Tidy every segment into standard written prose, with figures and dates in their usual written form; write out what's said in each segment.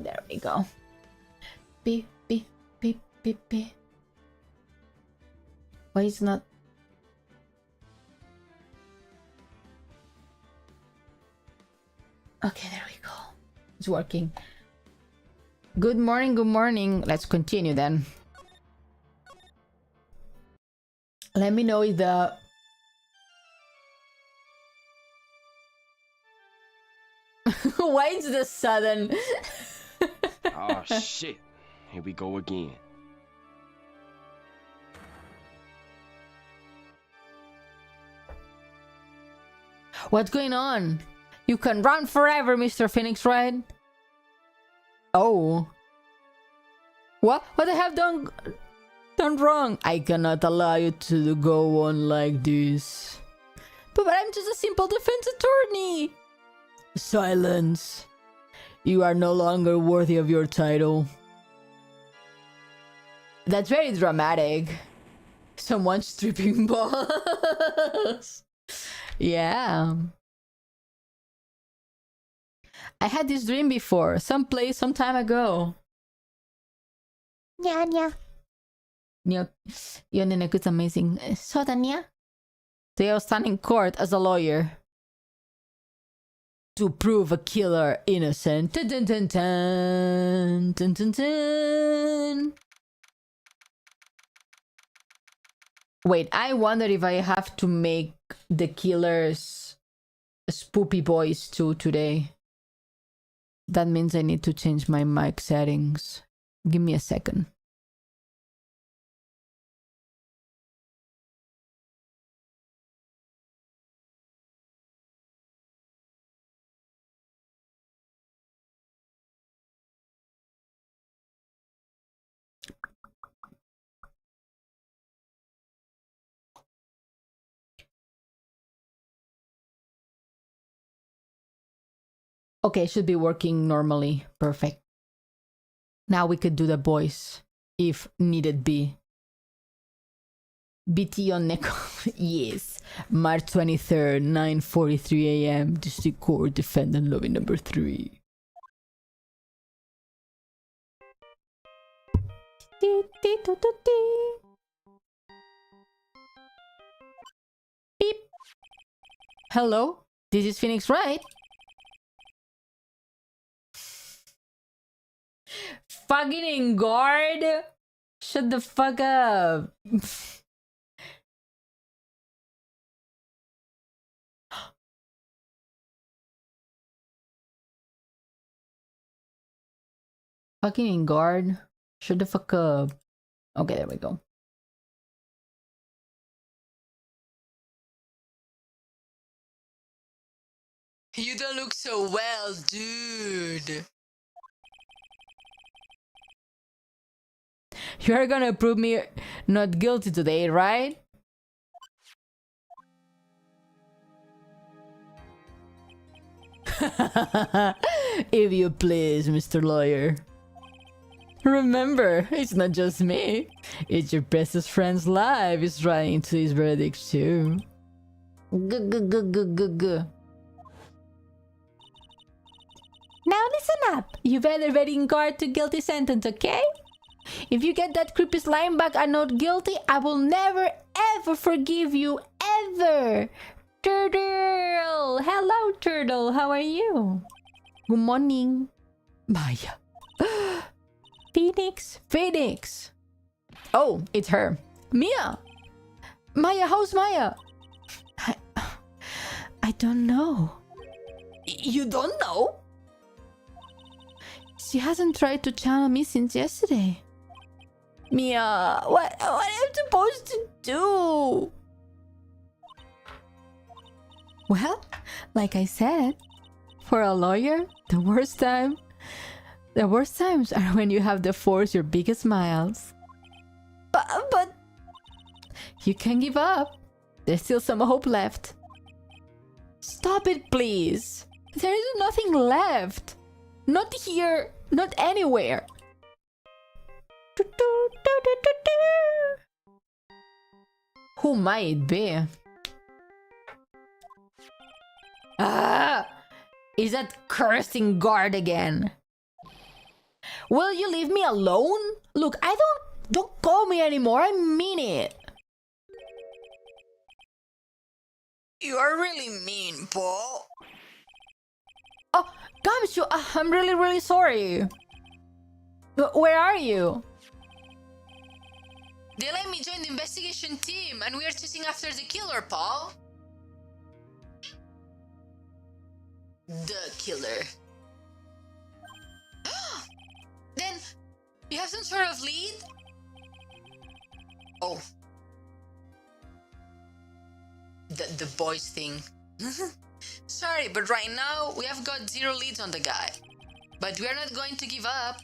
There we go. Beep, beep, beep, beep, beep. Why is not... Okay, there we go. It's working. Good morning, good morning. Let's continue then. Let me know if the... Why is the sudden... Oh shit. Here we go again. What's going on? You can run forever, Mr. Phoenix, right? Oh. What? What I have done wrong? I cannot allow you to go on like this. But I'm just a simple defense attorney. Silence. You are no longer worthy of your title. That's very dramatic. Someone stripping balls. Yeah. I had this dream before, some time ago. Nya nya. Ione is amazing. So Nya. They are standing in court as a lawyer. To prove a killer innocent. Dun, dun, dun, dun. Dun, dun, dun. Wait, I wonder if I have to make the killers spoopy boys too today. That means I need to change my mic settings. Give me a second. Okay, should be working normally. Perfect. Now we could do the boys, if needed be. BT on Neko. Yes. March 23rd, 9:43 a.m. District Court, Defendant Lobby number 3. Beep. Hello? This is Phoenix, right? Fucking in guard? Shut the fuck up. Fucking in guard? Shut the fuck up. Okay, there we go. You don't look so well, dude. You're gonna prove me not guilty today, right? If you please, Mr. Lawyer. Remember, it's not just me. It's your bestest friend's life is running into his verdict too. G-g-g-g-g-g. Now listen up. You've either in guard to guilty sentence, okay? If you get that creepy slime back and not guilty, I will never ever forgive you, ever! Turtle! Hello, Turtle, how are you? Good morning. Maya. Phoenix? Phoenix! Oh, it's her. Mia! Maya, how's Maya? I don't know. You don't know? She hasn't tried to channel me since yesterday. Mia, what am I supposed to do? Well, like I said, for a lawyer, the worst times are when you have to force your biggest smiles. But you can't give up. There's still some hope left. Stop it, please. There is nothing left. Not here, not anywhere. Who might it be? Ah! Is that cursing guard again? Will you leave me alone? Look, don't call me anymore. I mean it. You are really mean, Paul. Oh, Gumshoe, I'm really, really sorry. Where are you? They let me join the investigation team, and we are chasing after the killer, Paul. The killer. Then, you have some sort of lead? Oh. The boys thing. Sorry, but right now, we have got 0 leads on the guy. But we are not going to give up.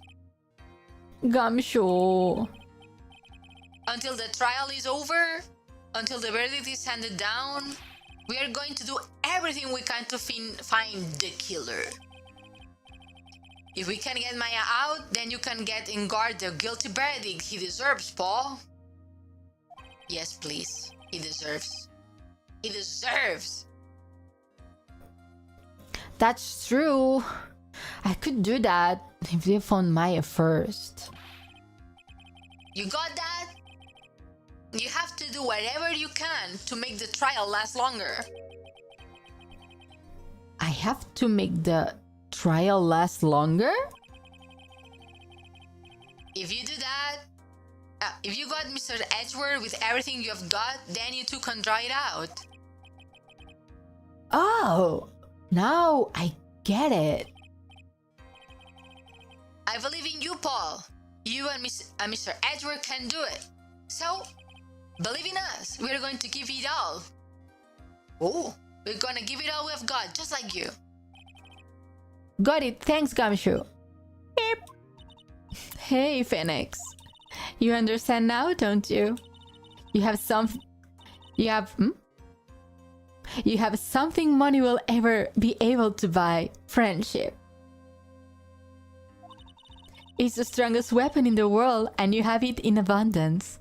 Gumshoe. Until the trial is over, until the verdict is handed down, we are going to do everything we can to find the killer. If we can get Maya out, then you can get in guard the guilty verdict he deserves, Paul. Yes, please. He deserves. He deserves. That's true. I could do that if they found Maya first. You got that? You have to do whatever you can to make the trial last longer. I have to make the trial last longer? If you do that, if you got Mr. Edgeworth with everything you have got, then you two can draw it out. Oh, now I get it. I believe in you, Paul. You and Mr. Edgeworth can do it. So, believe in us. We're going to give it all. Oh, we're gonna give it all we've got, just like you. Got it. Thanks, Gumshoe. Beep. Hey, Phoenix. You understand now, don't you? You have something money will ever be able to buy. Friendship. It's the strongest weapon in the world, and you have it in abundance.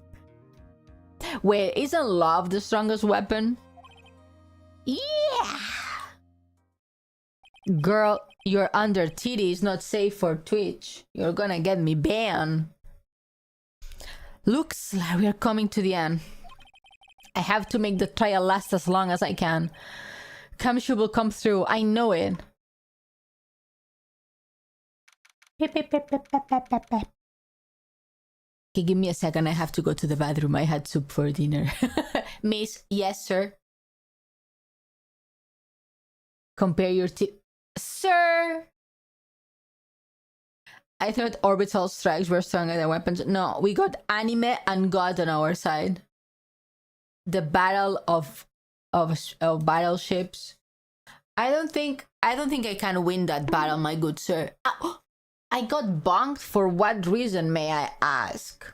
Wait, isn't love the strongest weapon? Yeah! Girl, your under titty is not safe for Twitch. You're gonna get me banned. Looks like we're coming to the end. I have to make the trial last as long as I can. Kamshu will come through, I know it. Okay, give me a second, I have to go to the bathroom. I had soup for dinner. Miss, yes, sir. Compare your Sir! I thought orbital strikes were stronger than weapons. No, we got anime and God on our side. The battle of battleships. I don't think I can win that battle, my good sir. I got bonked for what reason, may I ask?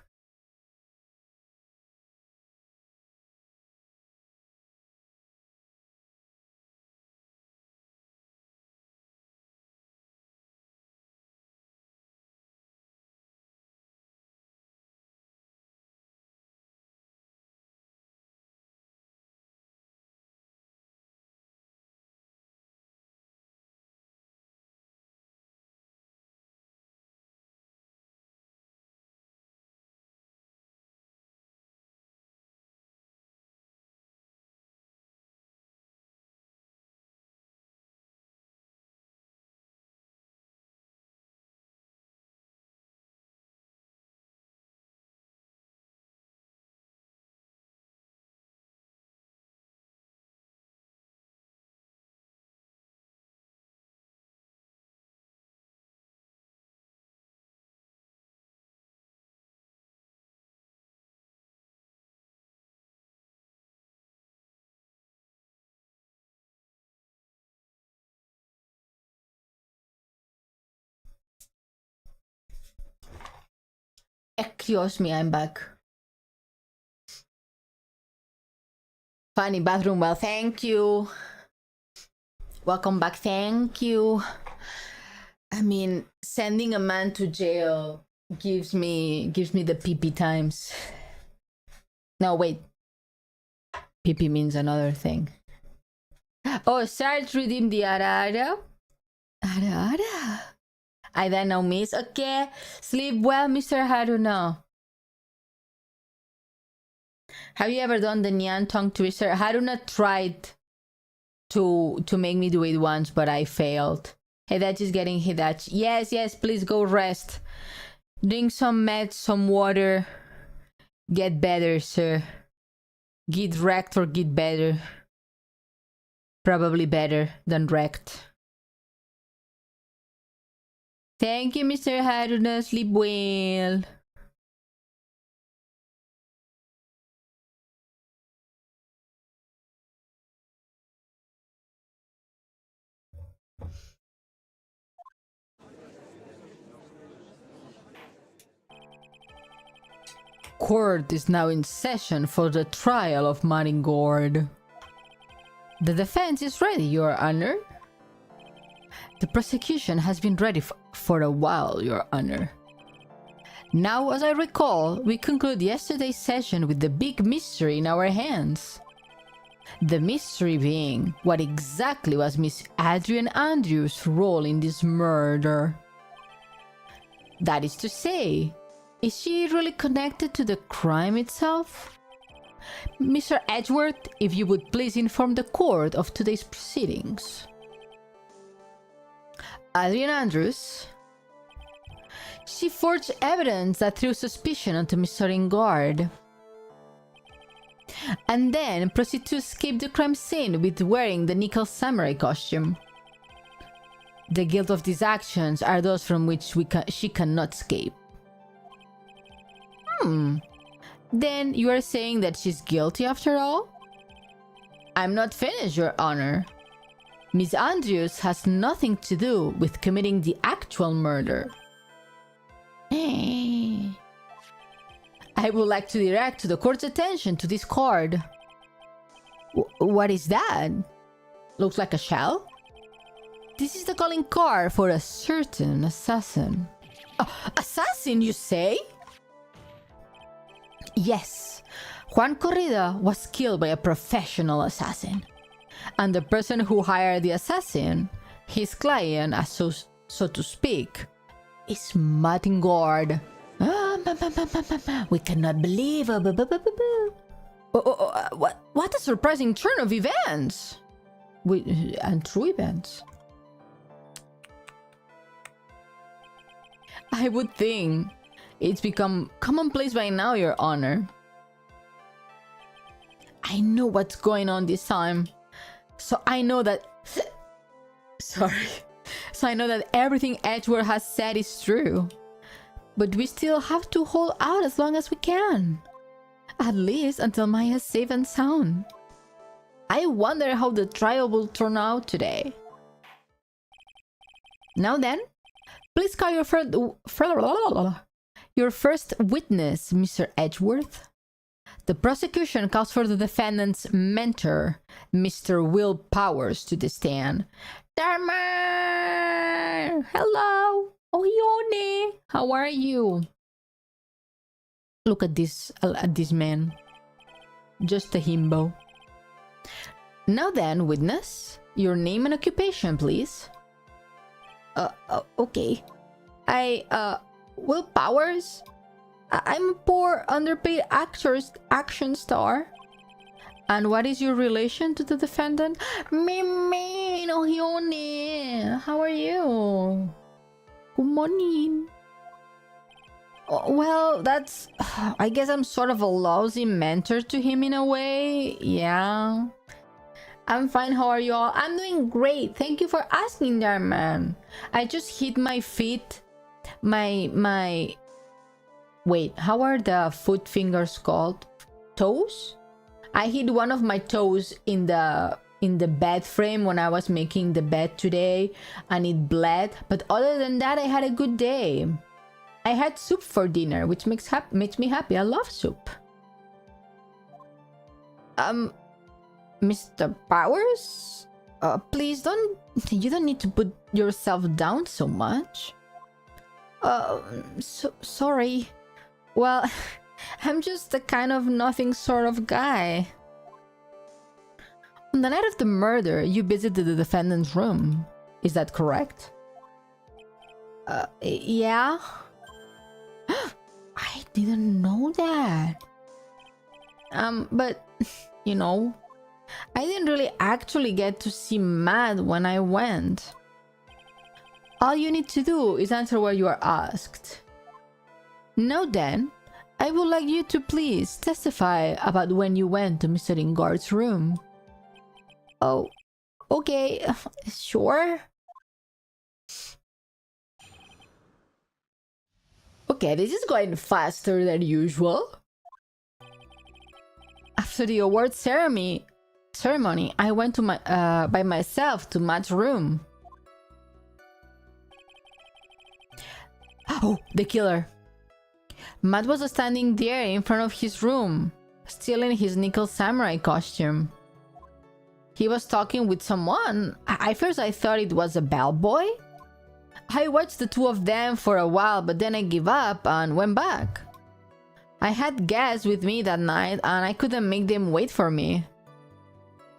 Excuse me, I'm back. Funny bathroom, well, thank you. Welcome back, thank you. I mean, sending a man to jail gives me the pee-pee times. No, wait. Pee-pee means another thing. Oh, start redeem the ara-ara. Ara-ara. I then now miss. Okay, sleep well, Mr. Haruna. Have you ever done the Nyan tongue twister? Haruna tried to make me do it once, but I failed. Hidachi's getting Hidachi. Yes, please go rest. Drink some meds, some water. Get better, sir. Get wrecked or get better. Probably better than wrecked. Thank you, Mr. Haruna. Sleep well. Court is now in session for the trial of Maringord. The defense is ready, Your Honor. The prosecution has been ready for a while, Your Honor. Now, as I recall, we conclude yesterday's session with the big mystery in our hands. The mystery being, what exactly was Miss Adrian Andrews' role in this murder? That is to say, is she really connected to the crime itself? Mr. Edgeworth, if you would please inform the court of today's proceedings. Adrian Andrews. She forged evidence that threw suspicion onto Mr. Ingard, and then proceeded to escape the crime scene with wearing the nickel samurai costume. The guilt of these actions are those from which she cannot escape. Then you are saying that she's guilty after all? I'm not finished, Your Honor. Miss Andrews has nothing to do with committing the actual murder. I would like to direct the court's attention to this card. What is that? Looks like a shell? This is the calling card for a certain assassin. Assassin, you say? Yes. Juan Corrida was killed by a professional assassin. And the person who hired the assassin, his client, as so to speak, is Maringord. We cannot believe. What a surprising turn of events! And true events. I would think it's become commonplace by now, Your Honor. I know what's going on this time. So I know that... Sorry. So I know that everything Edgeworth has said is true. But we still have to hold out as long as we can. At least until Maya is safe and sound. I wonder how the trial will turn out today. Now then, please call your first witness, Mr. Edgeworth. The prosecution calls for the defendant's mentor, Mr. Will Powers, to the stand. Dharma! Hello! Oh, Ione! How are you? Look at this man. Just a himbo. Now then, witness, your name and occupation, please. Okay. Will Powers? I'm a poor, underpaid action star. And what is your relation to the defendant? Me, no, Ione. How are you? Good morning. Well, that's... I guess I'm sort of a lousy mentor to him in a way. Yeah. I'm fine, how are you all? I'm doing great. Thank you for asking there, man. I just hit my feet. My... Wait, how are the foot fingers called? Toes? I hit one of my toes in the bed frame when I was making the bed today, and it bled. But other than that, I had a good day. I had soup for dinner, which makes me happy. I love soup. Mr. Powers? Please you don't need to put yourself down so much. Sorry. Well, I'm just a kind of nothing sort of guy. On the night of the murder, you visited the defendant's room. Is that correct? Yeah? I didn't know that. But, you know, I didn't really actually get to see Matt when I went. All you need to do is answer what you are asked. Now then, I would like you to please testify about when you went to Mr. Ingard's room. Oh, okay, sure. Okay, this is going faster than usual. After the award ceremony, I went to by myself to Matt's room. Oh, the killer. Matt was standing there in front of his room, still in his nickel samurai costume. He was talking with someone. At first I thought it was a bellboy. I watched the two of them for a while, but then I gave up and went back. I had guests with me that night and I couldn't make them wait for me.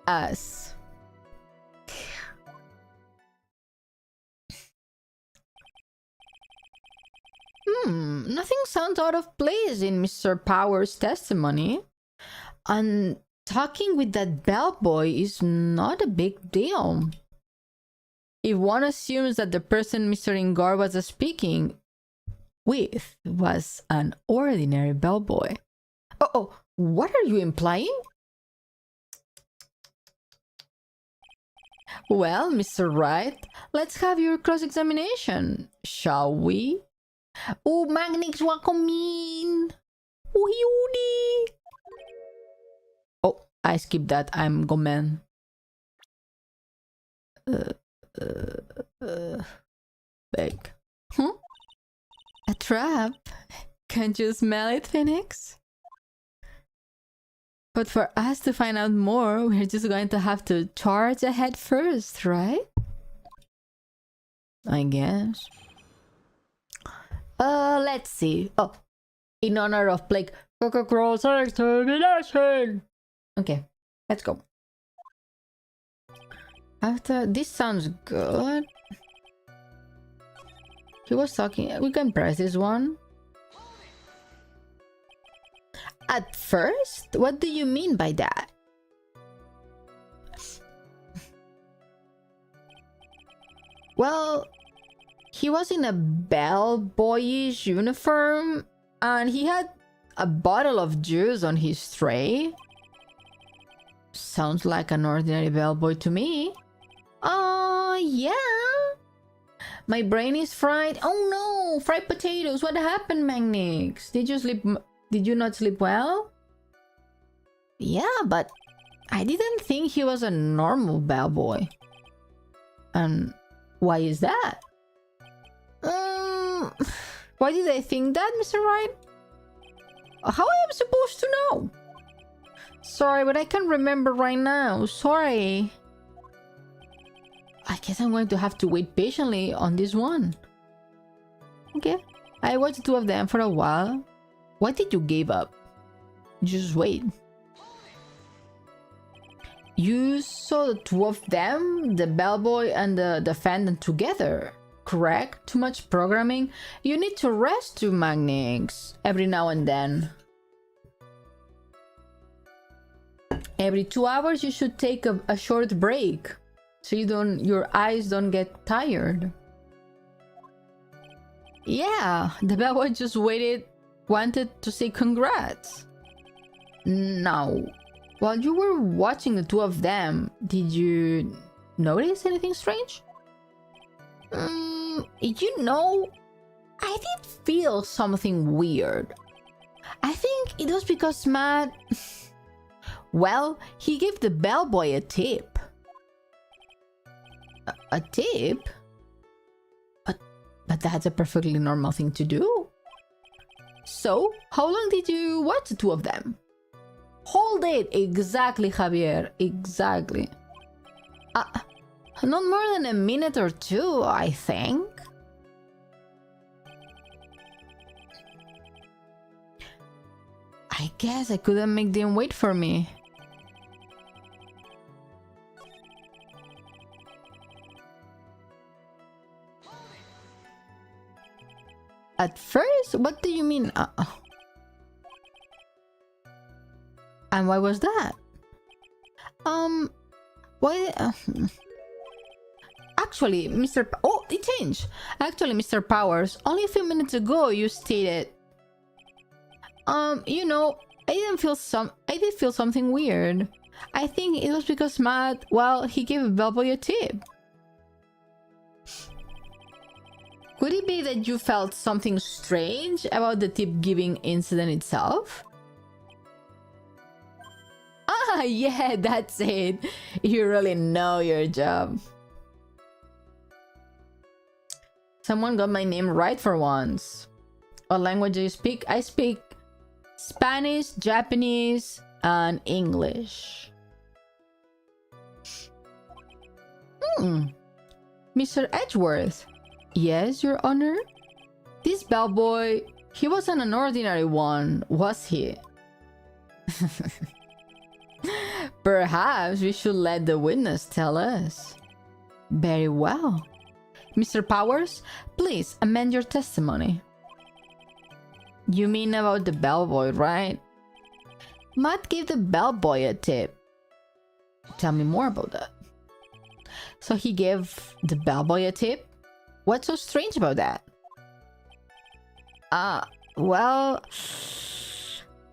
Us. Nothing sounds out of place in Mr. Power's testimony. And talking with that bellboy is not a big deal. If one assumes that the person Mr. Ingard was speaking with was an ordinary bellboy. Oh, what are you implying? Well, Mr. Wright, let's have your cross-examination, shall we? Oh, Magnix, welcome in! Oh, Ione! Oh, I skipped that. I'm Gomen. Beg. Huh? A trap? Can't you smell it, Phoenix? But for us to find out more, we're just going to have to charge ahead first, right? I guess. Let's see. Oh, in honor of Blake, cross-examination. Okay, let's go. After this sounds good. He was talking. We can press this one. At first? What do you mean by that? Well, he was in a bellboyish uniform and he had a bottle of juice on his tray. Sounds like an ordinary bellboy to me. Yeah. My brain is fried. Oh no, fried potatoes. What happened, Magnix? Did you not sleep well? Yeah, but I didn't think he was a normal bellboy. And why is that? Why did I think that, Mr. Wright? How am I supposed to know? Sorry, but I can't remember right now. Sorry. I guess I'm going to have to wait patiently on this one. Okay. I watched the two of them for a while. Why did you give up? Just wait. You saw the two of them, the bellboy and the defendant together, correct? Too much programming? You need to rest too, Magnix, every now and then. Every 2 hours you should take a short break so your eyes don't get tired. Yeah, the bellboy just wanted to say congrats. Now, while you were watching the two of them, did you notice anything strange? You know, I did feel something weird. I think it was because Matt... Well, he gave the bellboy a tip. A tip? But that's a perfectly normal thing to do. So, how long did you watch the two of them? Hold it! Exactly, Javier. Exactly. Not more than a minute or two, I think. I guess I couldn't make them wait for me. At first? What do you mean? And why was that? Why? Actually, Oh, it changed. Actually, Mr. Powers, only a few minutes ago you stated... you know, I did feel something weird. I think it was because Matt, well, he gave Bellboy a tip. Could it be that you felt something strange about the tip-giving incident itself? Ah, yeah, that's it. You really know your job. Someone got my name right for once. What language do you speak? I speak Spanish, Japanese, and English. Mr. Edgeworth. Yes, Your Honor? This bellboy, he wasn't an ordinary one, was he? Perhaps we should let the witness tell us. Very well. Mr. Powers, please amend your testimony. You mean about the bellboy, right? Matt gave the bellboy a tip. Tell me more about that. So he gave the bellboy a tip? What's so strange about that? Well...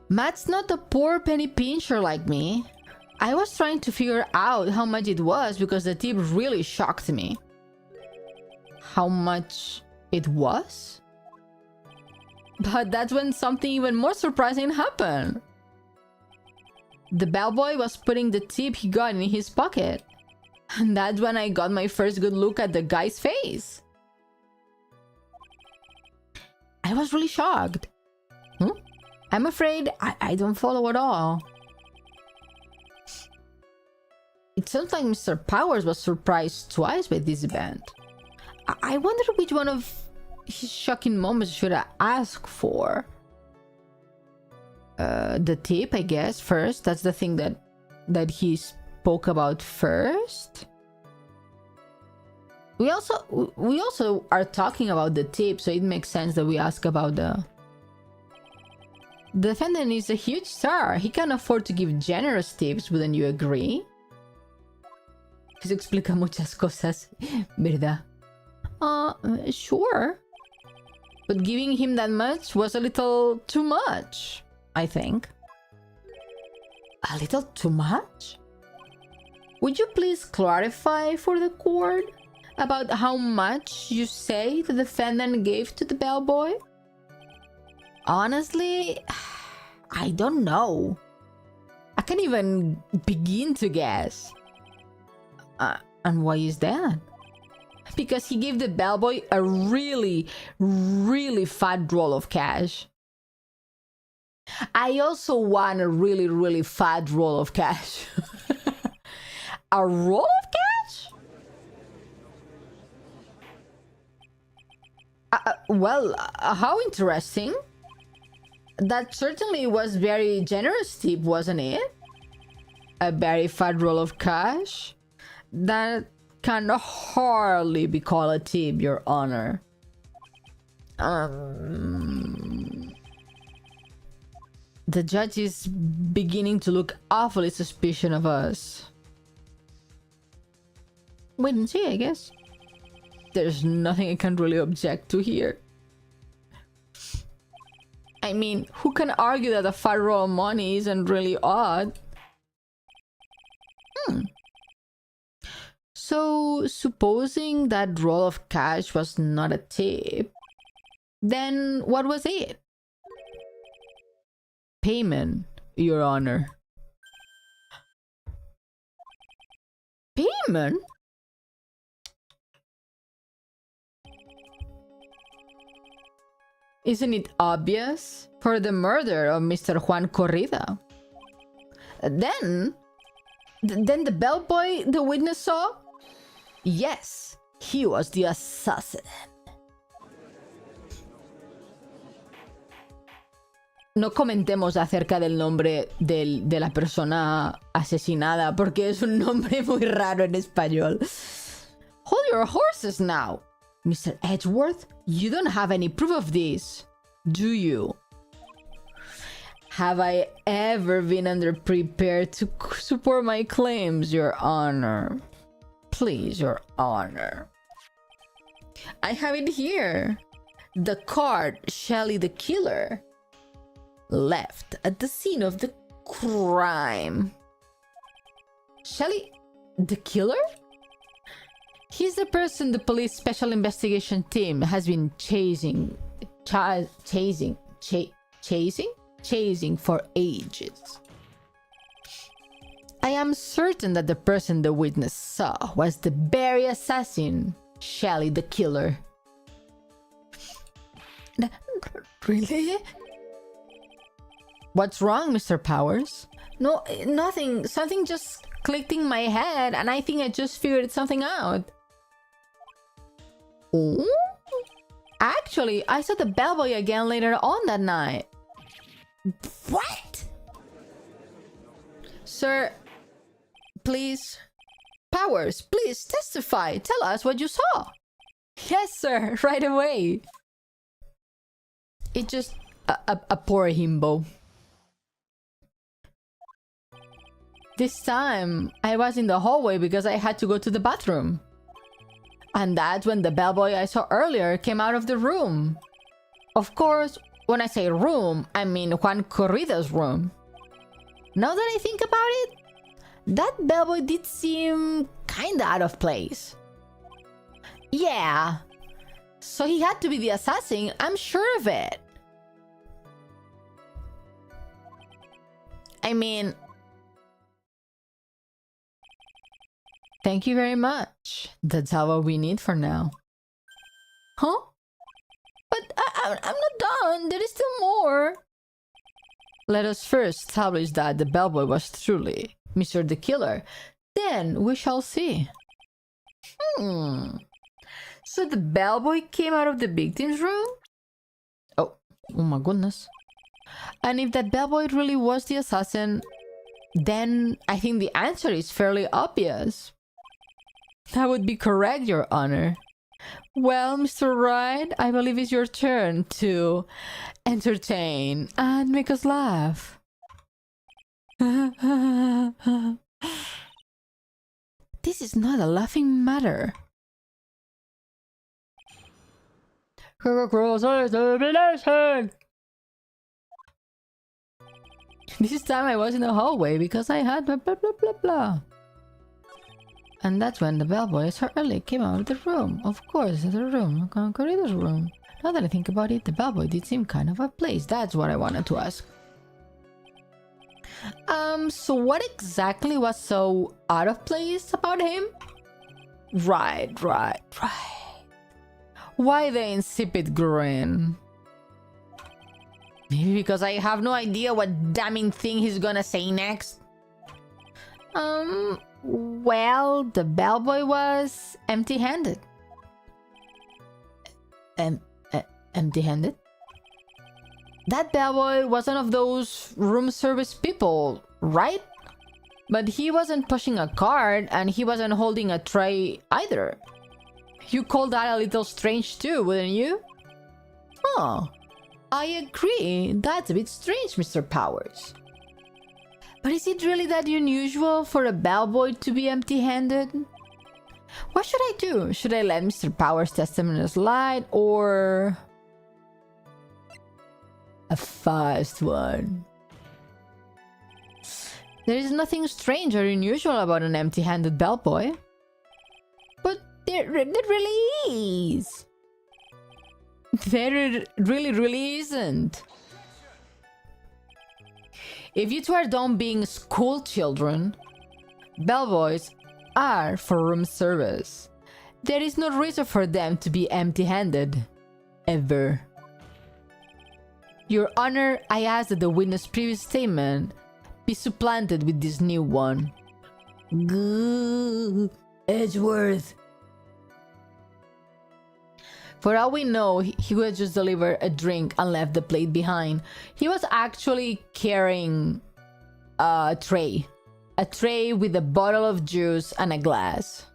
Matt's not a poor penny pincher like me. I was trying to figure out how much it was because the tip really shocked me. How much it was? But that's when something even more surprising happened. The bellboy was putting the tip he got in his pocket. And that's when I got my first good look at the guy's face. I was really shocked. I'm afraid I don't follow at all. It sounds like Mr. Powers was surprised twice by this event. I wonder which one of his shocking moments should I ask for? The tip, I guess, first. That's the thing that he spoke about first. We also are talking about the tip, so it makes sense that we ask about the defendant is a huge star. He can afford to give generous tips, wouldn't you agree? Eso explica muchas cosas, ¿verdad? Sure. But giving him that much was a little too much, I think. A little too much? Would you please clarify for the court about how much you say the defendant gave to the bellboy? Honestly, I don't know. I can't even begin to guess. And why is that? Because he gave the bellboy a really, really fat roll of cash. I also want a really, really fat roll of cash. A roll of cash? Well, how interesting. That certainly was very generous tip, wasn't it? A very fat roll of cash? That can hardly be called a tip, Your Honor. The judge is beginning to look awfully suspicious of us. Wait and see, I guess. There's nothing I can really object to here. I mean, who can argue that a fat roll of money isn't really odd? So, supposing that roll of cash was not a tip, then what was it? Payment, Your Honor. Payment? Isn't it obvious? For the murder of Mr. Juan Corrida. Then the bellboy the witness saw? Yes, he was the assassin. No comentemos acerca del nombre de la persona asesinada porque es un nombre muy raro en español. Hold your horses now. Mr. Edgeworth, you don't have any proof of this, do you? Have I ever been underprepared to support my claims, Your Honor? Please, Your Honor. I have it here. The card Shelly the killer left at the scene of the crime. Shelly the killer? He's the person the police special investigation team has been chasing for ages. I am certain that the person the witness saw was the very assassin, Shelly the killer. Really? What's wrong, Mr. Powers? No, nothing. Something just clicked in my head and I think I just figured something out. Oh? Actually, I saw the bellboy again later on that night. What? Sir, please. Powers, please testify. Tell us what you saw. Yes, sir, right away. It just... a poor himbo. This time, I was in the hallway because I had to go to the bathroom. And that's when the bellboy I saw earlier came out of the room. Of course, when I say room, I mean Juan Corrida's room. Now that I think about it, that bellboy did seem kinda out of place. Yeah. So he had to be the assassin, I'm sure of it. I mean... Thank you very much. That's all we need for now. Huh? But I'm not done. There is still more. Let us first establish that the bellboy was truly Mr. the Killer. Then we shall see. So the bellboy came out of the victim's room? Oh my goodness. And if that bellboy really was the assassin, then I think the answer is fairly obvious. That would be correct, Your Honor. Well, Mr. Wright, I believe it's your turn to entertain and make us laugh. This is not a laughing matter. This time I was in the hallway because I had blah blah blah blah blah. And that's when the bellboy so early came out of the room. Of course, the room, Corrida's room. Now that I think about it, the bellboy did seem kind of a place. That's what I wanted to ask. So what exactly was so out of place about him? Right. Why the insipid grin? Maybe because I have no idea what damning thing he's gonna say next. Well, the bellboy was empty-handed. Empty-handed? That bellboy was one of those room service people, right? But he wasn't pushing a cart and he wasn't holding a tray either. You call that a little strange too, wouldn't you? Oh, I agree. That's a bit strange, Mr. Powers. But is it really that unusual for a bellboy to be empty-handed? What should I do? Should I let Mr. Powers' testimony slide or... a fast one? There is nothing strange or unusual about an empty-handed bellboy. But there really is. There really isn't. If you two are done being school children, bellboys are for room service. There is no reason for them to be empty-handed. Ever. Your Honor, I ask that the witness' previous statement be supplanted with this new one. Good. Edgeworth. For all we know, he would just deliver a drink and left the plate behind. He was actually carrying a tray. A tray with a bottle of juice and a glass.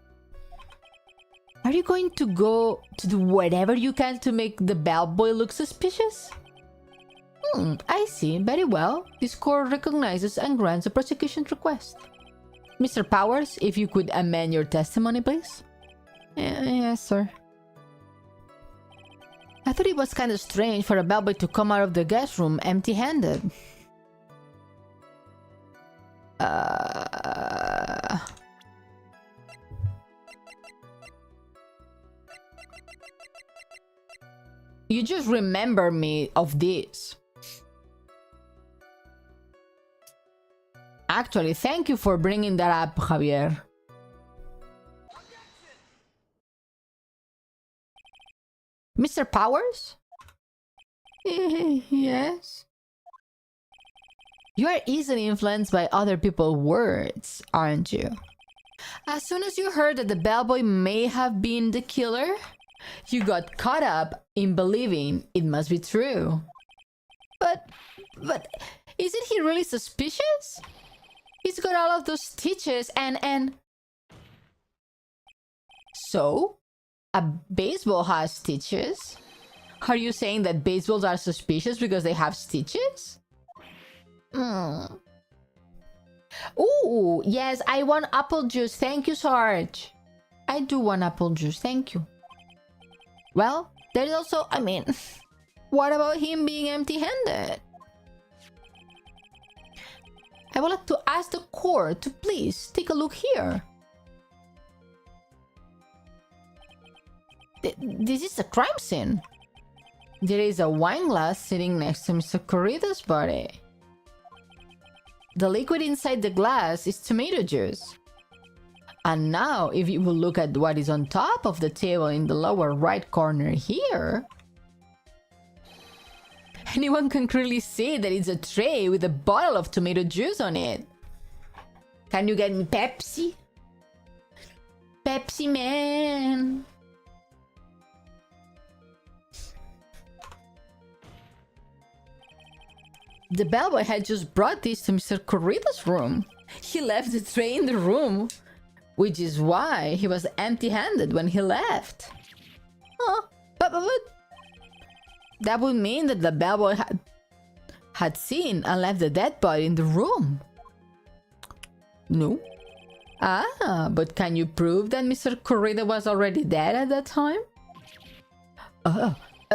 Are you going to go to do whatever you can to make the bellboy look suspicious? I see. Very well. This court recognizes and grants a prosecution request. Mr. Powers, if you could amend your testimony, please. Yes, sir. I thought it was kind of strange for a bellboy to come out of the guest room empty-handed. You just remember me of this. Actually, thank you for bringing that up, Javier. Mr. Powers? Yes? You are easily influenced by other people's words, aren't you? As soon as you heard that the bellboy may have been the killer, you got caught up in believing it must be true. But isn't he really suspicious? He's got all of those stitches and... So? A baseball has stitches? Are you saying that baseballs are suspicious because they have stitches? Ooh, yes, I want apple juice. Thank you, Sarge. I do want apple juice. Thank you. Well, there's also, I mean, what about him being empty-handed? I would like to ask the court to please take a look here. This is a crime scene. There is a wine glass sitting next to Mr. Corrida's body. The liquid inside the glass is tomato juice. And now, if you will look at what is on top of the table in the lower right corner here, anyone can clearly see that it's a tray with a bottle of tomato juice on it. Can you get me Pepsi? Pepsi man! The bellboy had just brought this to Mr. Corrida's room. He left the tray in the room, which is why he was empty-handed when he left. Oh, but that would mean that the bellboy had seen and left the dead body in the room. No? Ah, but can you prove that Mr. Corrida was already dead at that time?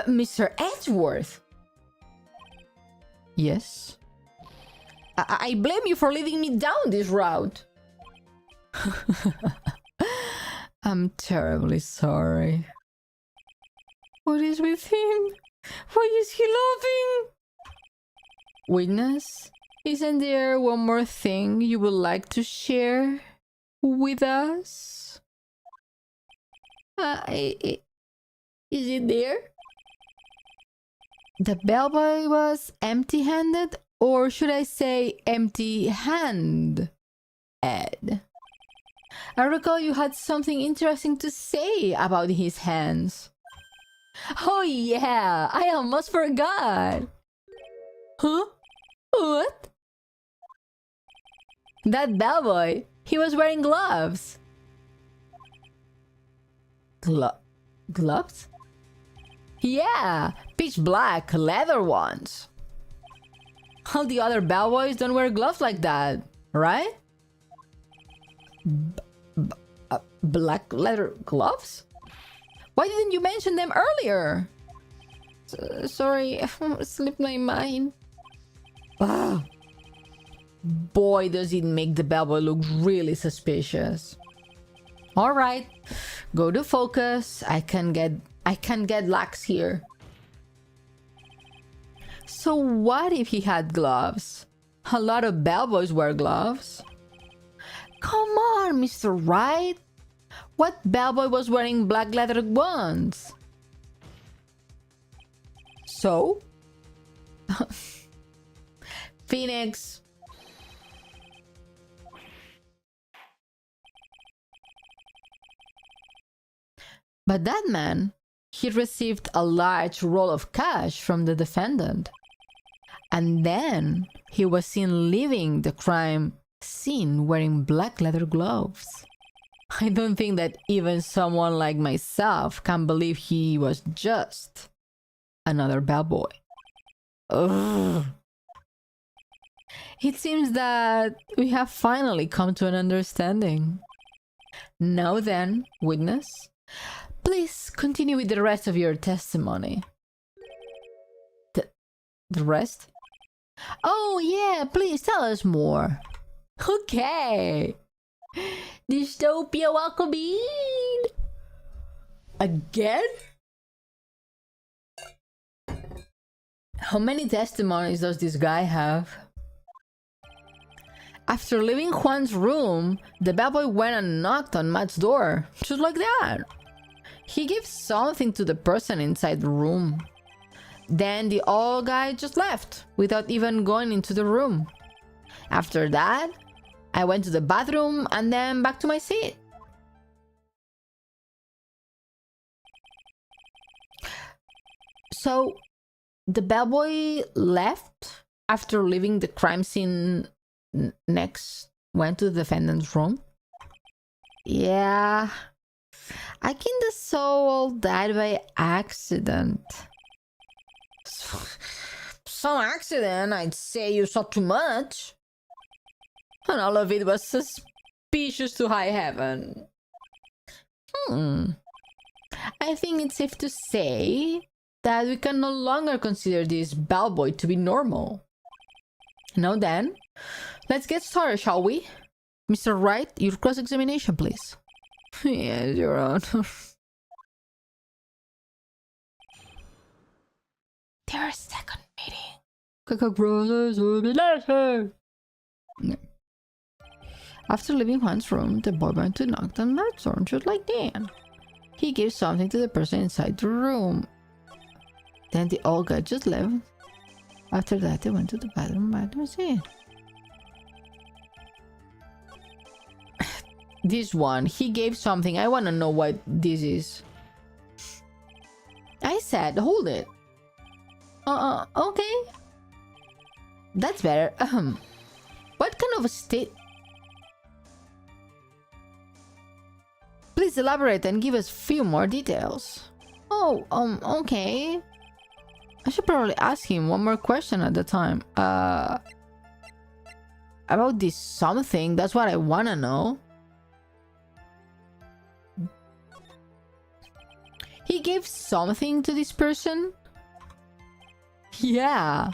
Mr. Edgeworth! Yes? I blame you for leading me down this route. I'm terribly sorry. What is with him? Why is he laughing? Witness, isn't there one more thing you would like to share with us? Is it there? The bellboy was empty-handed, or should I say empty-handed? I recall you had something interesting to say about his hands. Oh yeah, I almost forgot. Huh? What? That bellboy, he was wearing gloves. Gloves? Yeah, pitch black, leather ones. All the other bellboys don't wear gloves like that, right? Black leather gloves? Why didn't you mention them earlier? Sorry, slipped my mind. Boy, does it make the bellboy look really suspicious. Alright, go to focus. I can get lax here. So what if he had gloves? A lot of bellboys wear gloves. Come on, Mr. Wright. What bellboy was wearing black leather ones? So? Phoenix. But that man, he received a large roll of cash from the defendant. And then he was seen leaving the crime scene wearing black leather gloves. I don't think that even someone like myself can believe he was just another bellboy. Ugh. It seems that we have finally come to an understanding. Now then, witness, please continue with the rest of your testimony. The rest? Oh yeah, please tell us more. Okay. Dystopia, welcome in. Again? How many testimonies does this guy have? After leaving Juan's room, the bellboy went and knocked on Matt's door. Just like that. He gave something to the person inside the room. Then the old guy just left without even going into the room. After that, I went to the bathroom and then back to my seat. So, the bellboy left after leaving the crime scene next, went to the defendant's room. Yeah, I think the soul died by accident. Some accident, I'd say you saw too much. And all of it was suspicious to high heaven. I think it's safe to say that we can no longer consider this bellboy to be normal. Now then, let's get started, shall we? Mr. Wright, your cross-examination, please. Yes, Your Honor. Their second meeting. After leaving Juan's room, the boy went to knock on Matt's door just like that. He gave something to the person inside the room. Then the old guy just left. After that, they went to the bathroom by themselves. This one, he gave something. I want to know what this is. I said, hold it. Okay. That's better. What kind of a state? Please elaborate and give us a few more details. Oh, okay. I should probably ask him one more question at the time. About this something, that's what I wanna know. He gave something to this person? Yeah.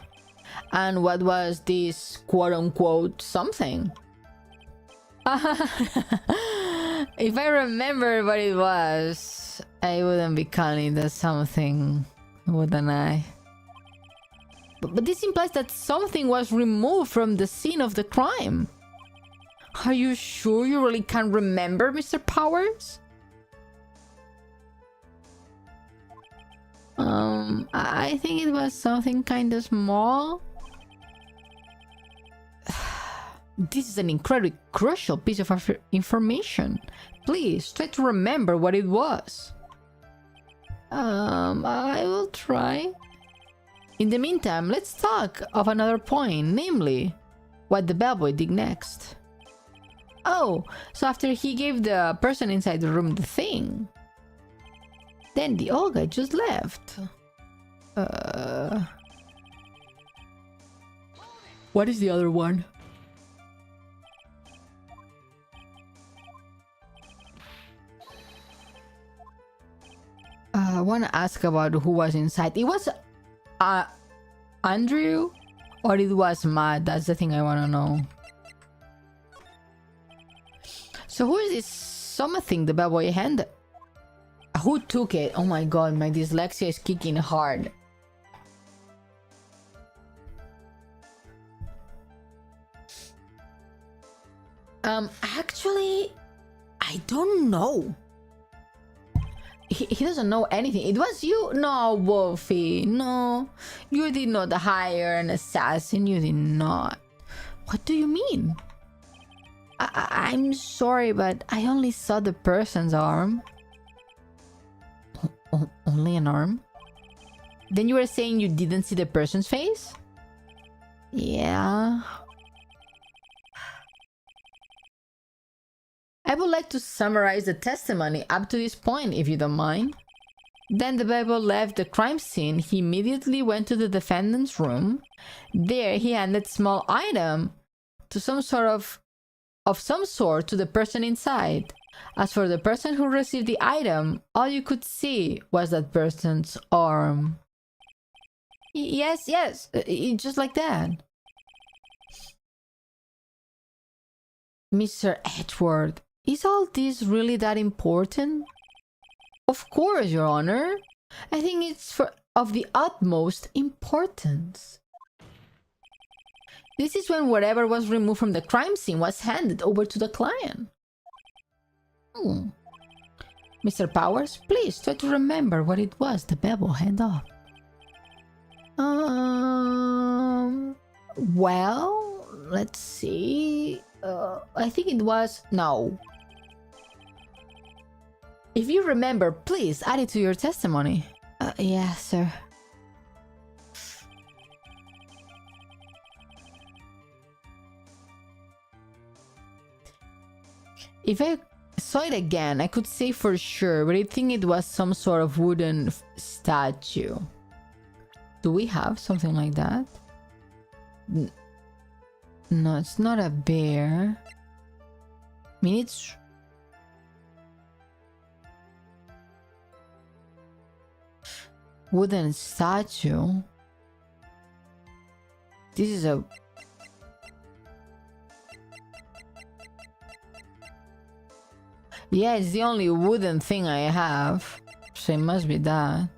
And what was this quote-unquote something? If I remember what it was, I wouldn't be calling that something, wouldn't I? But this implies that something was removed from the scene of the crime. Are you sure you really can't remember, Mr. Powers? I think it was something kind of small. This is an incredibly crucial piece of information. Please try to remember what it was. I will try. In the meantime, let's talk of another point, namely, what the bellboy did next. Oh, so after he gave the person inside the room the thing, then the old guy just left. What is the other one? I want to ask about who was inside. It was Andrew or it was Matt? That's the thing I want to know. So who is this something the bellboy handed? Who took it? Oh my god, my dyslexia is kicking hard. Actually, I don't know. He doesn't know anything. It was you? No, Wolfie. No. You did not hire an assassin. You did not. What do you mean? I'm sorry, but I only saw the person's arm. Only an arm? Then you were saying you didn't see the person's face? Yeah. I would like to summarize the testimony up to this point, if you don't mind. Then the Bebo left the crime scene. He immediately went to the defendant's room. There, he handed a small item to some sort to the person inside. As for the person who received the item, all you could see was that person's arm. Yes, just like that. Mr. Edward, is all this really that important? Of course, Your Honor. I think it's of the utmost importance. This is when whatever was removed from the crime scene was handed over to the client. Mr. Powers, please try to remember what it was the Bebo handed off. Well, let's see. I think it was... No. If you remember, please add it to your testimony. Yeah, sir. If I saw it again, I could say for sure, but I think it was some sort of wooden statue. Do we have something like that? No, it's not a bear. I mean, it's... wooden statue. This is a... Yeah, it's the only wooden thing I have. So it must be that.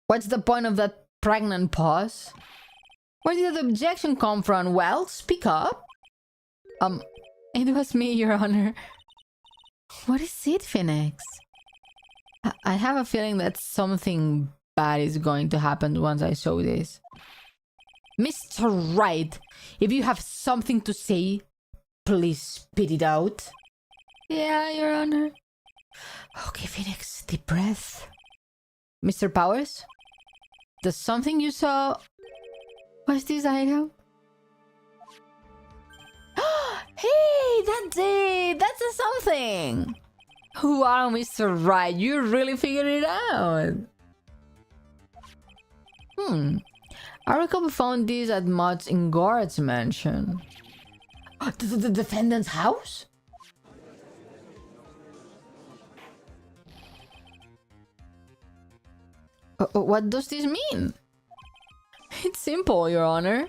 What's the point of that pregnant pause? Where did the objection come from? Well, speak up. It was me, Your Honor. What is it, Phoenix? I have a feeling that something bad is going to happen once I show this. Mr. Wright, if you have something to say, please spit it out. Yeah, Your Honor. Okay, Phoenix, deep breath. Mr. Powers? Does something you saw... What's this item? Hey, that's it! That's a something! Wow, Mr. Wright, you really figured it out! I recall we found this at Mutt's in Guard's mansion. The defendant's house? What does this mean? It's simple, Your Honor.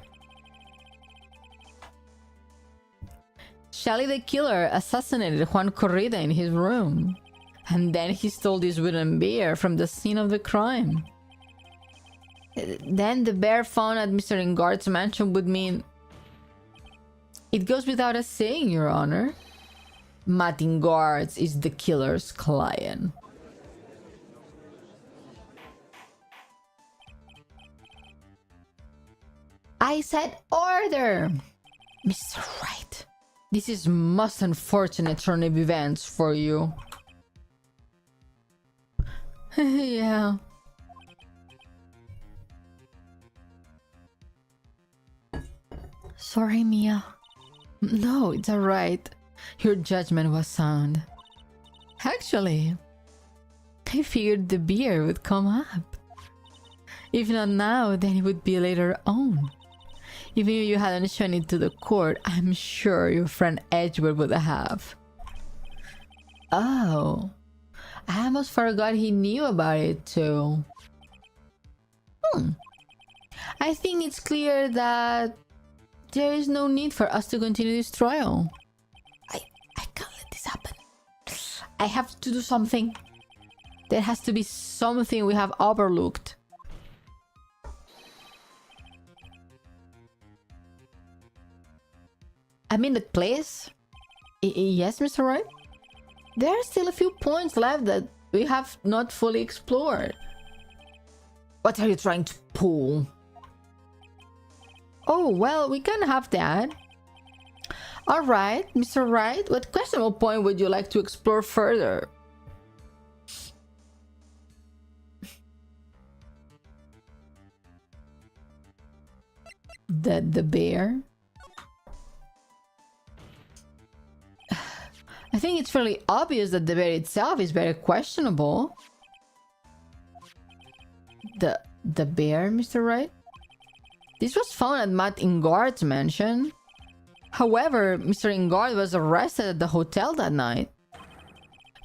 Shelly the killer assassinated Juan Corrida in his room. And then he stole this wooden bear from the scene of the crime. Then the bear found at Mr. Ingard's mansion would mean... It goes without us saying, Your Honor. Matt Ingard is the killer's client. I said order! Mr. Wright, this is most unfortunate turn of events for you. Yeah. Sorry, Mia. No, it's alright. Your judgment was sound. Actually, I figured the beer would come up. If not now, then it would be later on. Even if you hadn't shown it to the court, I'm sure your friend Edward would have. Oh, I almost forgot he knew about it too. I think it's clear that there is no need for us to continue this trial. I can't let this happen. I have to do something. There has to be something we have overlooked. I mean the place? Yes, Mr. Wright? There are still a few points left that we have not fully explored. What are you trying to pull? Oh, well, we can have that. Alright, Mr. Wright, what questionable point would you like to explore further? the bear? I think it's fairly obvious that the bear itself is very questionable. The bear, Mr. Wright? This was found at Matt Ingard's mansion. However, Mr. Ingard was arrested at the hotel that night.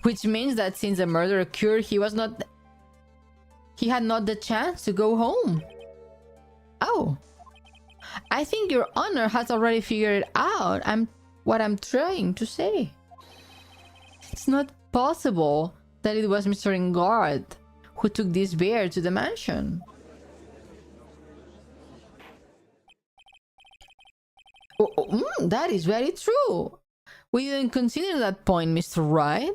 Which means that since the murder occurred, he had not the chance to go home. Oh. I think Your Honor has already figured out what I'm trying to say. It's not possible that it was Mr. Ingard who took this bear to the mansion. That is very true. We didn't consider that point, Mr. Wright.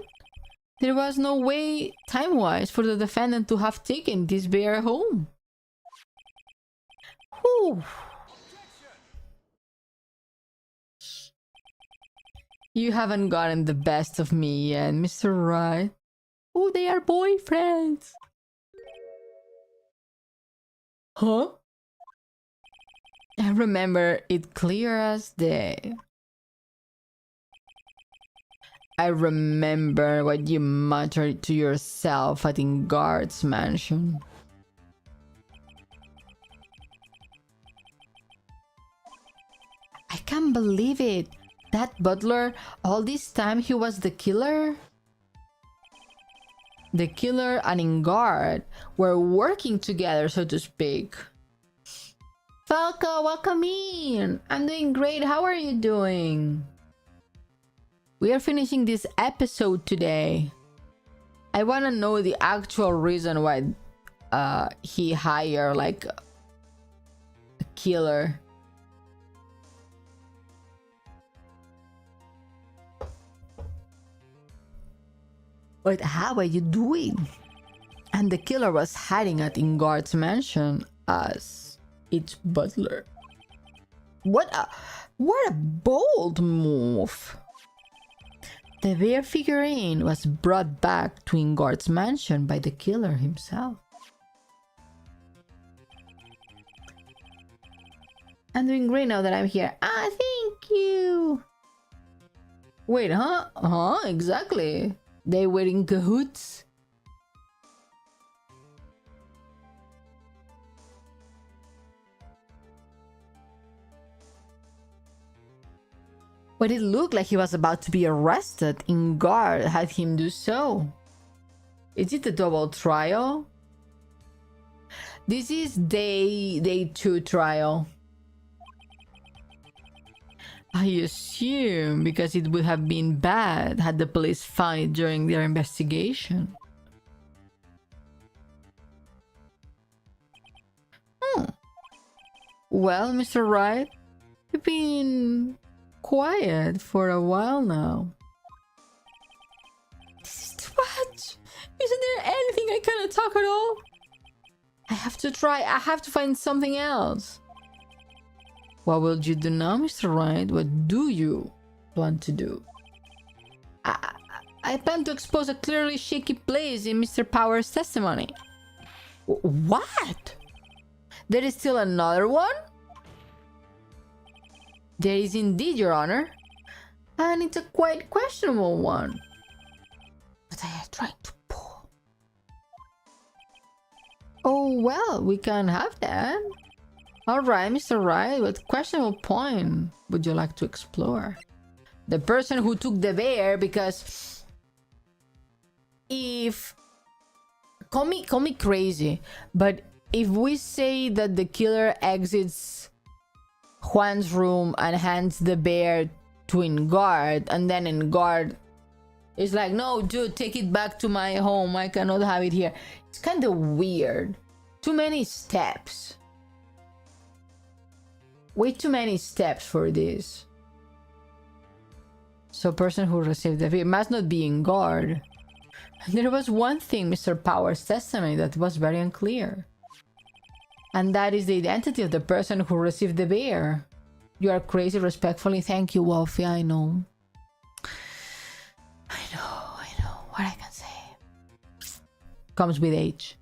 There was no way, time-wise, for the defendant to have taken this bear home. Whew. You haven't gotten the best of me yet, Mr. Wright. Oh, they are boyfriends. Huh? I remember it clear as day. I remember what you muttered to yourself at Ingard's mansion. I can't believe it. That butler, all this time he was the killer? The killer and Ingard were working together, so to speak. Falco, welcome in. I'm doing great. How are you doing? We are finishing this episode today. I want to know the actual reason why he hired like a killer. But how are you doing? And the killer was hiding at Ingard's mansion as its butler. What a bold move. The bear figurine was brought back to Ingard's mansion by the killer himself. I'm doing great now that I'm here. Ah, thank you. Wait, huh? Huh? Exactly. They were in cahoots. When it looked like he was about to be arrested, Ingard had him do so. Is it a double trial? This is day 2 trial. I assume because it would have been bad had the police found it during their investigation. Well, Mr. Wright, you've been quiet for a while now. This is too much. Isn't there anything I cannot talk at all? I have to try. I have to find something else. What will you do now, Mr. Wright? What do you plan to do? I plan to expose a clearly shaky place in Mr. Power's testimony. What? There is still another one? There is indeed, Your Honor. And it's a quite questionable one. But I am trying to pull. Oh, well, we can have that. Alright, Mr. Wright, what questionable point would you like to explore? The person who took the bear, because if... Call me crazy, but if we say that the killer exits Juan's room and hands the bear to Ingard, and then Ingard is like, no, dude, take it back to my home. I cannot have it here. It's kind of weird. Too many steps. Way too many steps for this. So person who received the bear must not be Ingard. There was one thing Mr. Power's testimony that was very unclear. And that is the identity of the person who received the bear. You are crazy, respectfully. Thank you, Wolfie. I know. I know. What I can say. Comes with age.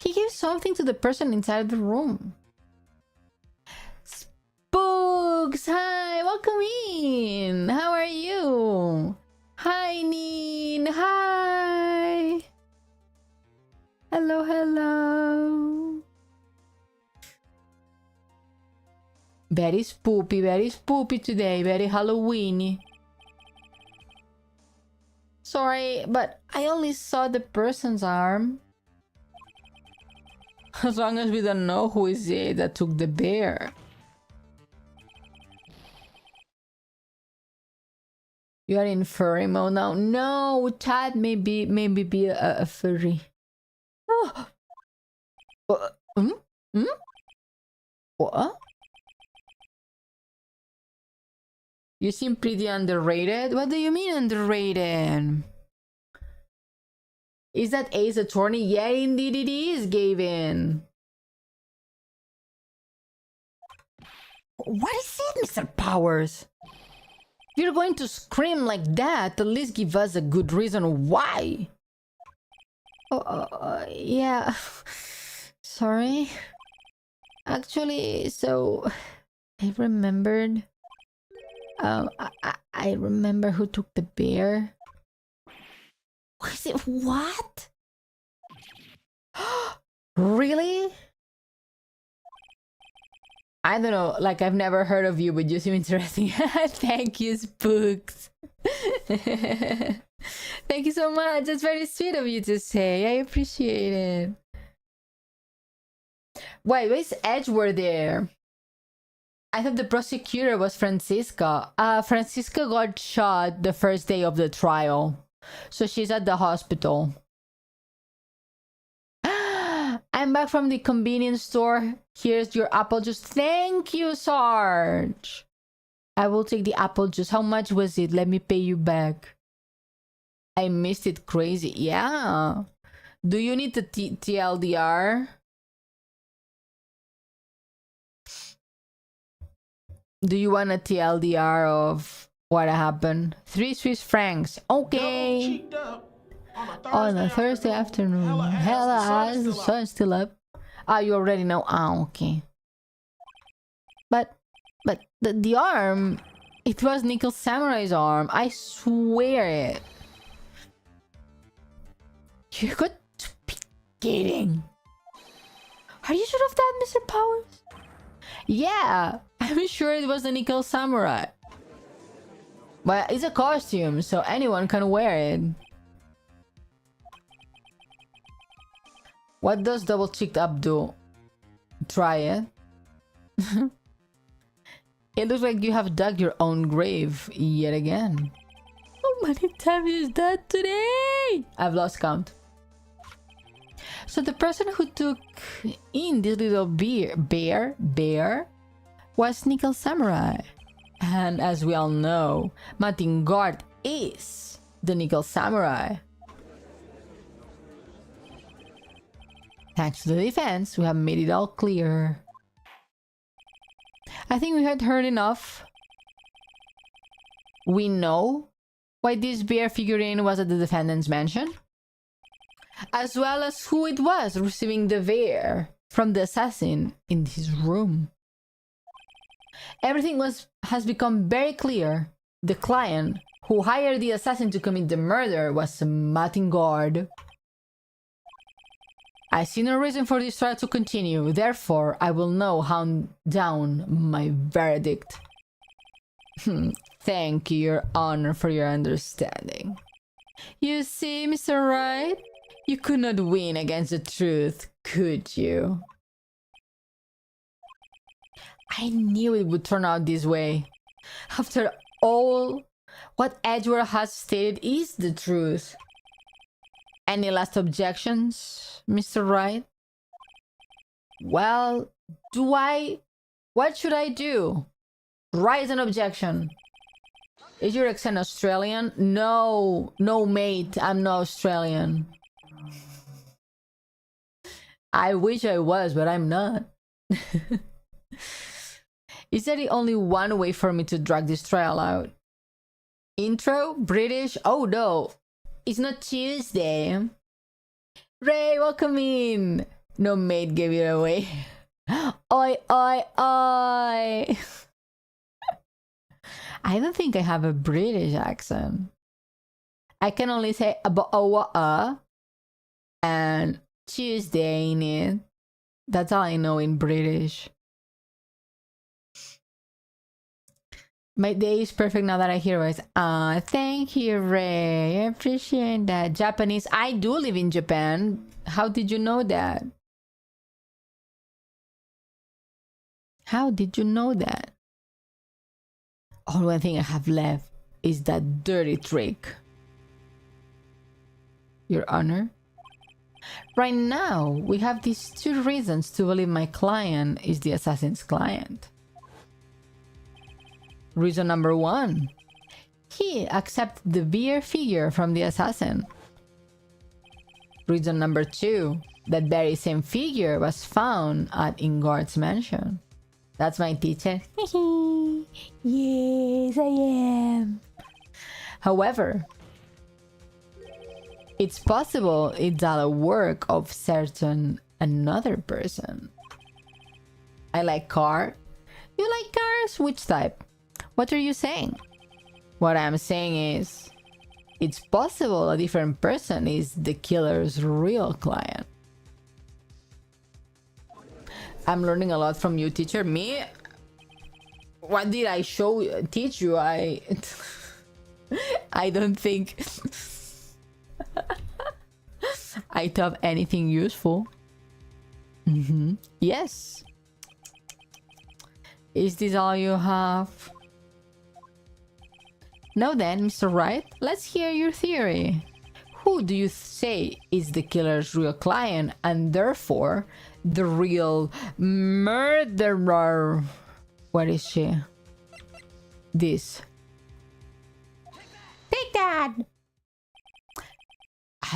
He gave something to the person inside the room. Books, hi, welcome in. How are you? Hi, Neen, hi. Hello, hello. Very spoopy today, very Halloweeny. Sorry, but I only saw the person's arm. As long as we don't know who is it that took the bear. You are in furry mode now. No, Chad maybe be a furry. Oh. What? You seem pretty underrated. What do you mean underrated? Is that Ace Attorney? Yeah, indeed it is, Gavin. What is it, Mr. Powers? If you're going to scream like that, at least give us a good reason why. Yeah. Sorry. Actually, so I remembered. I remember who took the bear. Was it what? Really? I don't know, like I've never heard of you, but you seem interesting. Thank you, Spooks. Thank you so much. That's very sweet of you to say. I appreciate it. Wait, where's Edgeworth there? I thought the prosecutor was Francisca. Francisca got shot the first day of the trial. So she's at the hospital. I'm back from the convenience store. Here's your apple juice. Thank you, Sarge. I will take the apple juice. How much was it? Let me pay you back. I missed it crazy. Yeah. Do you need the TLDR? Do you want a TLDR of what happened? 3 Swiss francs. Okay. On a Thursday afternoon. Hella, the sun's still up. Ah, you already know. Ah, okay. But the arm, it was Nickel Samurai's arm. I swear it. You got to be kidding. Are you sure of that, Mr. Powers? Yeah, I'm sure it was the Nickel Samurai. But it's a costume, so anyone can wear it. What does double cheeked up do? Try it. It looks like you have dug your own grave yet again. How many times is that today? I've lost count. So the person who took in this little bear was Nickel Samurai. And as we all know, Matingard is the Nickel Samurai. Thanks to the defense, we have made it all clear. I think we had heard enough. We know why this bear figurine was at the defendant's mansion, as well as who it was receiving the bear from the assassin in his room. Everything has become very clear. The client who hired the assassin to commit the murder was Matingard. I see no reason for this trial to continue, therefore I will now hand down my verdict. Thank you, Your Honor, for your understanding. You see, Mr. Wright, you could not win against the truth, could you? I knew it would turn out this way. After all, what Edgeworth has stated is the truth. Any last objections, Mr. Wright? Well, what should I do? Raise an objection. Is your accent Australian? No, mate, I'm not Australian. I wish I was, but I'm not. Is there only one way for me to drag this trial out? Intro? British? Oh no, it's not Tuesday. Ray, welcome in. No, mate gave it away. Oi, oi, oi. I don't think I have a British accent. I can only say and Tuesday in it. That's all I know in British. My day is perfect now that I hear voice. Thank you, Ray. I appreciate that. Japanese. I do live in Japan. How did you know that? How did you know that? Only one thing I have left is that dirty trick. Your Honor? Right now, we have these 2 reasons to believe my client is the assassin's client. Reason number 1. He accepted the beer figure from the assassin. Reason number 2. That very same figure was found at Ingard's mansion. That's my teacher. Yes, I am. However, it's possible it's all a work of certain another person. I like car. You like cars? Which type? What are you saying? What I'm saying is, it's possible a different person is the killer's real client. I'm learning a lot from you, teacher. Me? What did I teach you? I don't think I taught anything useful. Yes. Is this all you have? Now then, Mr. Wright, let's hear your theory. Who do you say is the killer's real client and therefore the real murderer? Where is she? This. Take that!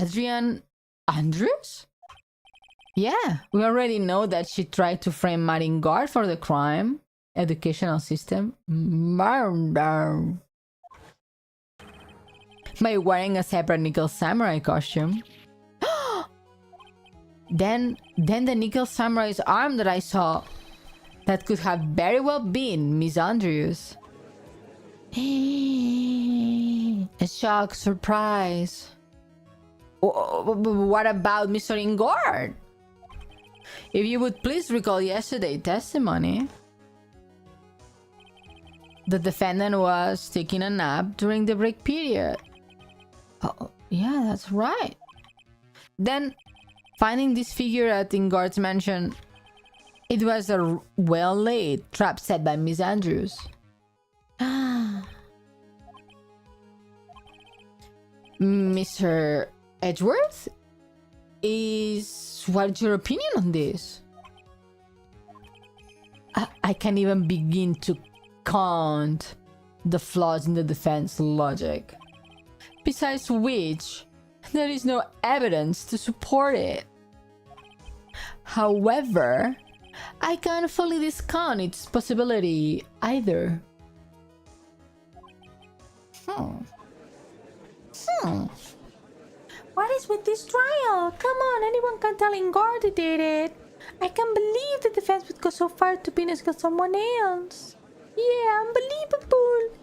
Adrian Andrews? Yeah, we already know that she tried to frame Marine Guard for the crime. Educational system. Murder. By wearing a separate Nickel Samurai costume. Then the Nickel Samurai's arm that I saw, that could have very well been Miss Andrews. A shock, surprise. What about Mr. Ingard? If you would please recall yesterday's testimony. The defendant was taking a nap during the break period. Oh, yeah, that's right. Then, finding this figure at Ingard's mansion, it was a well-laid trap set by Miss Andrews. Mr. Edgeworth? What's your opinion on this? I can't even begin to count the flaws in the defense logic. Besides which, there is no evidence to support it. However, I can't fully discount its possibility either. What is with this trial? Come on, anyone can tell Ingard who did it. I can't believe the defense would go so far to pin us against someone else. Yeah, unbelievable.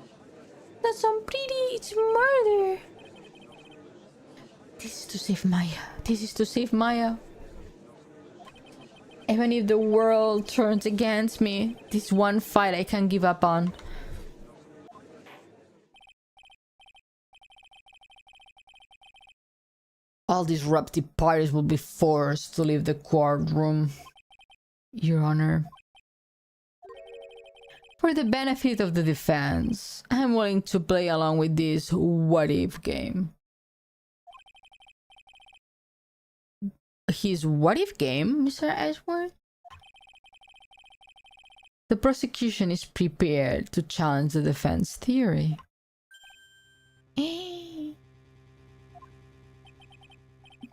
That's it's murder. This is to save Maya. This is to save Maya. Even if the world turns against me, this one fight I can't give up on. All disruptive parties will be forced to leave the courtroom. Your Honor. For the benefit of the defense, I'm willing to play along with this what-if game. His what-if game, Mr. Edgeworth? The prosecution is prepared to challenge the defense theory.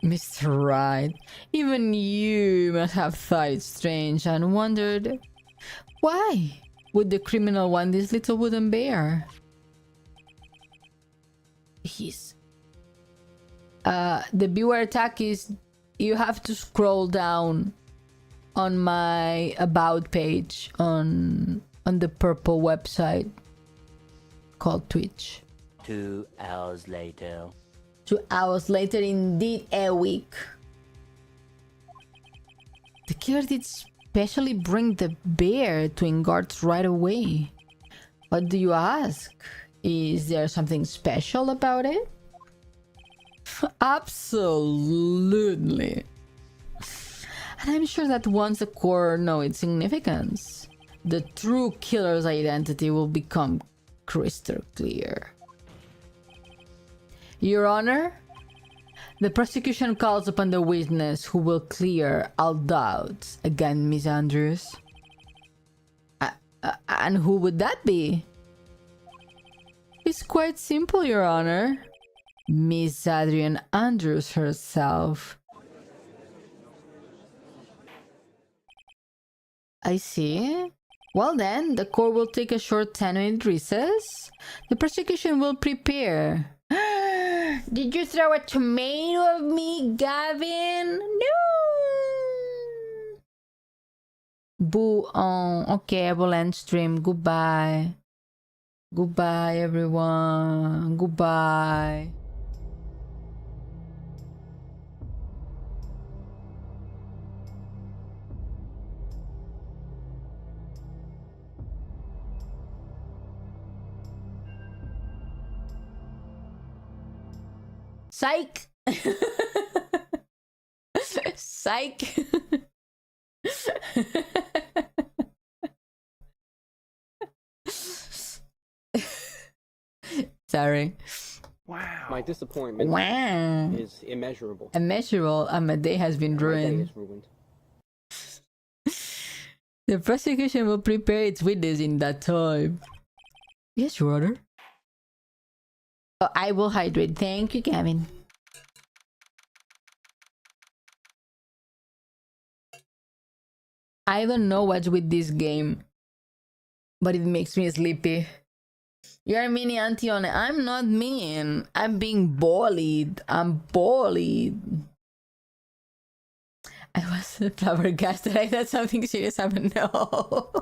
Mr. Wright, even you must have thought it strange and wondered, why would the criminal want this little wooden bear? The beware attack is, you have to scroll down on my about page on the purple website. called Twitch. 2 hours later. 2 hours later, indeed a week. The killer did specially bring the bear to guards right away. What do you ask? Is there something special about it? Absolutely. And I'm sure that once the core know its significance, the true killer's identity will become crystal clear. Your Honor, the prosecution calls upon the witness who will clear all doubts. Again, Miss Andrews. And who would that be? It's quite simple, Your Honor. Miss Adrian Andrews herself. I see. Well then, the court will take a short 10-minute recess. The prosecution will prepare. Did you throw a tomato at me, Gavin? No! Boo. Oh, okay, I will end stream. Goodbye. Goodbye, everyone. Goodbye. Psych! Psych! Sorry. Wow. My disappointment is immeasurable. Immeasurable. My day has been ruined. My day is ruined. The prosecution will prepare its witness in that time. Yes, Your Honor. Oh, I will hydrate. Thank you, Gavin. I don't know what's with this game, but it makes me sleepy. You're mean, Auntie Ione. I'm not mean. I'm being bullied. I'm bullied. I was flabbergasted. I thought something serious happened. No.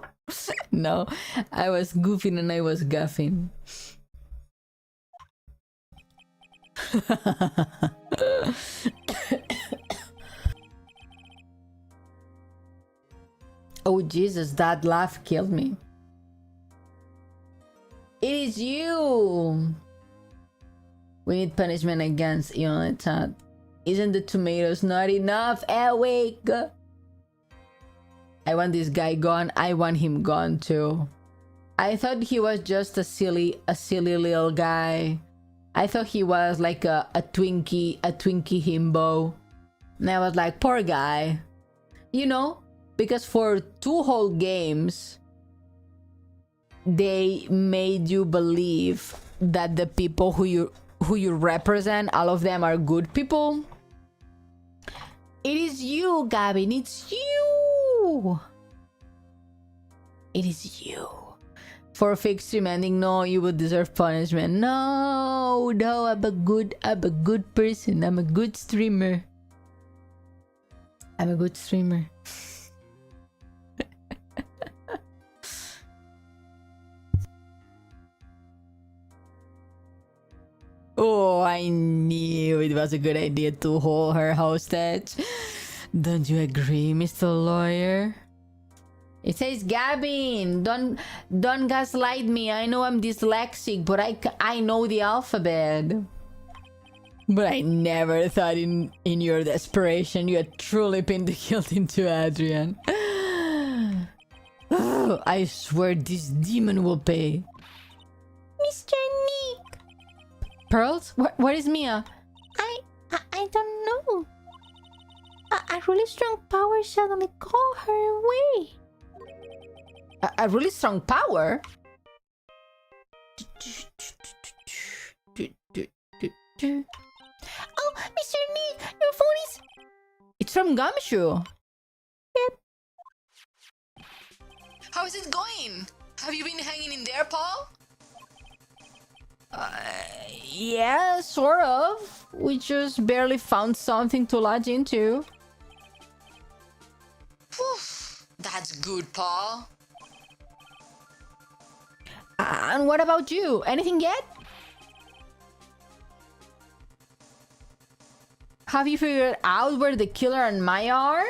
No. I was goofing and I was gaffing. Oh Jesus, that laugh killed me. It is you! We need punishment against Ione Chat. Isn't the tomatoes not enough? Awake! I want this guy gone. I want him gone too. I thought he was just a silly little guy. I thought he was like a Twinkie himbo. And I was like, poor guy. You know, because for 2 whole games, they made you believe that the people who you represent, all of them are good people. It is you, Gavin. It's you. It is you. For fake stream ending, no, you would deserve punishment. No, I'm a good person. I'm a good streamer. I'm a good streamer. Oh, I knew it was a good idea to hold her hostage. Don't you agree, Mr. Lawyer? It says, Gavin, don't gaslight me. I know I'm dyslexic, but I know the alphabet. But I never thought in your desperation you had truly pinned the guilt into Adrian. Oh, I swear this demon will pay. Mr. Nick. Pearls? Where is Mia? I don't know. A really strong power suddenly called her away. A really strong power? Oh, Mr. Nick, your phone is... It's from Gumshoe. Yep. How is it going? Have you been hanging in there, Paul? Yeah, sort of. We just barely found something to lodge into. Whew, that's good, Paul. And what about you? Anything yet? Have you figured out where the killer and Maya are?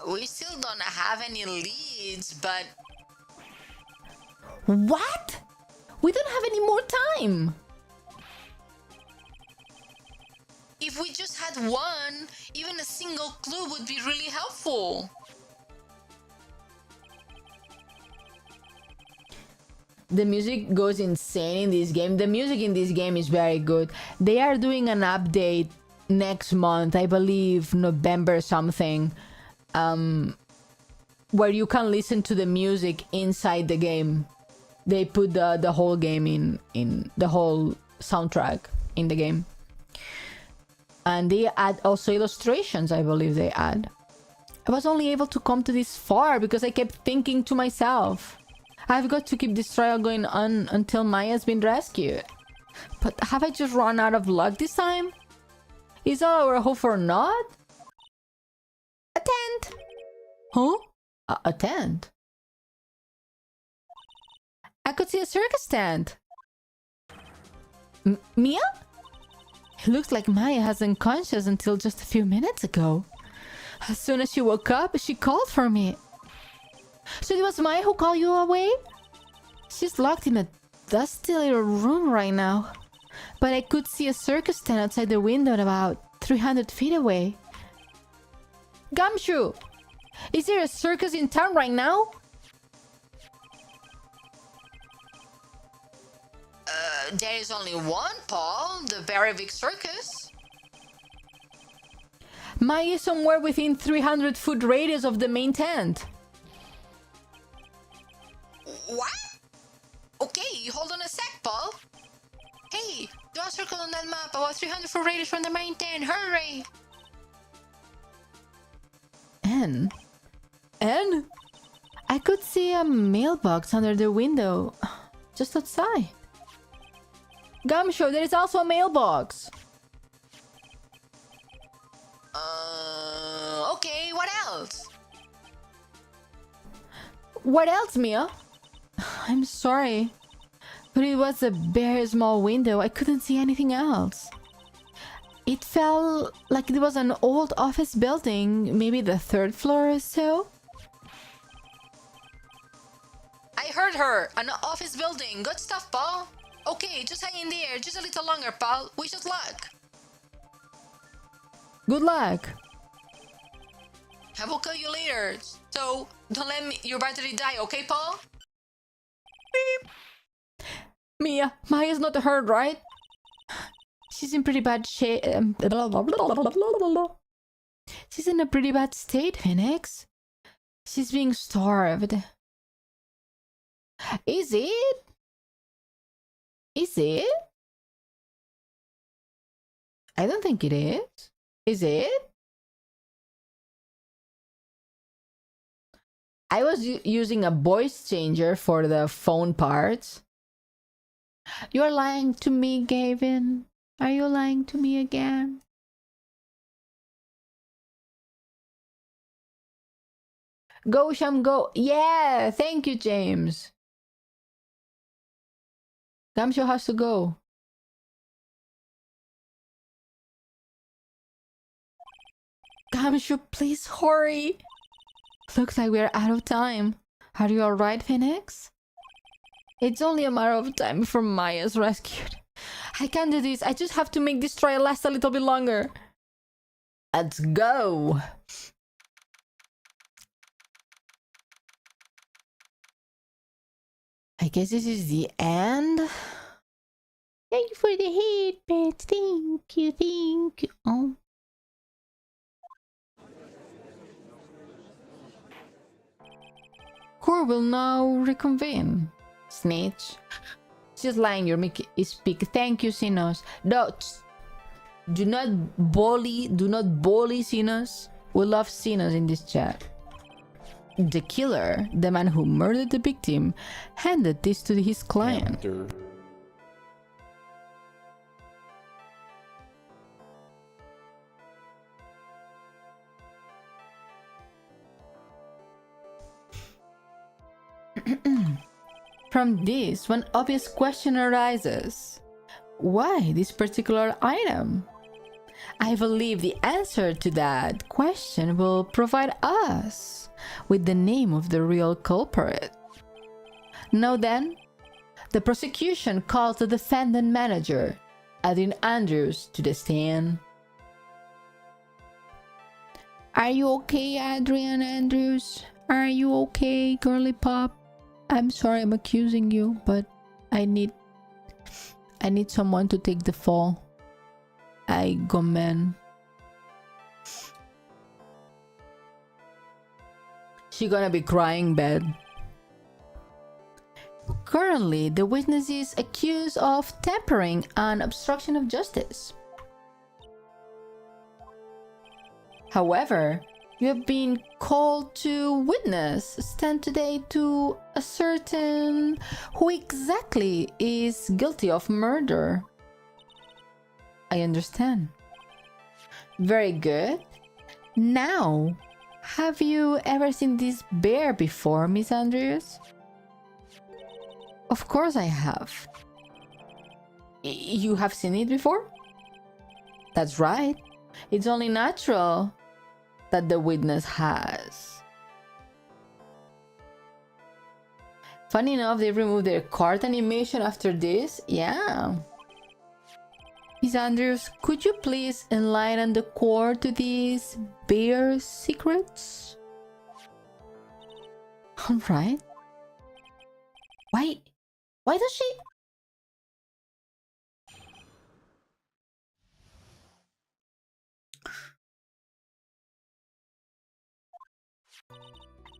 We still don't have any leads, but What? We don't have any more time. if we just had one, even a single clue would be really helpful. The music goes insane in this game. The music in this game is very good. They are doing an update next month, I believe November something, where you can listen to the music inside the game. They put the whole game in the whole soundtrack in the game. And they add also illustrations, I believe they add. I was only able to come to this far because I kept thinking to myself, I've got to keep this trial going on until Maya's been rescued. But have I just run out of luck this time? Is all our hope for naught? A tent! Huh? A tent? I could see a circus tent. Mia? It looks like Maya was unconscious until just a few minutes ago. As soon as she woke up, she called for me. So it was Maya who called you away? She's locked in a dusty little room right now. But I could see a circus tent outside the window about 300 feet away. Gumshoe! Is there a circus in town right now? There is only one, Paul, the very big circus. Maya is somewhere within 300-foot radius of the main tent. What? Okay, hold on a sec, Paul. Hey, draw a circle on that map about 300-foot radius from the main tent. Hurry! N? I could see a mailbox under the window, just outside. Gumshoe, there is also a mailbox. Okay, what else? What else, Mia? I'm sorry, but it was a very small window. I couldn't see anything else. It felt like it was an old office building, maybe the 3rd floor or so. I heard her. An office building. Good stuff, Paul. Okay, just hang in there. Just a little longer, Paul. Wish us luck. Good luck. I will call you later. So, don't let your battery die, okay, Paul? Beep. Mia, Maya's not hurt, right? She's in pretty bad shape. She's in a pretty bad state, Phoenix. She's being starved. Is it? Is it? I don't think it is. Is it? I was using a voice changer for the phone parts. You're lying to me, Gavin. Are you lying to me again? Go, Sham, go. Yeah, thank you, James. Gamsho has to go. Gamsho, please hurry. Looks like we're out of time. Are you alright, Phoenix? It's only a matter of time before Maya's rescued. I can't do this. I just have to make this trial last a little bit longer. Let's go. I guess this is the end. Thank you for the hate, pets. Thank you, thank you. Oh. Who will now reconvene? Snitch. She's lying. Your mic is speak. Thank you, Sinos. No, do not bully Sinos. We love Sinos in this chat. The killer, the man who murdered the victim, handed this to his client. From this, one obvious question arises. Why this particular item? I believe the answer to that question will provide us with the name of the real culprit. Now then, the prosecution calls the defendant manager, Adrian Andrews, to the stand. Are you okay, Adrian Andrews? Are you okay, girly pop? I'm sorry I'm accusing you, but I need someone to take the fall. I go, man. She gonna be crying bad. Currently, the witness is accused of tampering and obstruction of justice. However, you have been called to witness stand today to ascertain who exactly is guilty of murder. I understand. Very good. Now, have you ever seen this bear before, Miss Andrews? Of course I have. You have seen it before? That's right. It's only natural that the witness has. Funny enough, they removed their card animation after this. Yeah. Miss Andrews, could you please enlighten the court to these bear secrets? Alright. Why does she...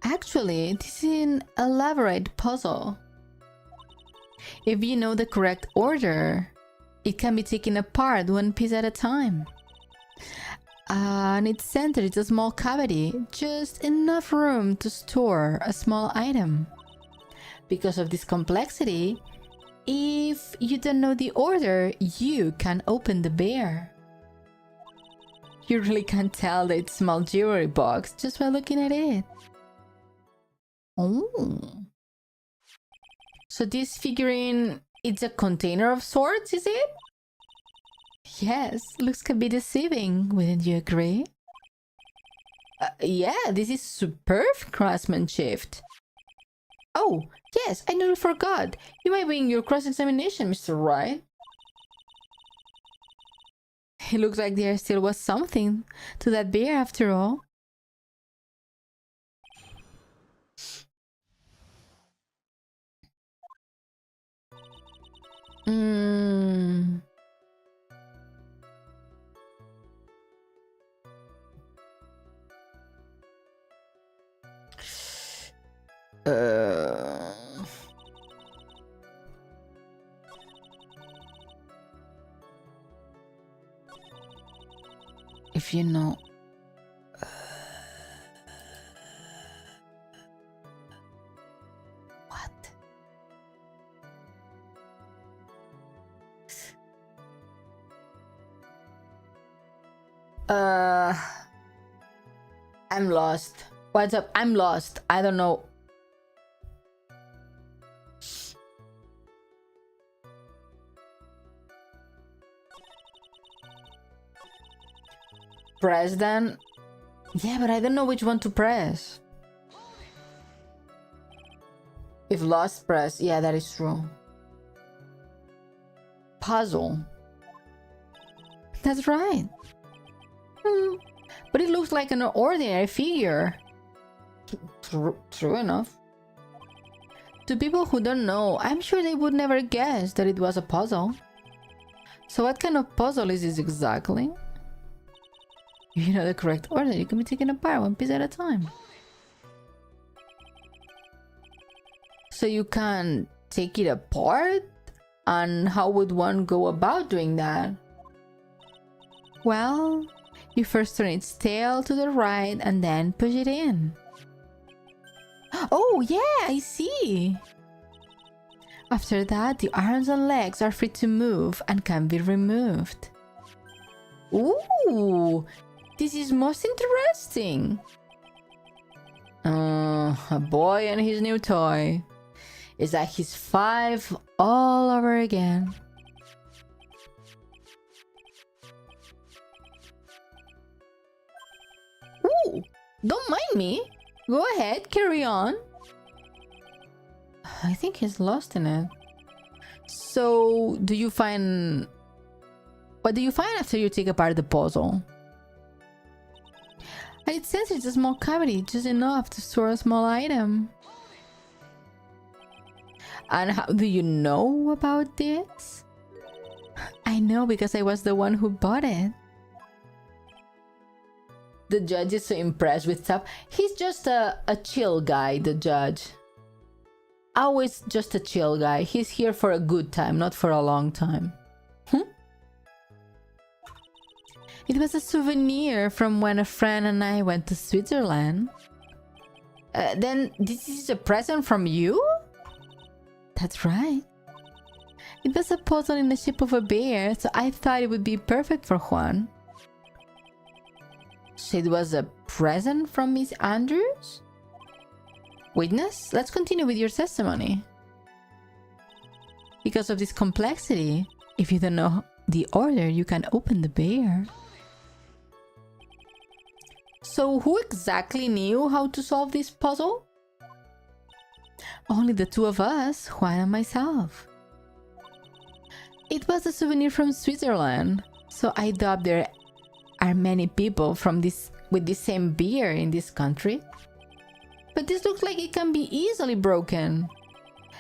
Actually, this is an elaborate puzzle. If you know the correct order, it can be taken apart one piece at a time. And its center is a small cavity, just enough room to store a small item. Because of this complexity, if you don't know the order, you can open the bear. You really can't tell that it's a small jewelry box just by looking at it. Oh. So this figurine, it's a container of sorts, is it? Yes, looks can be deceiving, wouldn't you agree? Yeah, this is superb craftsmanship. Oh, yes, I nearly forgot. You might be in your cross-examination, Mr. Wright. It looks like there still was something to that bear after all. If you know... What? I'm lost. What's up? I'm lost. I don't know. Press then? Yeah, but I don't know which one to press. If lost, press. Yeah, that is true. Puzzle. That's right. But it looks like an ordinary figure. True enough. To people who don't know, I'm sure they would never guess that it was a puzzle. So what kind of puzzle is this exactly? If you know the correct order, you can be taken apart one piece at a time. So you can take it apart? And how would one go about doing that? Well, you first turn its tail to the right and then push it in. Oh yeah, I see! After that, the arms and legs are free to move and can be removed. Ooh! This is most interesting. A boy and his new toy. It's like he's 5 all over again. Ooh, don't mind me. Go ahead, carry on. I think he's lost in it. So, do you find... What do you find after you take apart the puzzle? It says it's a small cavity, just enough to store a small item. And how do you know about this? I know because I was the one who bought it. The judge is so impressed with stuff. He's just a chill guy, the judge. Always just a chill guy. He's here for a good time, not for a long time. It was a souvenir from when a friend and I went to Switzerland. Then this is a present from you? That's right. It was a puzzle in the shape of a bear, so I thought it would be perfect for Juan. So it was a present from Miss Andrews? Witness, let's continue with your testimony. Because of this complexity, if you don't know the order, you can open the bear. So who exactly knew how to solve this puzzle? Only the two of us, Juan and myself. It was a souvenir from Switzerland, so I doubt there are many people with the same beer in this country. But this looks like it can be easily broken,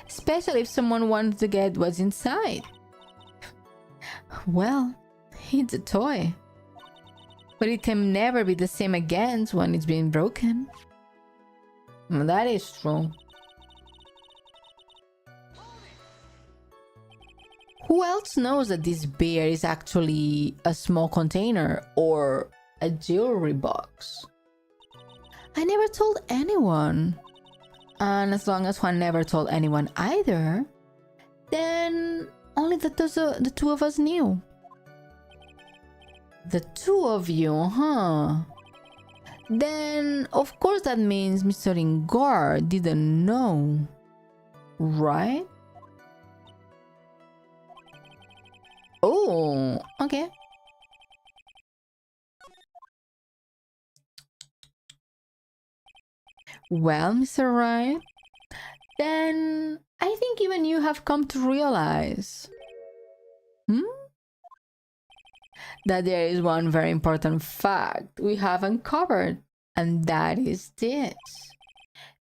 especially if someone wants to get what's inside. Well, it's a toy, but it can never be the same again when it's been broken. That is true. Who else knows that this bear is actually a small container or a jewelry box? I never told anyone. And as long as Juan never told anyone either, then only the two of us knew. The two of you, huh? Then, of course that means Mr. Ingar didn't know, right? Oh, okay. Well, Mr. Wright, then I think even you have come to realize that there is one very important fact we haven't covered, and that is this.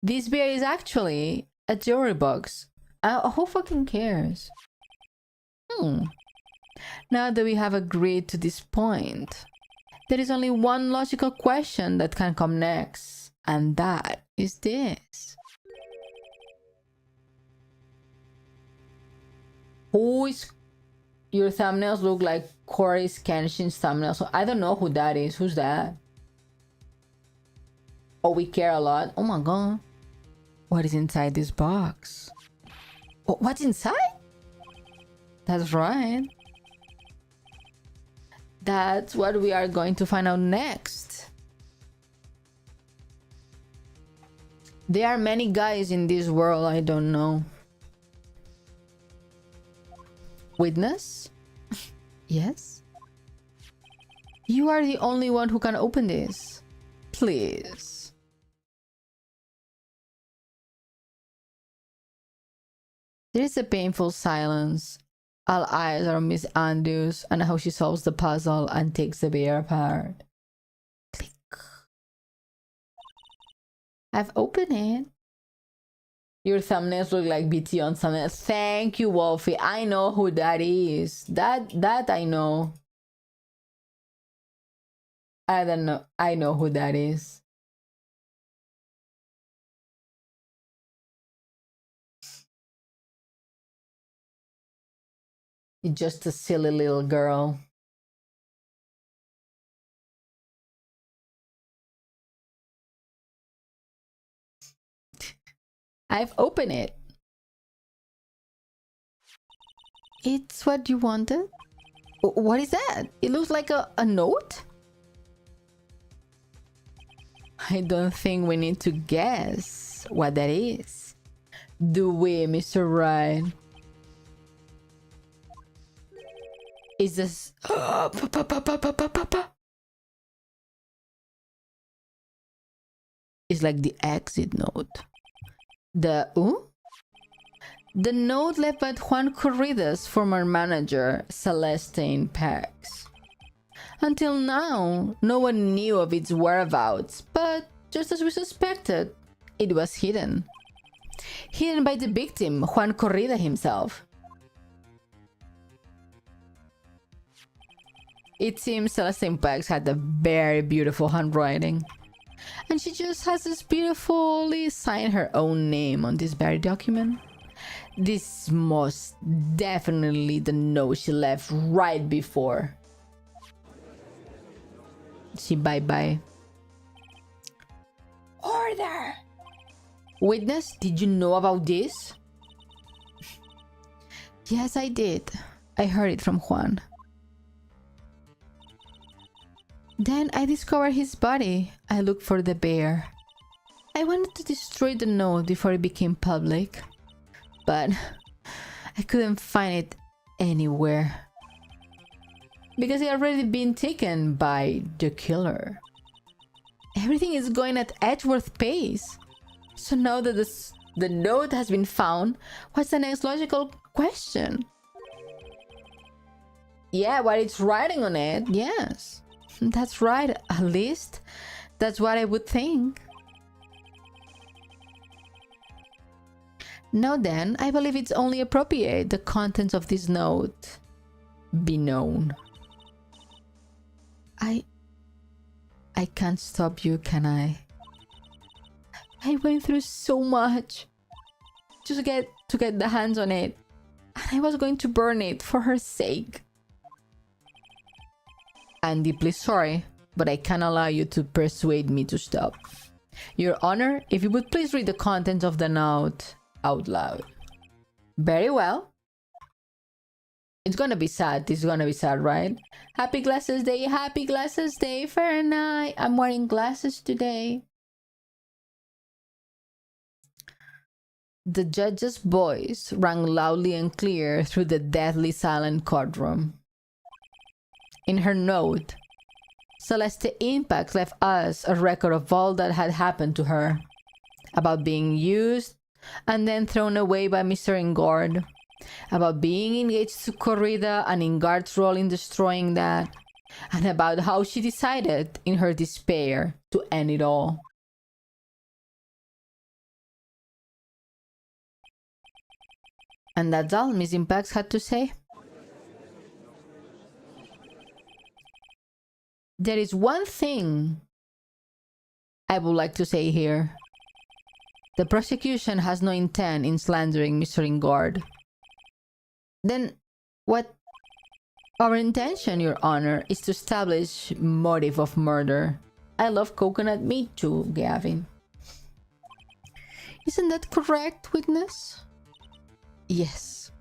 This bear is actually a jewelry box. Who fucking cares? Now that we have agreed to this point, there is only one logical question that can come next, and that is this. Who is... Your thumbnails look like Corey Kenshin's thumbnails, so I don't know who that is. Who's that? Oh, we care a lot. Oh my god. What is inside this box? Oh, what's inside? That's right. That's what we are going to find out next. There are many guys in this world I don't know. Witness? Yes? You are the only one who can open this. Please. There is a painful silence. All eyes are on Miss Andrews and how she solves the puzzle and takes the bear apart. Click. I've opened it. Your thumbnails look like BT on thumbnails. Thank you, Wolfie. I know who that is. That I know. I don't know. I know who that is. You're just a silly little girl. I've opened it. It's what you wanted? What is that? It looks like a note? I don't think we need to guess what that is. Do we, Mr. Wright? Is this... It's like the exit note. The note left by Juan Corrida's former manager, Celestine Pex. Until now, no one knew of its whereabouts, but just as we suspected, it was hidden. Hidden by the victim, Juan Corrida himself. It seems Celestine Pex had a very beautiful handwriting. And she just has this beautifully signed her own name on this very document. This is most definitely the note she left right before she bye-bye. Order! Witness, did you know about this? Yes, I did. I heard it from Juan. Then I discovered his body. I looked for the bear. I wanted to destroy the note before it became public, but I couldn't find it anywhere because it had already been taken by the killer. Everything is going at Edgeworth pace. So now that the note has been found, what's the next logical question? Yeah, what it's writing on it, yes. That's right, at least that's what I would think. Now then, I believe it's only appropriate the contents of this note be known. I can't stop you, can I? I went through so much just to get the hands on it, and I was going to burn it for her sake. I'm deeply sorry, but I can't allow you to persuade me to stop. Your Honor, if you would please read the contents of the note out loud. Very well. It's gonna be sad. It's gonna be sad, right? Happy Glasses Day, Happy Glasses Day, fair night. I'm wearing glasses today. The judge's voice rang loudly and clear through the deathly silent courtroom. In her note, Celeste Impact left us a record of all that had happened to her, about being used and then thrown away by Mr. Ingard, about being engaged to Corrida and Ingard's role in destroying that, and about how she decided, in her despair, to end it all. And that's all Miss Impact had to say. There is one thing I would like to say here. The prosecution has no intent in slandering Mr. Ingard. Then what our intention, Your Honor, is to establish motive of murder. I love coconut meat too, Gavin. Isn't that correct, witness? Yes.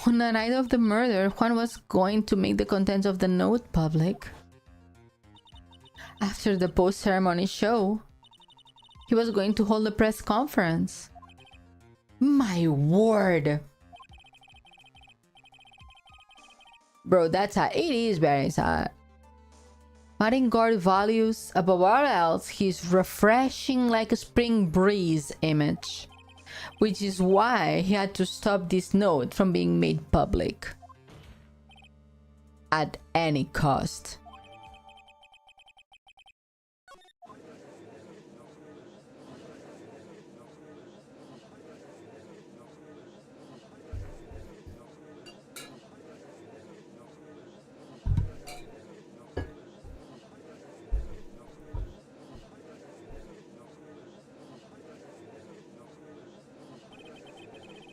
On the night of the murder, Juan was going to make the contents of the note public. After the post-ceremony show, he was going to hold a press conference. My word! Bro, that's sad. It is very sad. Martin Gord values above all else his refreshing like a spring breeze image, which is why he had to stop this note from being made public. At any cost.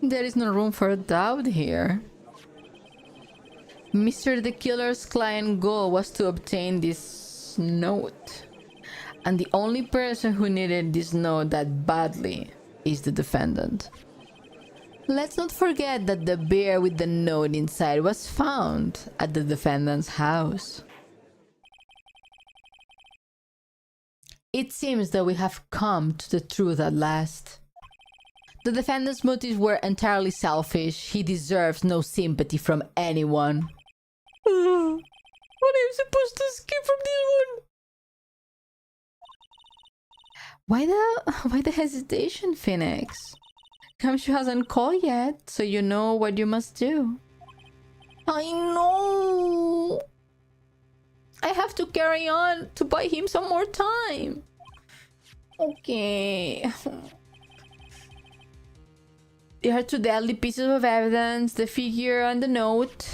There is no room for doubt here. Mr. the Killer's client goal was to obtain this note. And the only person who needed this note that badly is the defendant. Let's not forget that the bear with the note inside was found at the defendant's house. It seems that we have come to the truth at last. The defendant's motives were entirely selfish. He deserves no sympathy from anyone. What am I supposed to skip from this one? Why the hesitation, Phoenix? Kamshu hasn't called yet, so you know what you must do. I know. I have to carry on to buy him some more time. Okay. There are two deadly pieces of evidence, the figure and the note.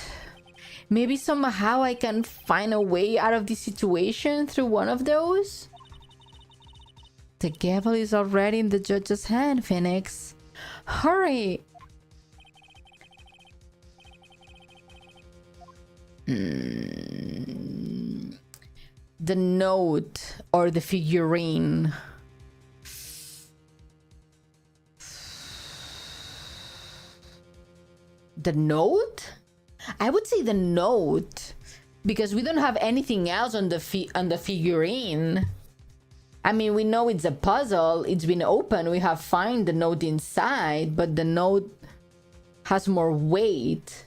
Maybe somehow I can find a way out of this situation through one of those? The gavel is already in the judge's hand, Phoenix. Hurry! The note or the figurine. The note? I would say the note, because we don't have anything else on the figurine. I mean, we know it's a puzzle. It's been open. We have found the note inside, but the note has more weight.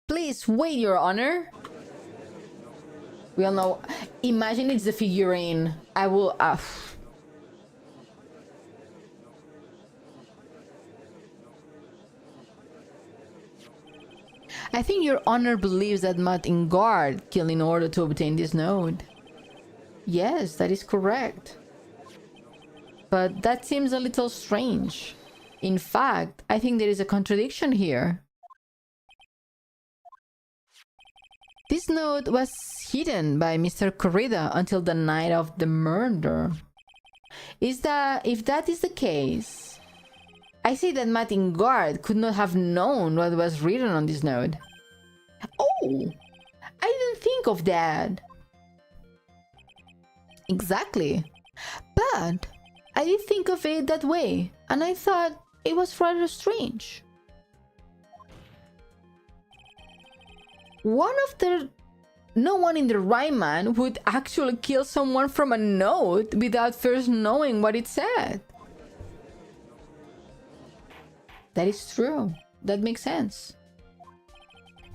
Please wait, Your Honor. We all know. Imagine it's the figurine. I will. I think Your Honor believes that Martin Guard killed in order to obtain this note. Yes, that is correct. But that seems a little strange. In fact, I think there is a contradiction here. This note was hidden by Mr. Corrida until the night of the murder. If that is the case, I say that Martin Guard could not have known what was written on this note. Oh, I didn't think of that. Exactly. But I did think of it that way, and I thought it was rather strange. No one in the right mind would actually kill someone from a note without first knowing what it said. That is true. That makes sense.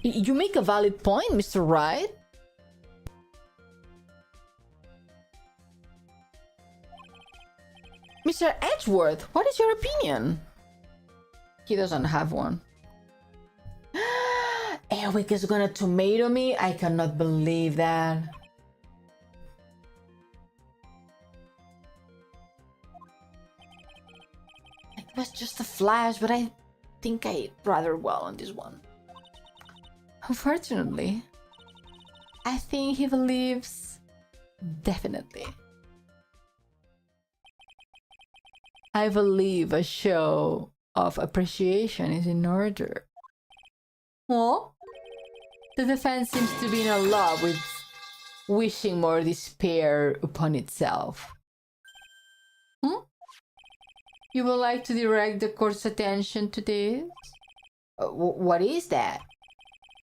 You make a valid point, Mr. Wright. Mr. Edgeworth, what is your opinion? He doesn't have one. Eric is gonna tomato me? I cannot believe that. It was just a flash, but I think I did rather well on this one. Unfortunately, I think he believes definitely. I believe a show of appreciation is in order. Oh? The defense seems to be in love with wishing more despair upon itself. You would like to direct the court's attention to this? What is that?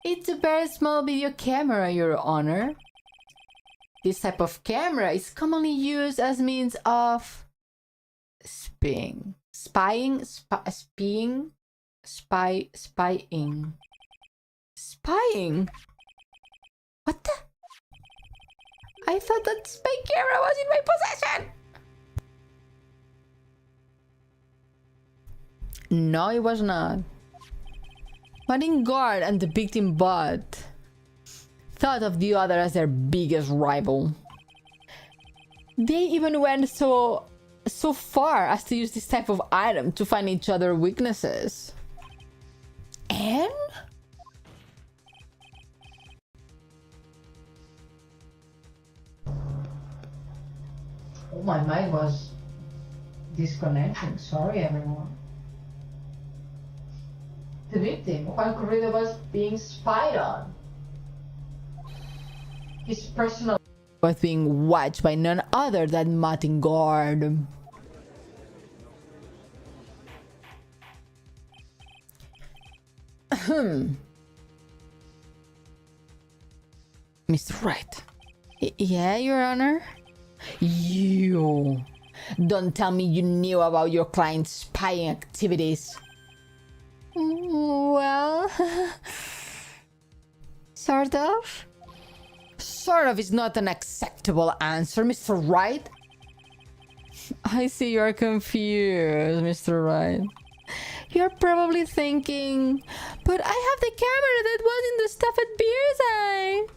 It's a very small video camera, Your Honor. This type of camera is commonly used as means of spying. Spying? What the? I thought that spy camera was in my possession. No, it was not. Martin Guard and the victim bot thought of the other as their biggest rival. They even went so far as to use this type of item to find each other weaknesses. And? Oh, my mic was disconnecting. Sorry, everyone. The victim, Juan Corrida, was being spied on. His personal was being watched by none other than Martin Guard. Mr. Wright. Yeah, Your Honor? You. Don't tell me you knew about your client's spying activities. Well, sort of. Sort of is not an acceptable answer, Mr. Wright. I see you're confused, Mr. Wright. You're probably thinking, but I have the camera that was in the stuffed beer's eye.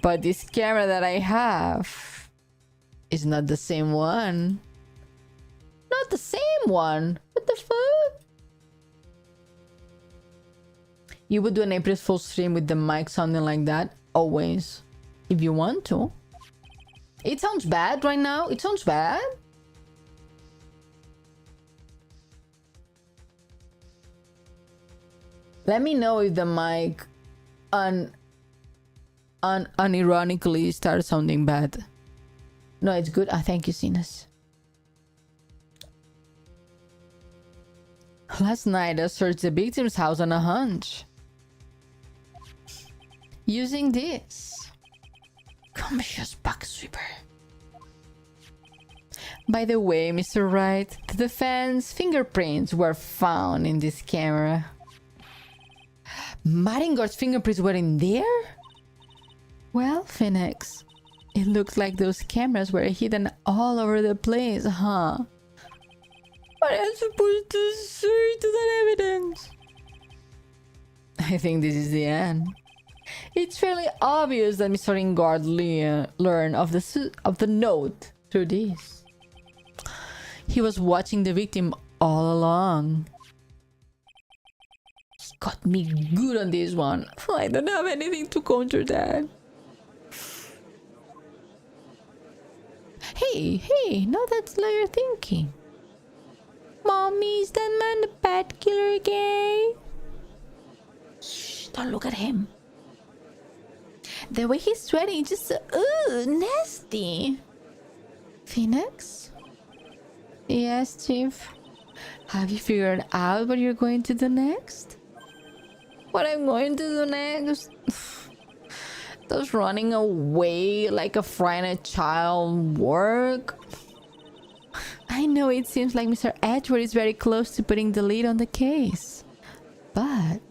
But this camera that I have is not the same one. Not the same one. What the fuck? You would do an April Fool's stream with the mic sounding like that? Always. If you want to. It sounds bad right now. It sounds bad. Let me know if the mic unironically starts sounding bad. No, it's good. Thank you, Sinus. Last night I searched the victim's house on a hunch. Using this conscious backsweeper. By the way, Mr. Wright, the defense fingerprints were found in this camera. Maringard's fingerprints were in there? Well, Phoenix, it looks like those cameras were hidden all over the place, huh? What am I supposed to say to that evidence? I think this is the end. It's fairly obvious that Mr. Ingard learned of the note through this. He was watching the victim all along. He got me good on this one. I don't have anything to counter that. Hey, now that's what you're thinking. Mommy, is that man the bat killer again? Shh, don't look at him. The way he's sweating, just nasty. Phoenix? Yes, Chief. Have you figured out what you're going to do next? What I'm going to do next? Does running away like a frightened child work? I know it seems like Mr. Edgeworth is very close to putting the lead on the case. But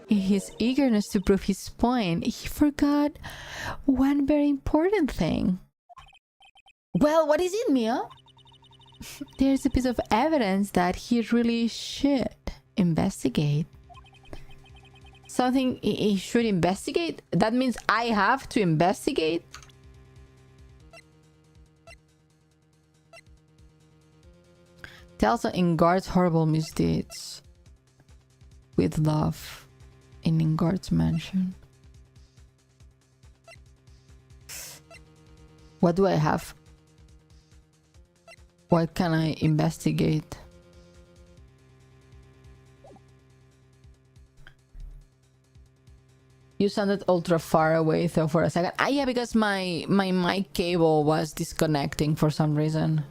in his eagerness to prove his point, he forgot one very important thing. Well, what is it, Mia? There's a piece of evidence that he really should investigate. Something he should investigate? That means I have to investigate? Tells Ingard's horrible misdeeds with love in Ingard's mansion. What do I have? What can I investigate? You sounded ultra far away though for a second. Yeah, because my mic cable was disconnecting for some reason.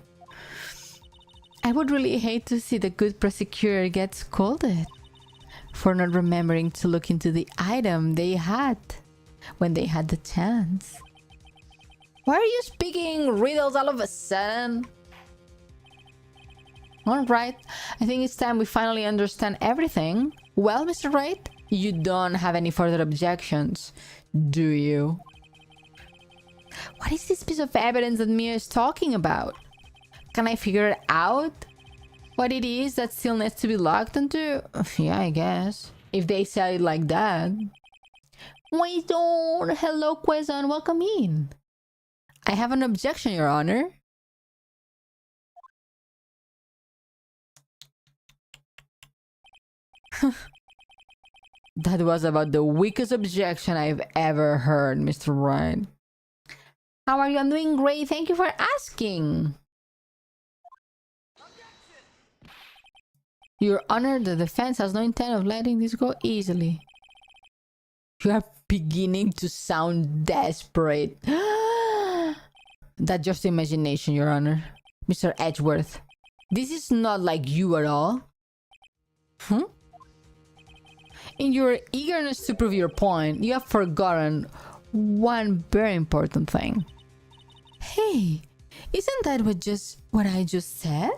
I would really hate to see the good prosecutor get scolded for not remembering to look into the item they had when they had the chance. Why are you speaking riddles all of a sudden? Alright, I think it's time we finally understand everything. Well, Mr. Wright, you don't have any further objections, do you? What is this piece of evidence that Mia is talking about? Can I figure it out? What it is that still needs to be locked into? Yeah, I guess. If they say it like that. Wait on. Hello, Quezon. Welcome in. I have an objection, Your Honor. That was about the weakest objection I've ever heard, Mr. Wright. How are you? I'm doing great. Thank you for asking. Your Honor, the defense has no intent of letting this go easily. You are beginning to sound desperate. That's just imagination, Your Honor. Mr. Edgeworth, this is not like you at all. In your eagerness to prove your point, you have forgotten one very important thing. Hey, isn't that what I just said?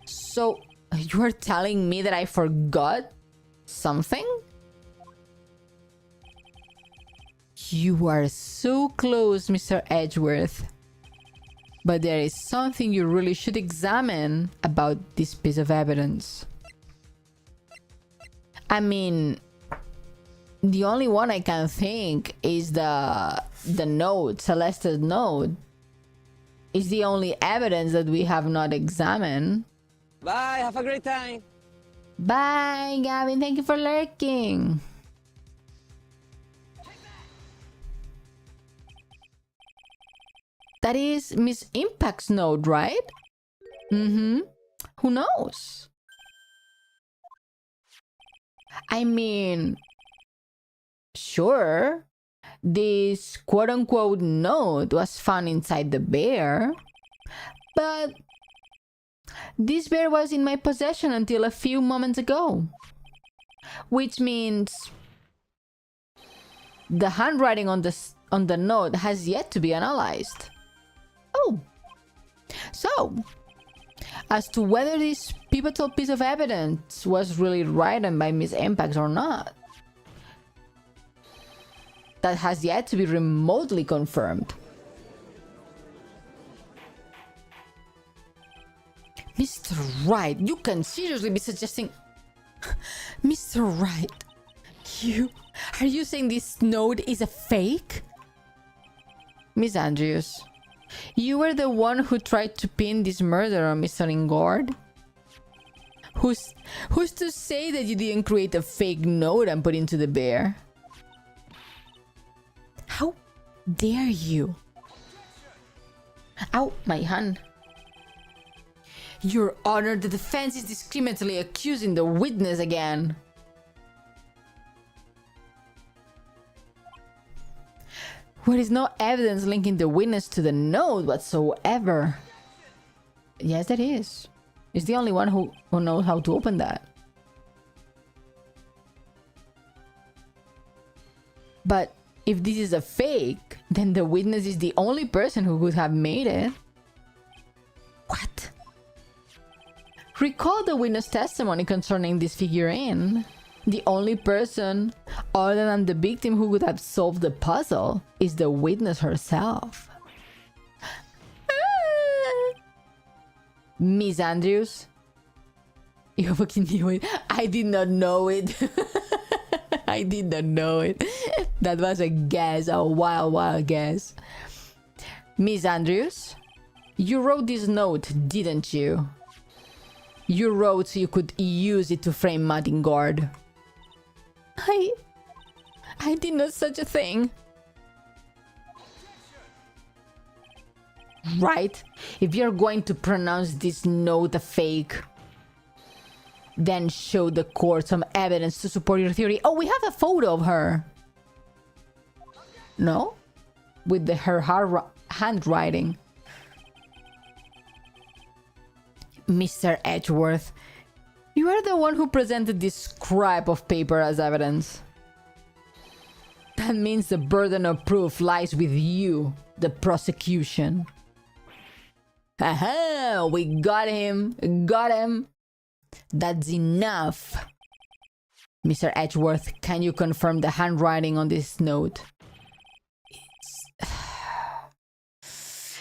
So, you are telling me that I forgot something? You are so close, Mr. Edgeworth. But there is something you really should examine about this piece of evidence. I mean, the only one I can think is the note, Celeste's note. Is the only evidence that we have not examined. Bye, have a great time. Bye, Gavin. Thank you for lurking. That is Miss Impact's note, right? Mm-hmm. Who knows? I mean, sure, this quote-unquote note was found inside the bear, but this bear was in my possession until a few moments ago, which means the handwriting on the note has yet to be analyzed. Oh, so as to whether this pivotal piece of evidence was really written by Miss Impact or not, that has yet to be remotely confirmed. Mr. Wright, you can seriously be suggesting... Mr. Wright, are you saying this note is a fake? Miss Andrews, you were the one who tried to pin this murder on Mr. Ingord? Who's to say that you didn't create a fake note and put into the bear? How dare you? Ow, my hand. Your Honor, the defense is discriminatorily accusing the witness again. There is no evidence linking the witness to the note whatsoever. Yes, there is. It's the only one who knows how to open that. But if this is a fake, then the witness is the only person who could have made it. What? Recall the witness testimony concerning this figurine. The only person other than the victim who would have solved the puzzle is the witness herself. Miss Andrews? You fucking knew it. I did not know it. I did not know it. That was a guess, a wild guess. Miss Andrews? You wrote this note, didn't you? You wrote so you could use it to frame Matingord. I did not such a thing. Right? If you're going to pronounce this note a fake, then show the court some evidence to support your theory. Oh, we have a photo of her. No? With her handwriting. Mr. Edgeworth, you are the one who presented this scrap of paper as evidence. That means the burden of proof lies with you, the prosecution. Aha! We got him! Got him! That's enough! Mr. Edgeworth, can you confirm the handwriting on this note?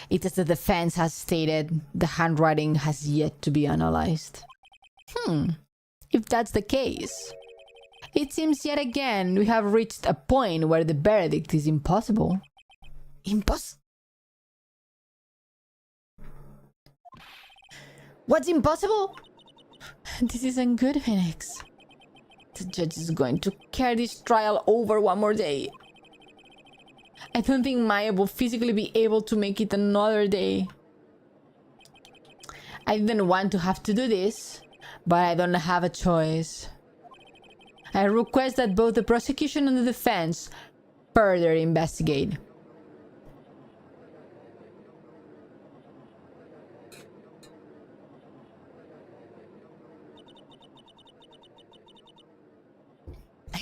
It is the defense has stated the handwriting has yet to be analyzed. If that's the case, it seems yet again we have reached a point where the verdict is impossible. What's impossible? This isn't good, Phoenix. The judge is going to carry this trial over one more day. I don't think Maya will physically be able to make it another day. I didn't want to have to do this, but I don't have a choice. I request that both the prosecution and the defense further investigate.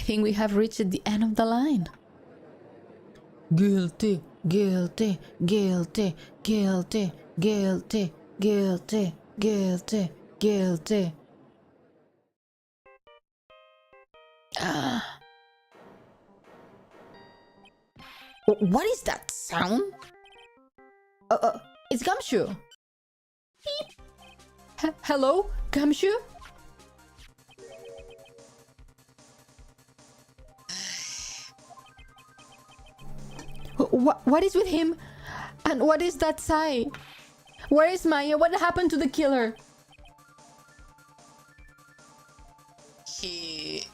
think we have reached the end of the line. Guilty, guilty, guilty, guilty, guilty, guilty, guilty, guilty. What is that sound? It's Gumshoe. Beep. Hello, Gumshoe? What is with him? And what is that sigh? Where is Maya? What happened to the killer? He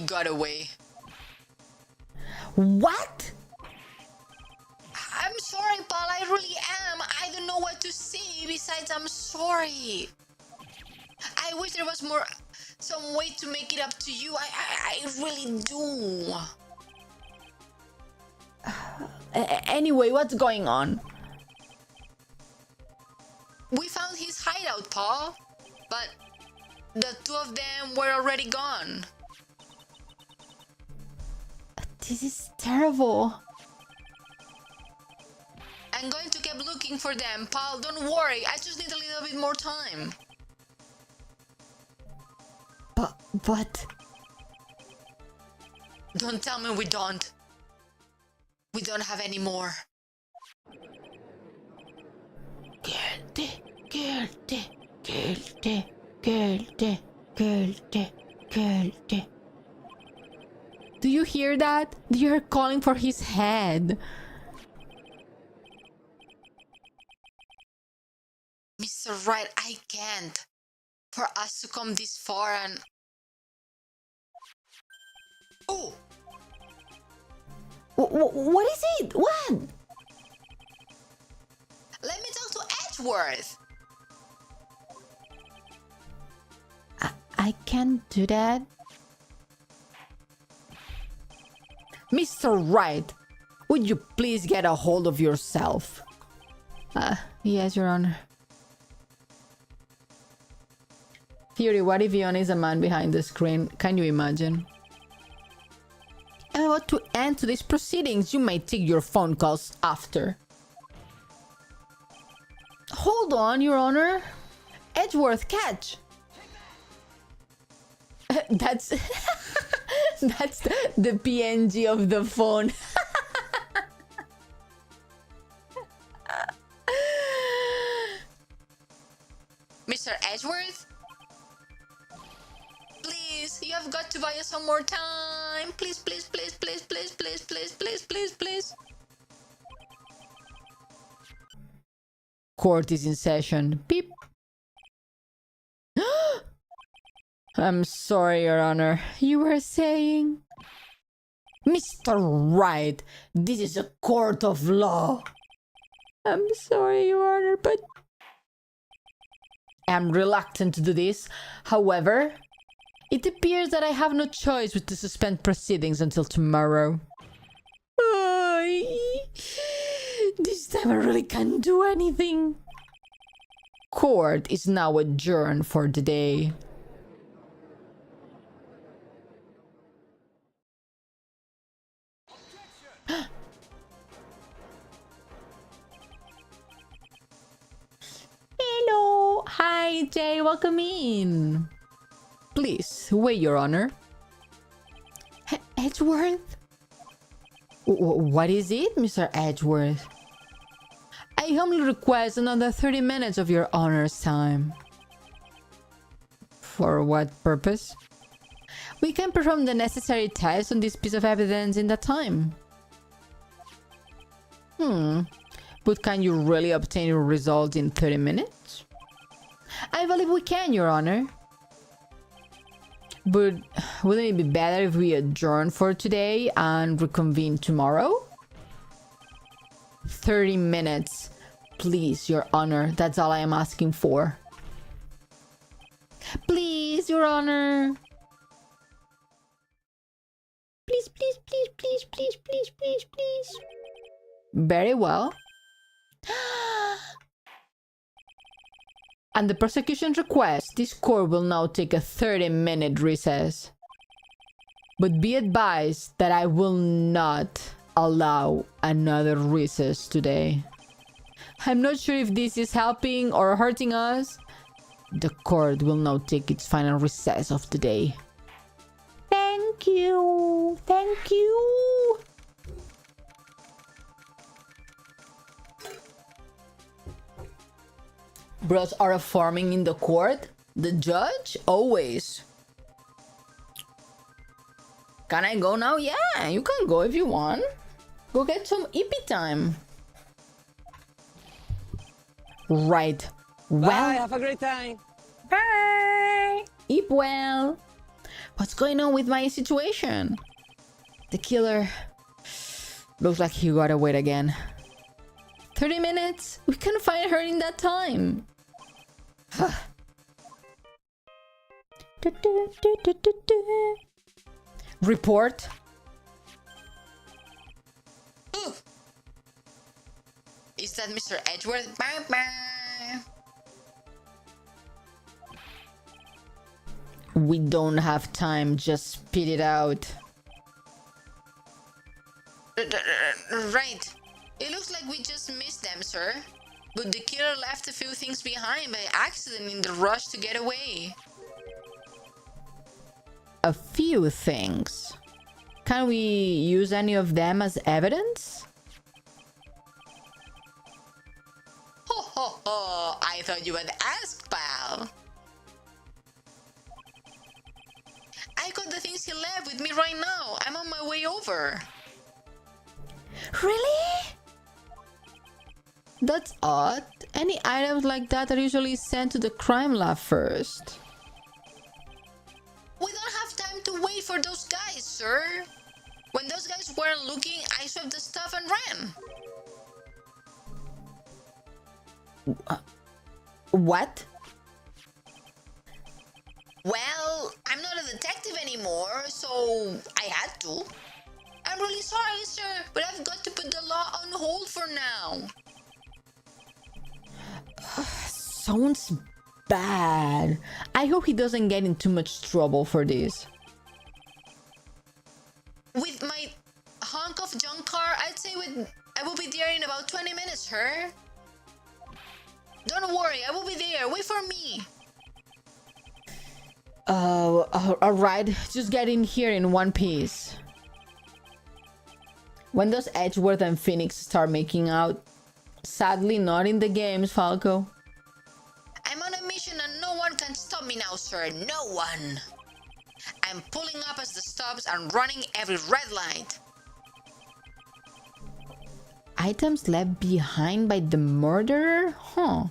got away. What? I'm sorry, Paul. I really am. I don't know what to say. Besides, I'm sorry. I wish there was some way to make it up to you. I really do. Anyway, what's going on? We found his hideout, Paul. But the two of them were already gone. This is terrible. I'm going to keep looking for them, Paul. Don't worry. I just need a little bit more time. But... Don't tell me we don't. We don't have any more. Guilty, guilty, guilty, guilty, guilty, guilty. Do you hear that? They are calling for his head. Mr. Wright, I can't. For us to come this far and... Oh! What is it? What? Let me talk to Edgeworth. I can't do that. Mr. Wright, would you please get a hold of yourself? Yes, Your Honor. Fury, what if Ione is a man behind the screen? Can you imagine? I'm about to end today's proceedings. You may take your phone calls after. Hold on, Your Honor. Edgeworth, catch! That's... That's the PNG of the phone. Mr. Edgeworth? Please, you have got to buy us some more time. Please, please, please, please, please, please, please, please, please, please. Court is in session. Beep. I'm sorry, Your Honor. You were saying... Mr. Wright, this is a court of law. I'm sorry, Your Honor, but... I'm reluctant to do this. However, it appears that I have no choice but to suspend proceedings until tomorrow. This time I really can't do anything. Court is now adjourned for the day. Hello! Hi, Jay. Welcome in. Please, wait, Your Honor. Edgeworth? What is it, Mr. Edgeworth? I humbly request another 30 minutes of Your Honor's time. For what purpose? We can perform the necessary tests on this piece of evidence in that time. But can you really obtain your results in 30 minutes? I believe we can, Your Honor. But wouldn't it be better if we adjourn for today and reconvene tomorrow? 30 minutes. Please, Your Honor. That's all I am asking for. Please, Your Honor. Please, please, please, please, please, please, please, please. Very well. And the prosecution requests this court will now take a 30-minute recess. But be advised that I will not allow another recess today. I'm not sure if this is helping or hurting us. The court will now take its final recess of the day. Thank you. Thank you. Bros are forming in the court. The judge? Always. Can I go now? Yeah, you can go if you want. Go get some EP time. Right. Bye, Well, have a great time. bye. Eep well. What's going on with my situation? The killer looks like he got away again. 30 minutes? We can find her in that time. Report. Ooh. Is that Mr. Edgeworth? Bye bye. We don't have time, just spit it out. Right. It looks like we just missed them, sir. But the killer left a few things behind by accident in the rush to get away. A few things. Can we use any of them as evidence? Ho ho ho! I thought you would ask, pal. I got the things he left with me right now. I'm on my way over. Really? That's odd. Any items like that are usually sent to the crime lab first. We don't have time to wait for those guys, sir. When those guys weren't looking, I swept the stuff and ran. What? Well, I'm not a detective anymore, so I had to. I'm really sorry, sir, but I've got to put the law on hold for now. Sounds bad. I hope he doesn't get in too much trouble for this. With my hunk of junk car, I'd say I will be there in about 20 minutes, sir. Don't worry, I will be there. Wait for me. Alright, just get in here in one piece. When does Edgeworth and Phoenix start making out? Sadly, not in the games, Falco. I'm on a mission and no one can stop me now, sir. No one. I'm pulling up as the stops and running every red light. Items left behind by the murderer? Huh.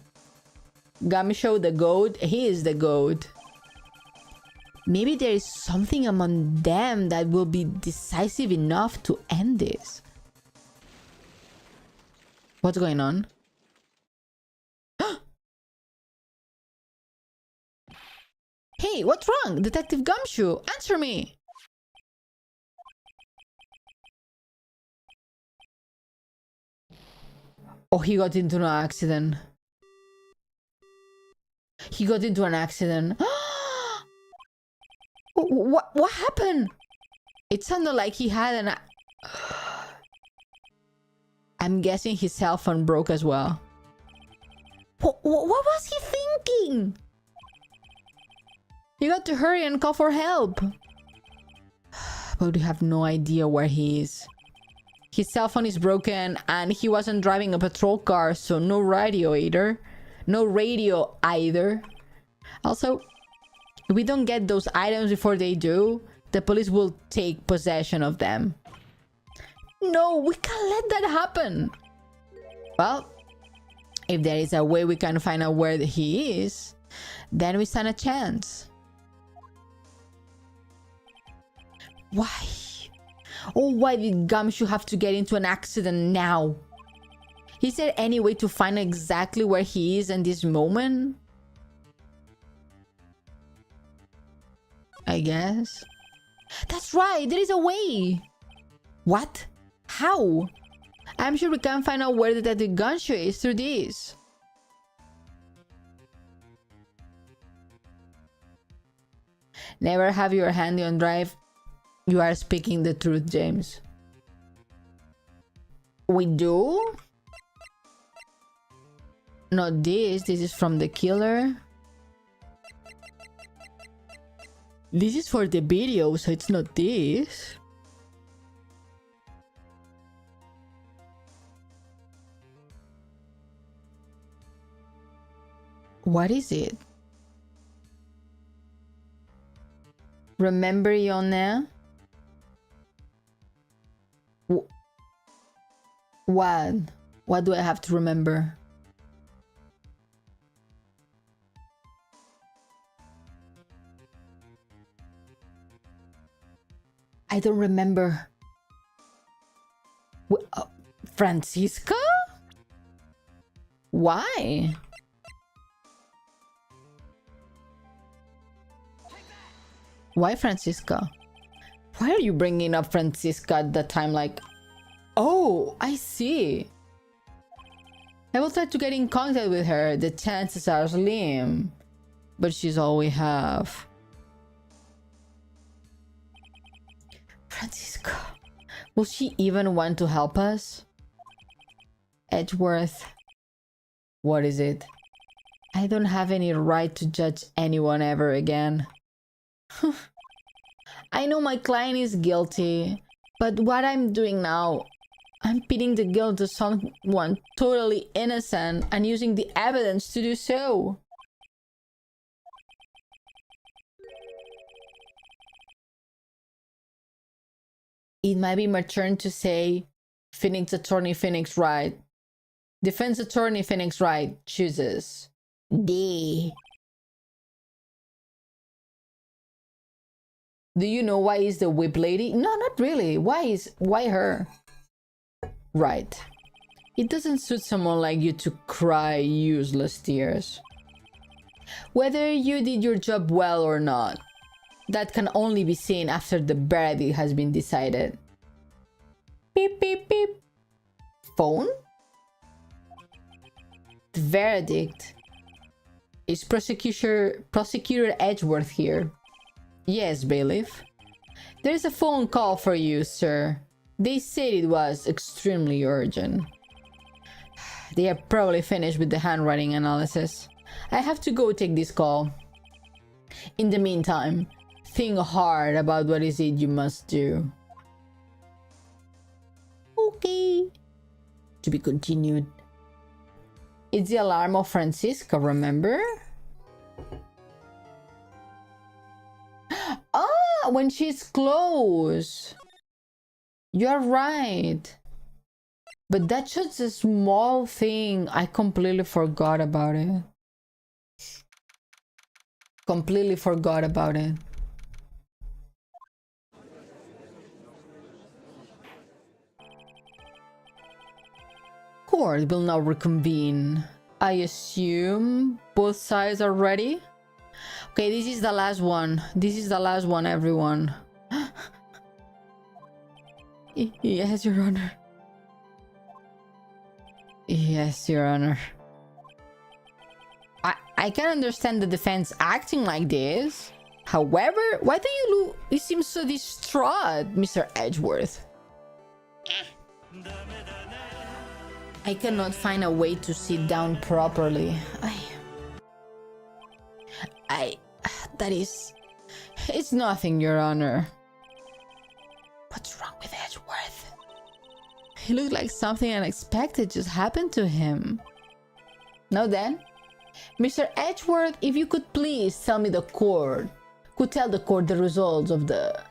Gumshoe the goat? He is the goat. Maybe there is something among them that will be decisive enough to end this. What's going on? Hey, what's wrong? Detective Gumshoe, answer me! Oh, he got into an accident. He got into an accident. What happened? It sounded like he had an... I'm guessing his cell phone broke as well. What was he thinking? You got to hurry and call for help. But we have no idea where he is. His cell phone is broken and he wasn't driving a patrol car, so no radio either. No radio either. Also, if we don't get those items before they do, the police will take possession of them. No, we can't let that happen. Well, if there is a way we can find out where he is, then we stand a chance. Why? Oh, why did Gumshoe have to get into an accident now? Is there any way to find exactly where he is in this moment? I guess. That's right, there is a way. What? How? I'm sure we can find out where Detective Gumshoe is through this. Never have your handy on drive. You are speaking the truth, James. We do? Not this. This is from the killer. This is for the video, so it's not this. What is it? Remember Ione? What? What do I have to remember? I don't remember. Francisca? Why? Why Francisca? Why are you bringing up Francisca at that time? Like, oh, I see. I will try to get in contact with her. The chances are slim, but she's all we have. Francisca, will she even want to help us? Edgeworth, what is it? I don't have any right to judge anyone ever again. I know my client is guilty, but what I'm doing now, I'm pitting the guilt to someone totally innocent and using the evidence to do so. It might be my turn to say, Phoenix Attorney Phoenix Wright. Defense Attorney Phoenix Wright chooses D. Do you know why is the whip lady? No, not really. Why her? Right. It doesn't suit someone like you to cry useless tears. Whether you did your job well or not, that can only be seen after the verdict has been decided. Beep, beep, beep. Phone? The verdict. Is Prosecutor Edgeworth here? Yes, bailiff. There's a phone call for you, sir. They said it was extremely urgent. They are probably finished with the handwriting analysis. I have to go take this call. In the meantime, think hard about what is it you must do. Okay. To be continued. It's the alarm of Francisca, remember? Ah, when she's close. You're right. But that's just a small thing. I completely forgot about it. Completely forgot about it. Court will now reconvene. I assume both sides are ready? Okay, this is the last one. This is the last one, everyone. Yes, Your Honor. Yes, Your Honor. I can understand the defense acting like this. However, why do you seem so distraught, Mr. Edgeworth? I cannot find a way to sit down properly. It's nothing, Your Honor. What's wrong with Edgeworth? He looked like something unexpected just happened to him. Now then, Mr. Edgeworth, if you could please tell the court the results of the...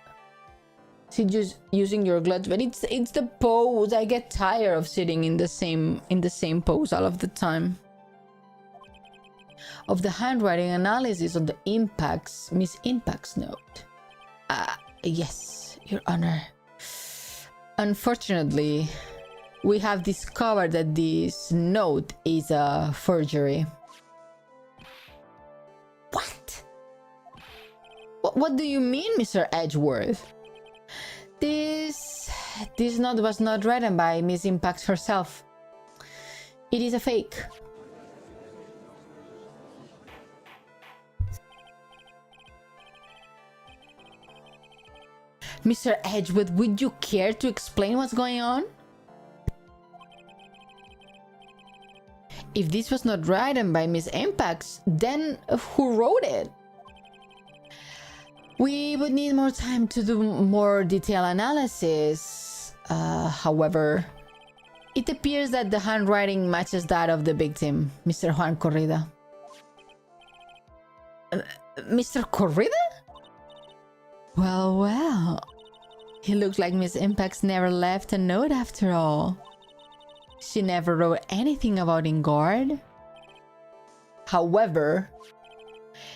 See, just using your gloves, but it's the pose. I get tired of sitting in the same pose all of the time. Of the handwriting analysis of the Miss Impact's note. Yes, Your Honor. Unfortunately, we have discovered that this note is a forgery. What? What do you mean, Mr. Edgeworth? This note was not written by Miss Impact herself. It is a fake. Mr. Edgewood, would you care to explain what's going on? If this was not written by Miss Impax, then who wrote it? We would need more time to do more detailed analysis. However, it appears that the handwriting matches that of the victim, Mr. Juan Corrida. Mr. Corrida? Well, well. It looks like Miss Impax never left a note after all. She never wrote anything about Ingard. However,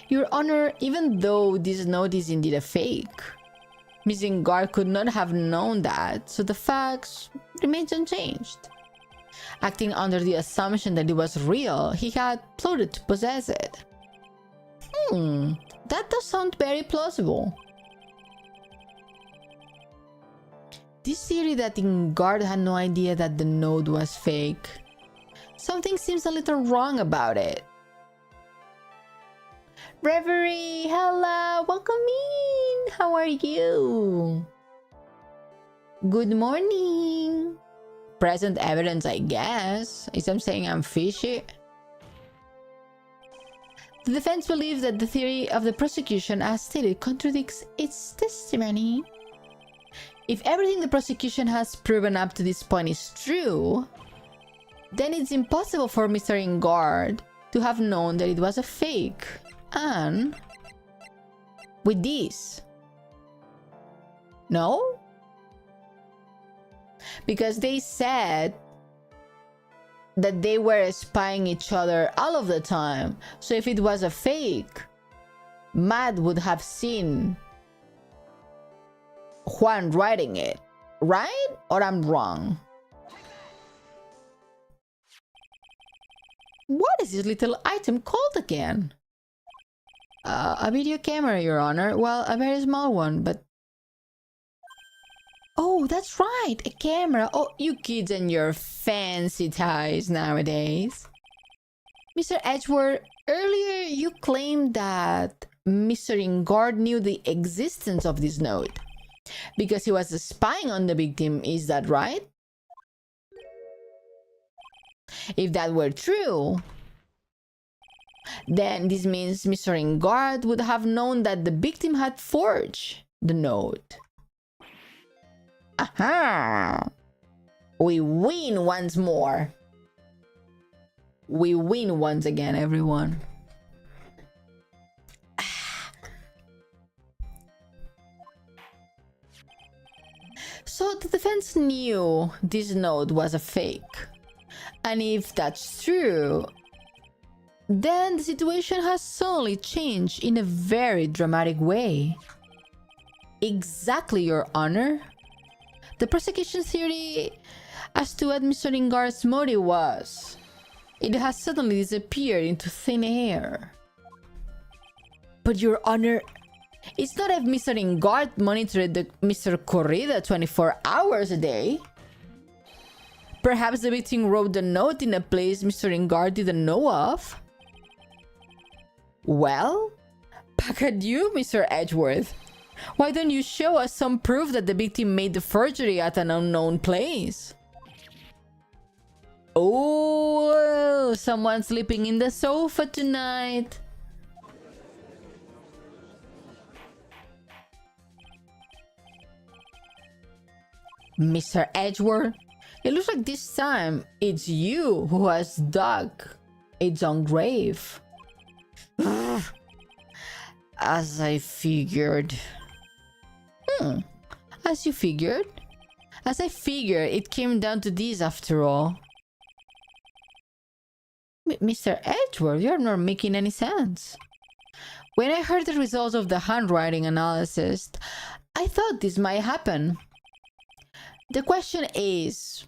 Your Honor, even though this note is indeed a fake, Miss Ingard could not have known that, so the facts remains unchanged. Acting under the assumption that it was real, he had plotted to possess it. That does sound very plausible. This theory that Ingard had no idea that the note was fake. Something seems a little wrong about it. Reverie, hello, welcome in. How are you? Good morning. Present evidence, I guess. Is I'm saying I'm fishy? The defense believes that the theory of the prosecution as stated contradicts its testimony. If everything the prosecution has proven up to this point is true, then it's impossible for Mr. Ingard to have known that it was a fake. And with this, no? Because they said that they were spying each other all of the time. So if it was a fake, Matt would have seen Juan writing it, right? Or I'm wrong? What is this little item called again? A video camera, Your Honor. Well, a very small one, but... Oh, that's right, a camera. Oh, you kids and your fancy ties nowadays. Mr. Edgeworth, earlier you claimed that Mr. Ingard knew the existence of this note because he was spying on the victim, is that right? If that were true, then this means Mr. Ingard would have known that the victim had forged the note. Aha! We win once more. We win once again, everyone. So the defense knew this note was a fake. And if that's true, then the situation has suddenly changed in a very dramatic way. Exactly, Your Honor. The prosecution theory as to what Mr. Ingard's motive was, it has suddenly disappeared into thin air. But Your Honor, it's not if Mr. Ingard monitored Mr. Corrida 24 hours a day. Perhaps the victim wrote the note in a place Mr. Ingard didn't know of. Well, back at you, Mr. Edgeworth. Why don't you show us some proof that the victim made the forgery at an unknown place? Oh, someone's sleeping in the sofa tonight. Mr. Edgeworth, it looks like this time it's you who has dug its own grave. As I figured. As you figured? As I figured, it came down to this after all. Mr. Edgeworth, you're not making any sense. When I heard the results of the handwriting analysis, I thought this might happen. The question is,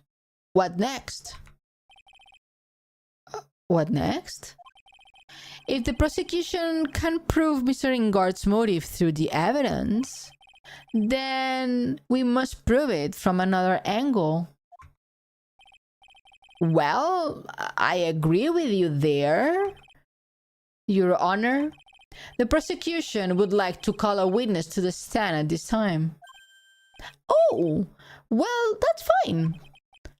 what next? What next? If the prosecution can prove Mr. Ingard's motive through the evidence, then we must prove it from another angle. Well, I agree with you there, Your Honor. The prosecution would like to call a witness to the stand at this time. Oh, well, that's fine.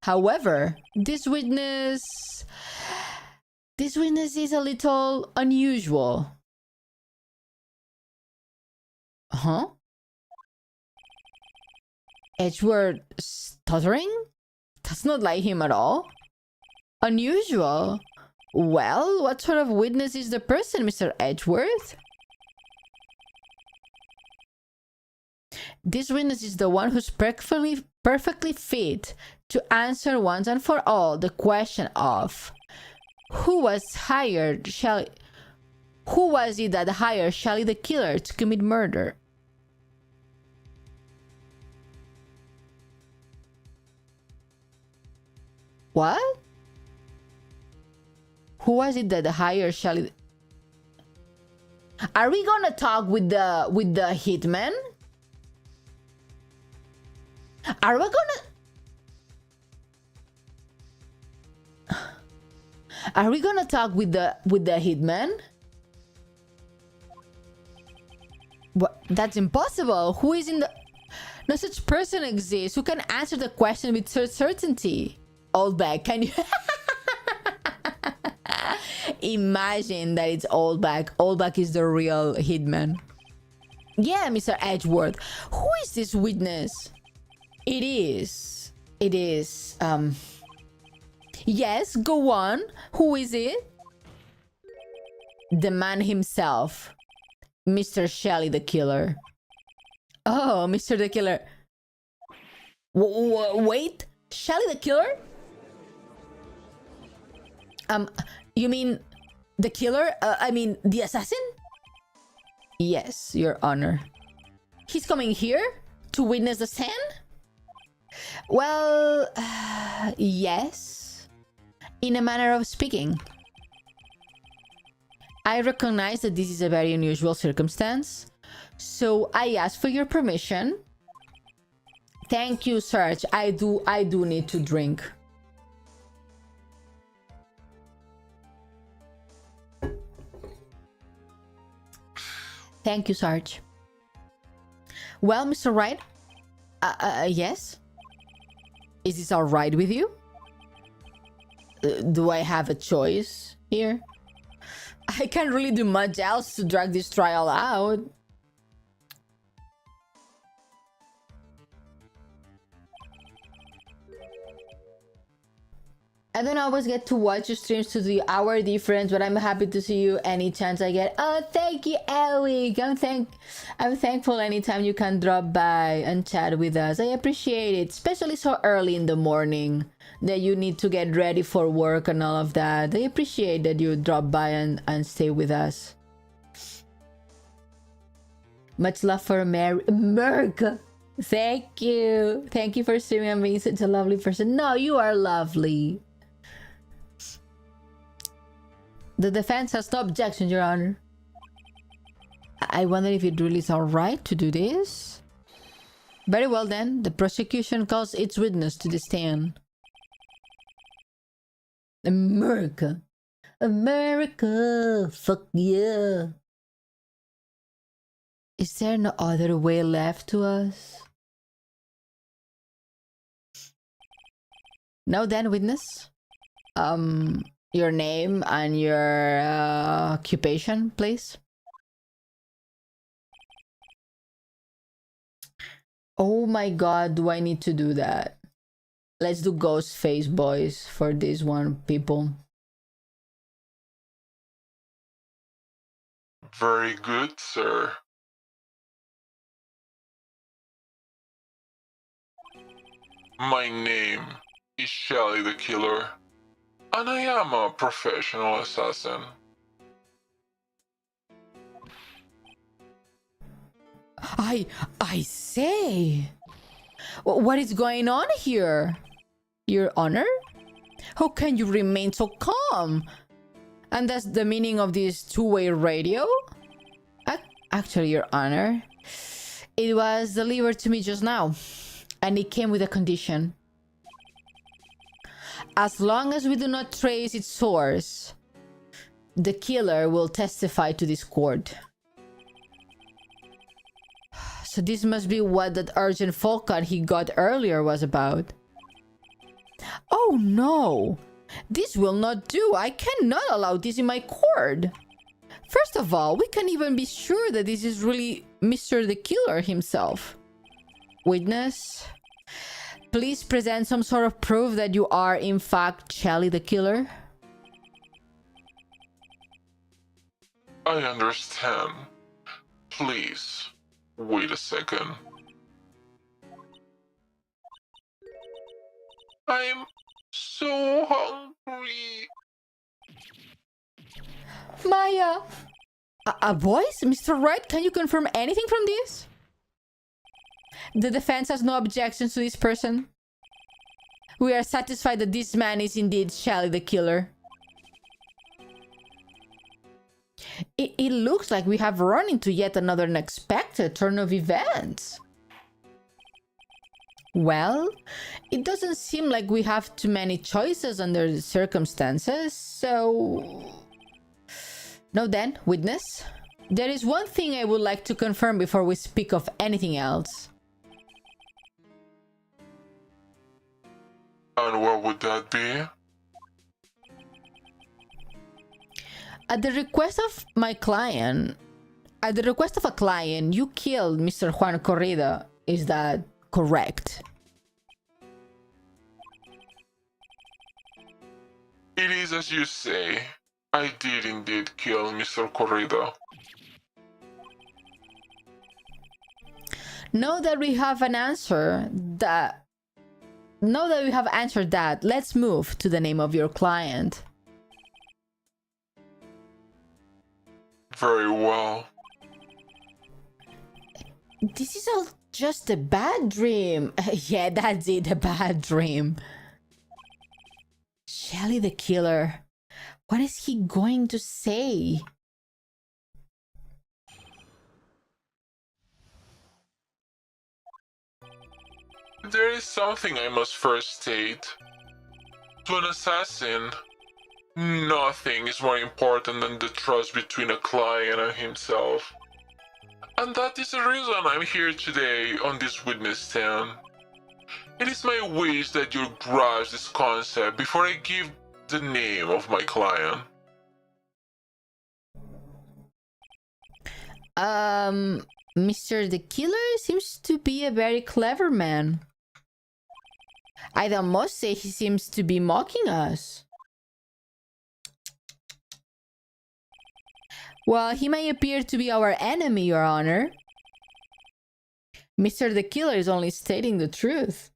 However, this witness is a little unusual. Huh? Edgeworth stuttering? That's not like him at all. Unusual? Well, what sort of witness is the person, Mr. Edgeworth? This witness is the one who's perfectly fit to answer once and for all the question of who was it that hired Shelly the killer to commit murder? What? Who was it that hired Shelly? Are we gonna talk with the hitman? Are we gonna talk with the hitman? What? That's impossible. Who is in the... No such person exists who can answer the question with certainty. Oldback, can you... Imagine that it's Oldback. Oldback is the real hitman. Yeah, Mr. Edgeworth. Who is this witness? It is, yes, go on. Who is it? The man himself. Mr. Shelly the killer. Oh, Mr. the killer. Wait, Shelly the killer? You mean the killer? I mean the assassin? Yes, Your Honor. He's coming here to witness the stand? Well, yes. In a manner of speaking. I recognize that this is a very unusual circumstance, so I ask for your permission. Thank you, Sarge. I do need to drink. Thank you, Sarge. Well, Mr. Wright? Yes? Is this all right with you? Do I have a choice here? I can't really do much else to drag this trial out. I don't always get to watch your streams to the hour difference, but I'm happy to see you any chance I get. Oh, thank you, Eric. I'm thankful anytime you can drop by and chat with us. I appreciate it, especially so early in the morning that you need to get ready for work and all of that. I appreciate that you drop by and stay with us. Much love for America. Thank you. Thank you for streaming and being such a lovely person. No, you are lovely. The defense has no objection, Your Honor. I wonder if it really is alright to do this? Very well then, the prosecution calls its witness to the stand. America. America. Fuck yeah. Is there no other way left to us? Now then, witness. Your name and your occupation, please. Oh my god, do I need to do that? Let's do ghost face, boys, for this one, people. Very good, sir. My name is Shelly the Killer, and I am a professional assassin. I say, what is going on here? Your Honor? How can you remain so calm? And that's the meaning of this two-way radio? Actually, Your Honor, it was delivered to me just now, and it came with a condition. As long as we do not trace its source, the killer will testify to this court. So this must be what that urgent folk call he got earlier was about. Oh no! This will not do! I cannot allow this in my court! First of all, we can't even be sure that this is really Mr. the Killer himself. Witness, please present some sort of proof that you are in fact Shelly the Killer. I understand. Please, wait a second. I'm so hungry. Maya! A voice? Mr. Wright, can you confirm anything from this? The defense has no objections to this person. We are satisfied that this man is indeed Shelly the Killer. It looks like we have run into yet another unexpected turn of events. Well, it doesn't seem like we have too many choices under the circumstances, so... Now then, witness, there is one thing I would like to confirm before we speak of anything else. And what would that be? At the request of a client, you killed Mr. Juan Corrida. Is that correct? It is as you say. I did indeed kill Mr. Corrida. Now that we have answered that, let's move to the name of your client. Very well. This is all just a bad dream. Yeah, that's it, a bad dream. Shelly the Killer. What is he going to say? There is something I must first state. To an assassin, nothing is more important than the trust between a client and himself. And that is the reason I'm here today on this witness stand. It is my wish that you grasp this concept before I give the name of my client. Mr. the Killer seems to be a very clever man. I must say he seems to be mocking us. Well, he may appear to be our enemy, Your Honor. Mr. the Killer is only stating the truth.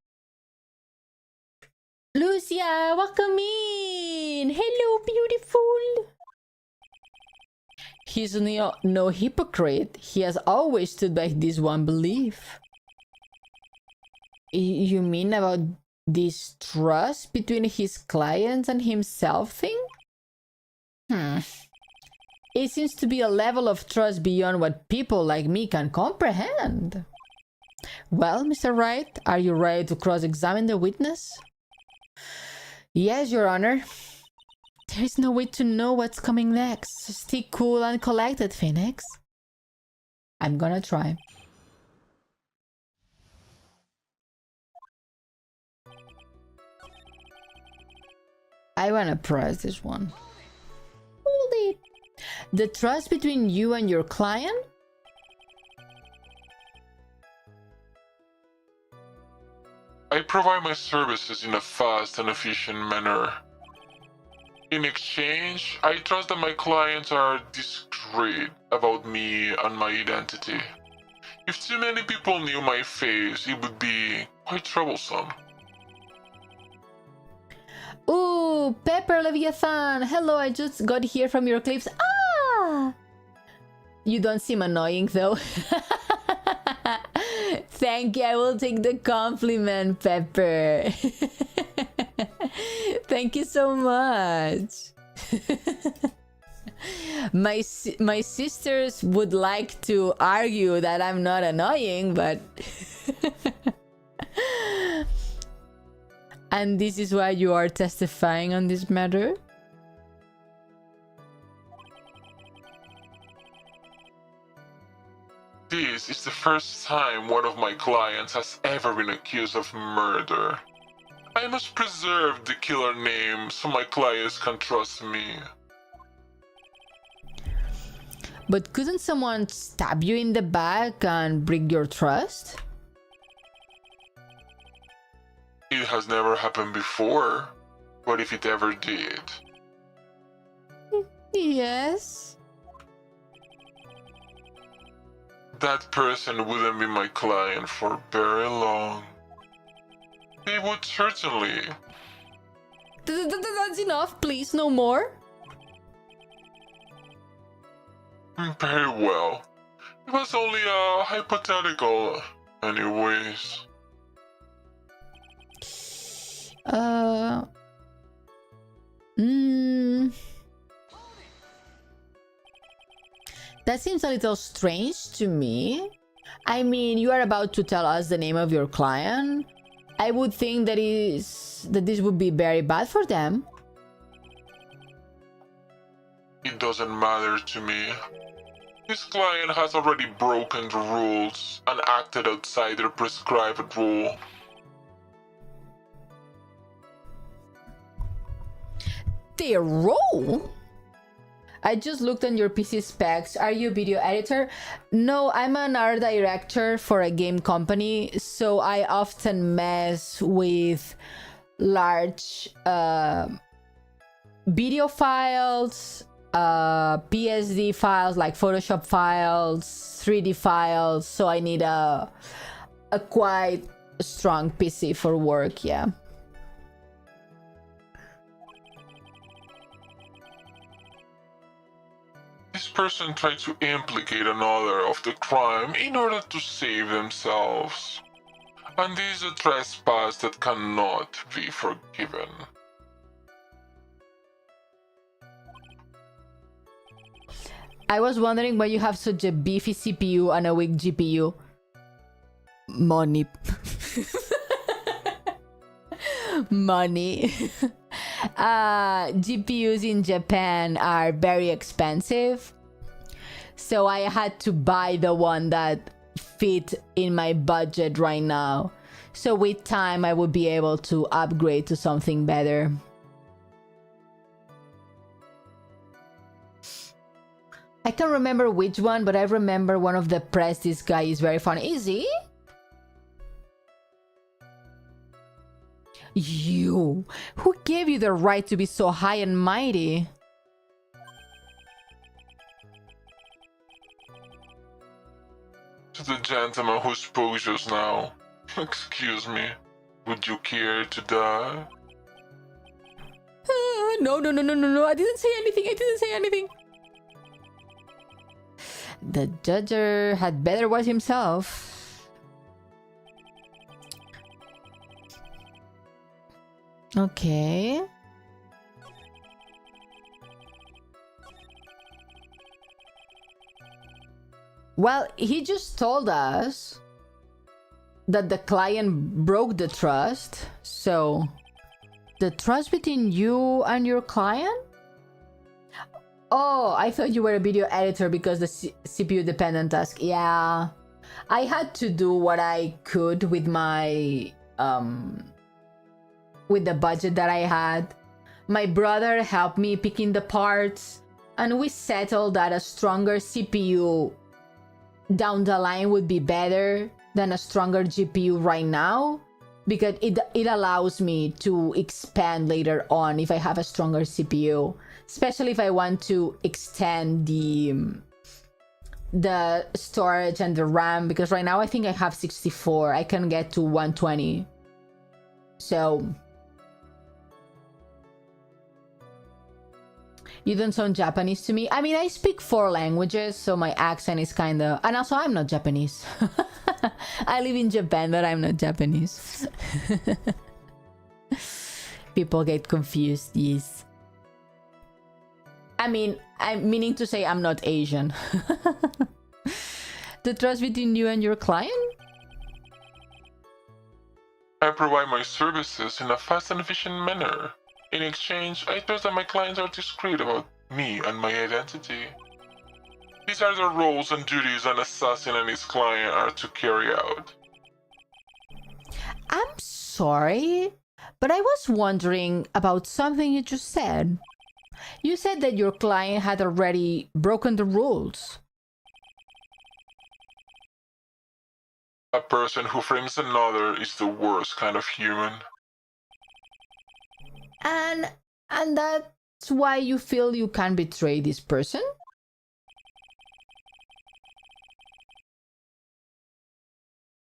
Lucia, welcome in! Hello, beautiful! He's no hypocrite. He has always stood by this one belief. You mean about this trust between his clients and himself thing? It seems to be a level of trust beyond what people like me can comprehend. Well, Mr. Wright, are you ready to cross-examine the witness? Yes, Your Honor. There is no way to know what's coming next. So stay cool and collected, Phoenix. I'm gonna try. I wanna press this one. Hold it. The trust between you and your client? I provide my services in a fast and efficient manner. In exchange, I trust that my clients are discreet about me and my identity. If too many people knew my face, it would be quite troublesome. Ooh, Pepper Leviathan! Hello, I just got here from your clips. Ah! You don't seem annoying though. Thank you, I will take the compliment, Pepper. Thank you so much. My sisters would like to argue that I'm not annoying, but... And this is why you are testifying on this matter? This is the first time one of my clients has ever been accused of murder. I must preserve the killer name so my clients can trust me. But couldn't someone stab you in the back and break your trust? It has never happened before, but if it ever did, Yes. that person wouldn't be my client for very long. They would certainly. That's enough, please, no more. Very well. It was only a hypothetical, anyways. That seems a little strange to me. I mean, you are about to tell us the name of your client. I would think that this would be very bad for them. It doesn't matter to me. This client has already broken the rules and acted outside their prescribed rule. Their role? I just looked on your PC specs. Are you a video editor? No, I'm an art director for a game company, so I often mess with large video files, PSD files like Photoshop files, 3D files, so I need a quite strong PC for work, yeah. This person tried to implicate another of the crime in order to save themselves. And this is a trespass that cannot be forgiven. I was wondering why you have such a beefy CPU and a weak GPU. Money. Money. GPUs in Japan are very expensive, so I had to buy the one that fit in my budget right now. So with time I would be able to upgrade to something better. I can't remember which one, but I remember one of the press. This guy is very funny. Is he? You! Who gave you the right to be so high and mighty? To the gentleman who spoke just now, excuse me, would you care to die? No, I didn't say anything. The judger had better watch himself. Okay. Well, he just told us that the client broke the trust. So, the trust between you and your client? Oh, I thought you were a video editor because the CPU dependent task. Yeah. I had to do what I could with my with the budget that I had. My brother helped me picking the parts, and we settled that a stronger CPU down the line would be better than a stronger GPU right now, because it allows me to expand later on if I have a stronger CPU, especially if I want to extend the storage and the RAM, because right now I think I have 64. I can get to 120. So you don't sound Japanese to me. I mean, I speak 4 languages, so my accent is kind of... And also, I'm not Japanese. I live in Japan, but I'm not Japanese. People get confused, yes. I mean, I'm meaning to say I'm not Asian. The trust between you and your client? I provide my services in a fast and efficient manner. In exchange, I trust that my clients are discreet about me and my identity. These are the roles and duties an assassin and his client are to carry out. I'm sorry, but I was wondering about something you just said. You said that your client had already broken the rules. A person who frames another is the worst kind of human. And that's why you feel you can't betray this person?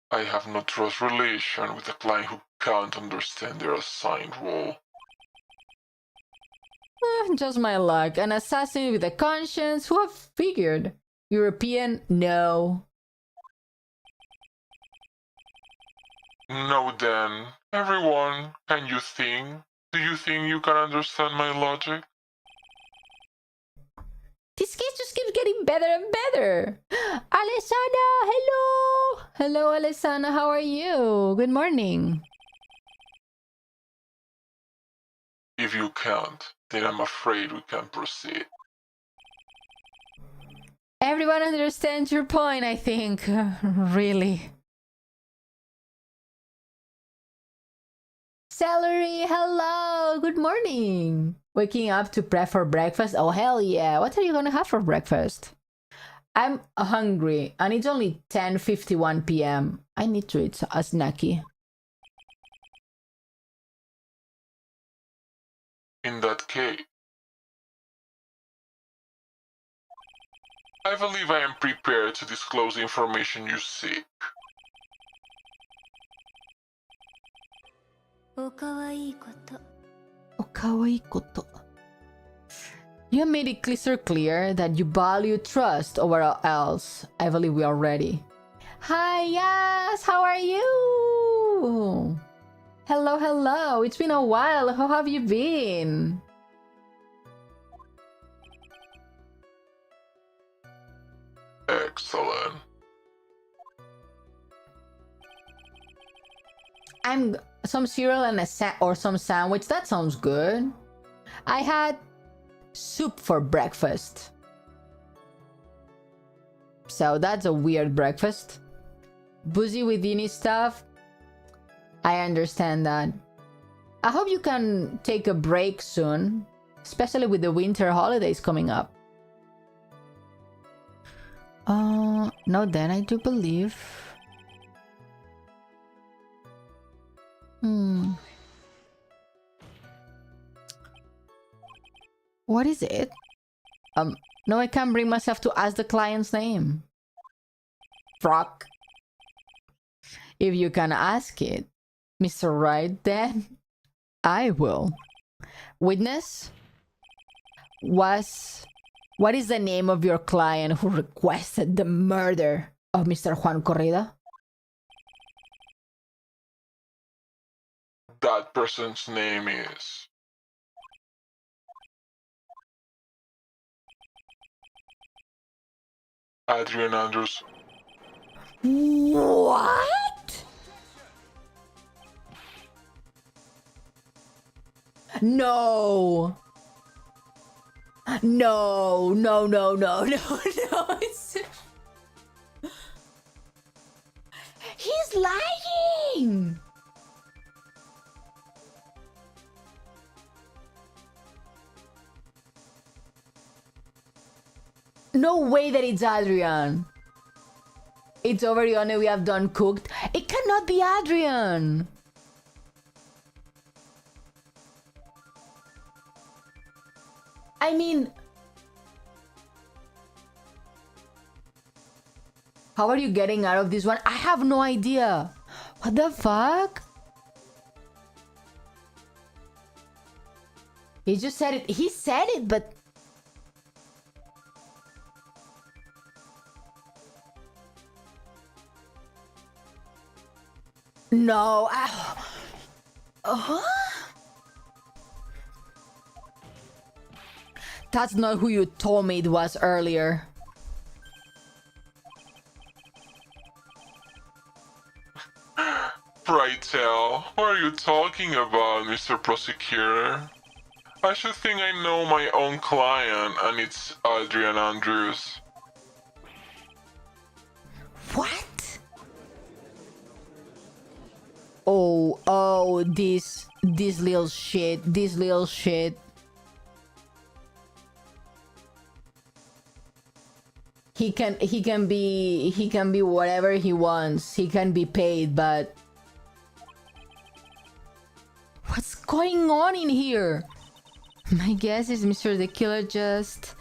I have no trust relation with a client who can't understand their assigned role. Just my luck. An assassin with a conscience? Who have figured? European? No. No, then. Everyone, can you think? Do you think you can understand my logic? This case just keeps getting better and better. Alessana, hello! Hello, Alessana, how are you? Good morning. If you can't, then I'm afraid we can proceed. Everyone understands your point, I think. Really. Celery, hello! Good morning! Waking up to prep for breakfast? Oh, hell yeah! What are you gonna have for breakfast? I'm hungry, and it's only 10:51 p.m. I need to eat a snacky. In that case, I believe I am prepared to disclose the information you seek. You made it crystal clear that you value trust over all else. I believe we are ready. Hi, yes, how are you? Hello, hello. It's been a while. How have you been? Excellent. I'm some cereal and or some sandwich. That sounds good. I had soup for breakfast. So that's a weird breakfast. Boozy with uni stuff. I understand that. I hope you can take a break soon, especially with the winter holidays coming up. No, then I do believe. What is it? No, I can't bring myself to ask the client's name. Frock. If you can ask it, Mr. Wright, then I will. Witness? What is the name of your client who requested the murder of Mr. Juan Corrida? That person's name is... Adrian Andrews. What? No. No. He's lying. No way that it's Adrian. It's over, Ione, we have done cooked. It cannot be Adrian. I mean... How are you getting out of this one? I have no idea. What the fuck? He just said it. He said it, but... No. That's not who you told me it was earlier. Brightel, what are you talking about, Mr. Prosecutor? I should think I know my own client, and it's Adrian Andrews. Oh, this little shit, this little shit. He can be whatever he wants. He can be paid, but what's going on in here? My guess is Mr. the Killer just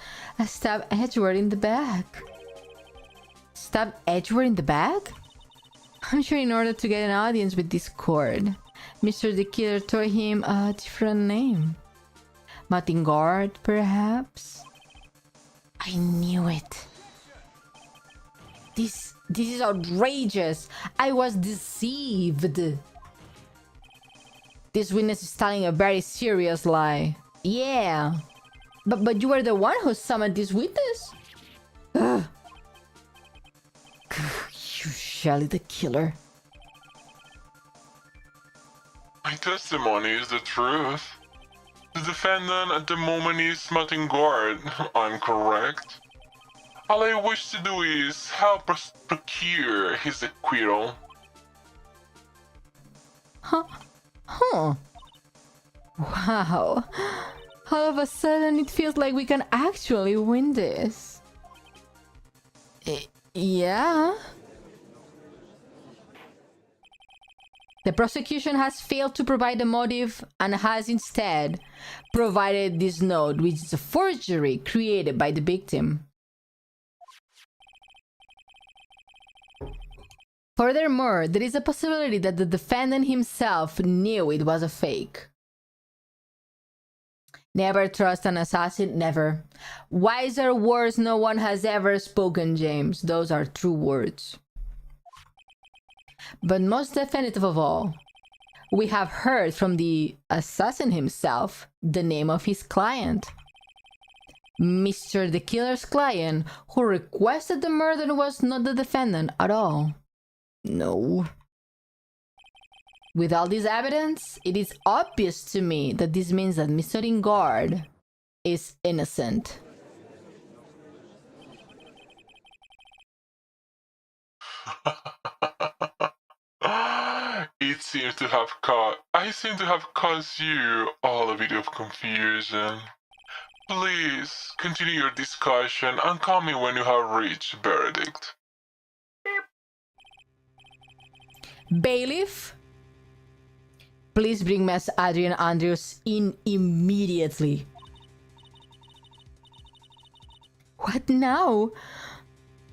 stabbed Edward in the back. Stabbed Edward in the back? I'm sure in order to get an audience with Discord, Mr. the Killer tore him a different name. Matingard, perhaps? I knew it. This is outrageous. I was deceived. This witness is telling a very serious lie. Yeah. But you were the one who summoned this witness? Ugh. You Shelly the Killer. My testimony is the truth. The defendant at the moment is Martin Guard. I'm correct. All I wish to do is help us procure his acquittal. Huh? Wow. All of a sudden it feels like we can actually win this. Yeah. The prosecution has failed to provide a motive and has instead provided this note, which is a forgery created by the victim. Furthermore, there is a possibility that the defendant himself knew it was a fake. Never trust an assassin, never. Wiser words no one has ever spoken, James. Those are true words. But most definitive of all, we have heard from the assassin himself the name of his client. Mr. the Killer's client, who requested the murder, was not the defendant at all. No. With all this evidence, it is obvious to me that this means that Mr. Ingard is innocent. I seem to have caused you all a bit of confusion. Please continue your discussion and call me when you have reached verdict. Bailiff, please bring Miss Adrian Andrews in immediately. What now?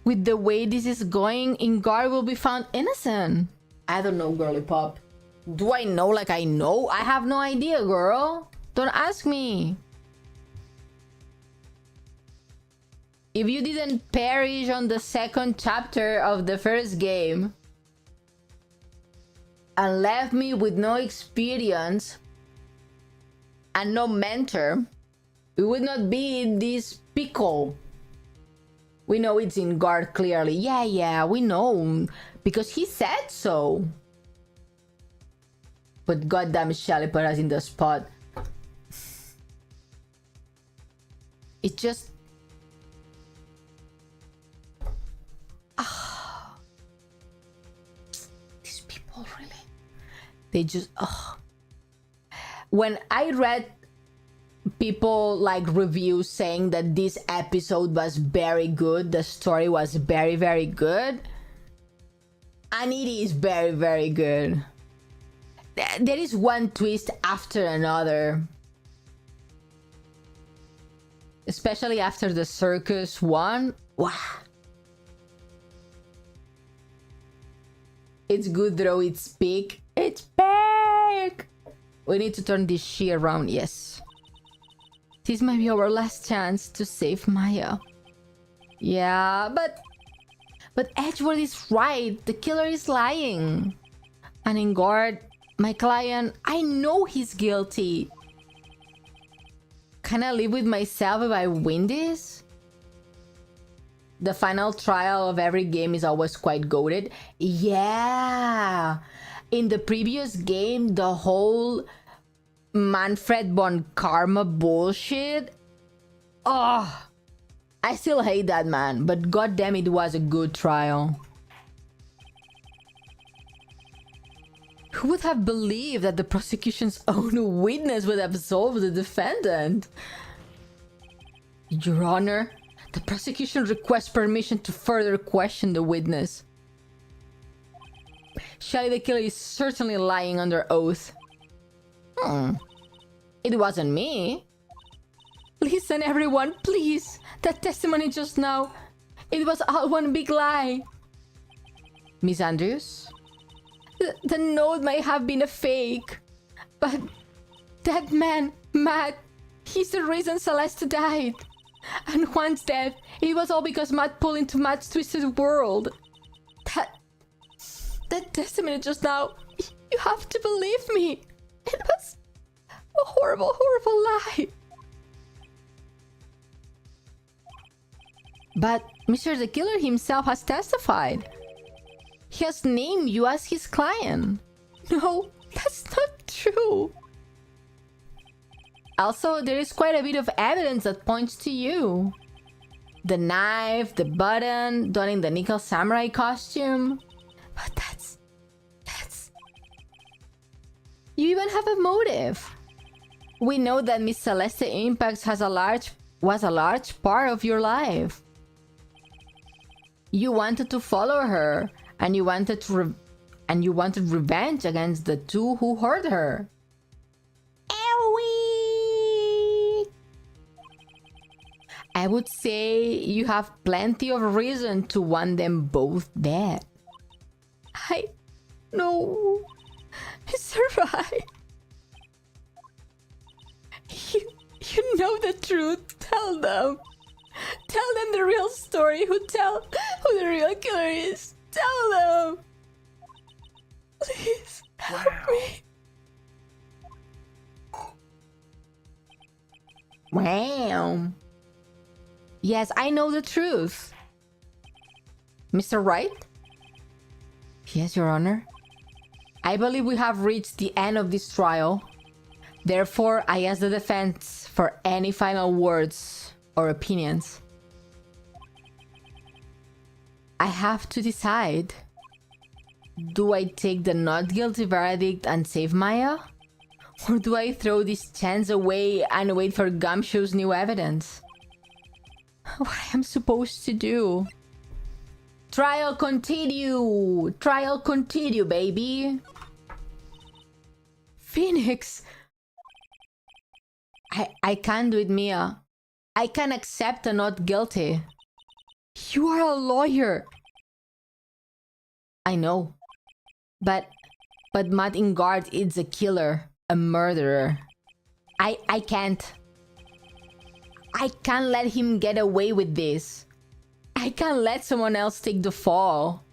With the way this is going, Ingard will be found innocent. I don't know, girly pop. Do I know like I know? I have no idea, girl. Don't ask me. If you didn't perish on the second chapter of the first game and left me with no experience and no mentor, we would not be in this pickle. We know it's Ingard clearly. Yeah, we know. Because he said so. But goddamn Shelly put us in the spot. It just... These people really... They just... When I read people like reviews saying that this episode was very good, the story was very, very good, and it is very, very good. There is one twist after another. Especially after the circus one. Wow. It's good though, it's big. It's big! We need to turn this shit around, yes. This might be our last chance to save Maya. Yeah, but Edward is right. The killer is lying. And Ingard, my client, I know he's guilty. Can I live with myself if I win this? The final trial of every game is always quite goated. Yeah. In the previous game, the whole Manfred von Karma bullshit. Oh, I still hate that man, but goddamn, it was a good trial. Who would have believed that the prosecution's own witness would absolve the defendant? Your Honor, the prosecution requests permission to further question the witness. Shelly the killer is certainly lying under oath. It wasn't me. Listen, everyone, please. That testimony just now, it was all one big lie. Miss Andrews? The note may have been a fake, but that man, Matt, he's the reason Celeste died. And Juan's death, it was all because Matt pulled into Matt's twisted world. That testimony just now, you have to believe me. It was a horrible, horrible lie. But Mr. the Killer himself has testified. He has named you as his client. No, that's not true. Also, there is quite a bit of evidence that points to you. The knife, the button, donning the nickel samurai costume. But that's... You even have a motive. We know that Miss Celeste Impacts was a large part of your life. You wanted to follow her, and you wanted revenge against the two who hurt her. Ewie! I would say you have plenty of reason to want them both dead. I know, Mr. Wright. You know the truth. Tell them. Tell them the real story. Who the real killer is. Tell them. Please help me. Wow. Yes, I know the truth. Mr. Wright? Yes, Your Honor. I believe we have reached the end of this trial. Therefore, I ask the defense for any final words or opinions. I have to decide. Do I take the not guilty verdict and save Maya? Or do I throw this chance away and wait for Gumshoe's new evidence? What am I supposed to do? Trial continue! Trial continue, baby! Phoenix! I can't do it, Mia. I can't accept a not guilty. You are a lawyer. I know. But Matt Ingard is a killer, a murderer. I can't let him get away with this. I can't let someone else take the fall.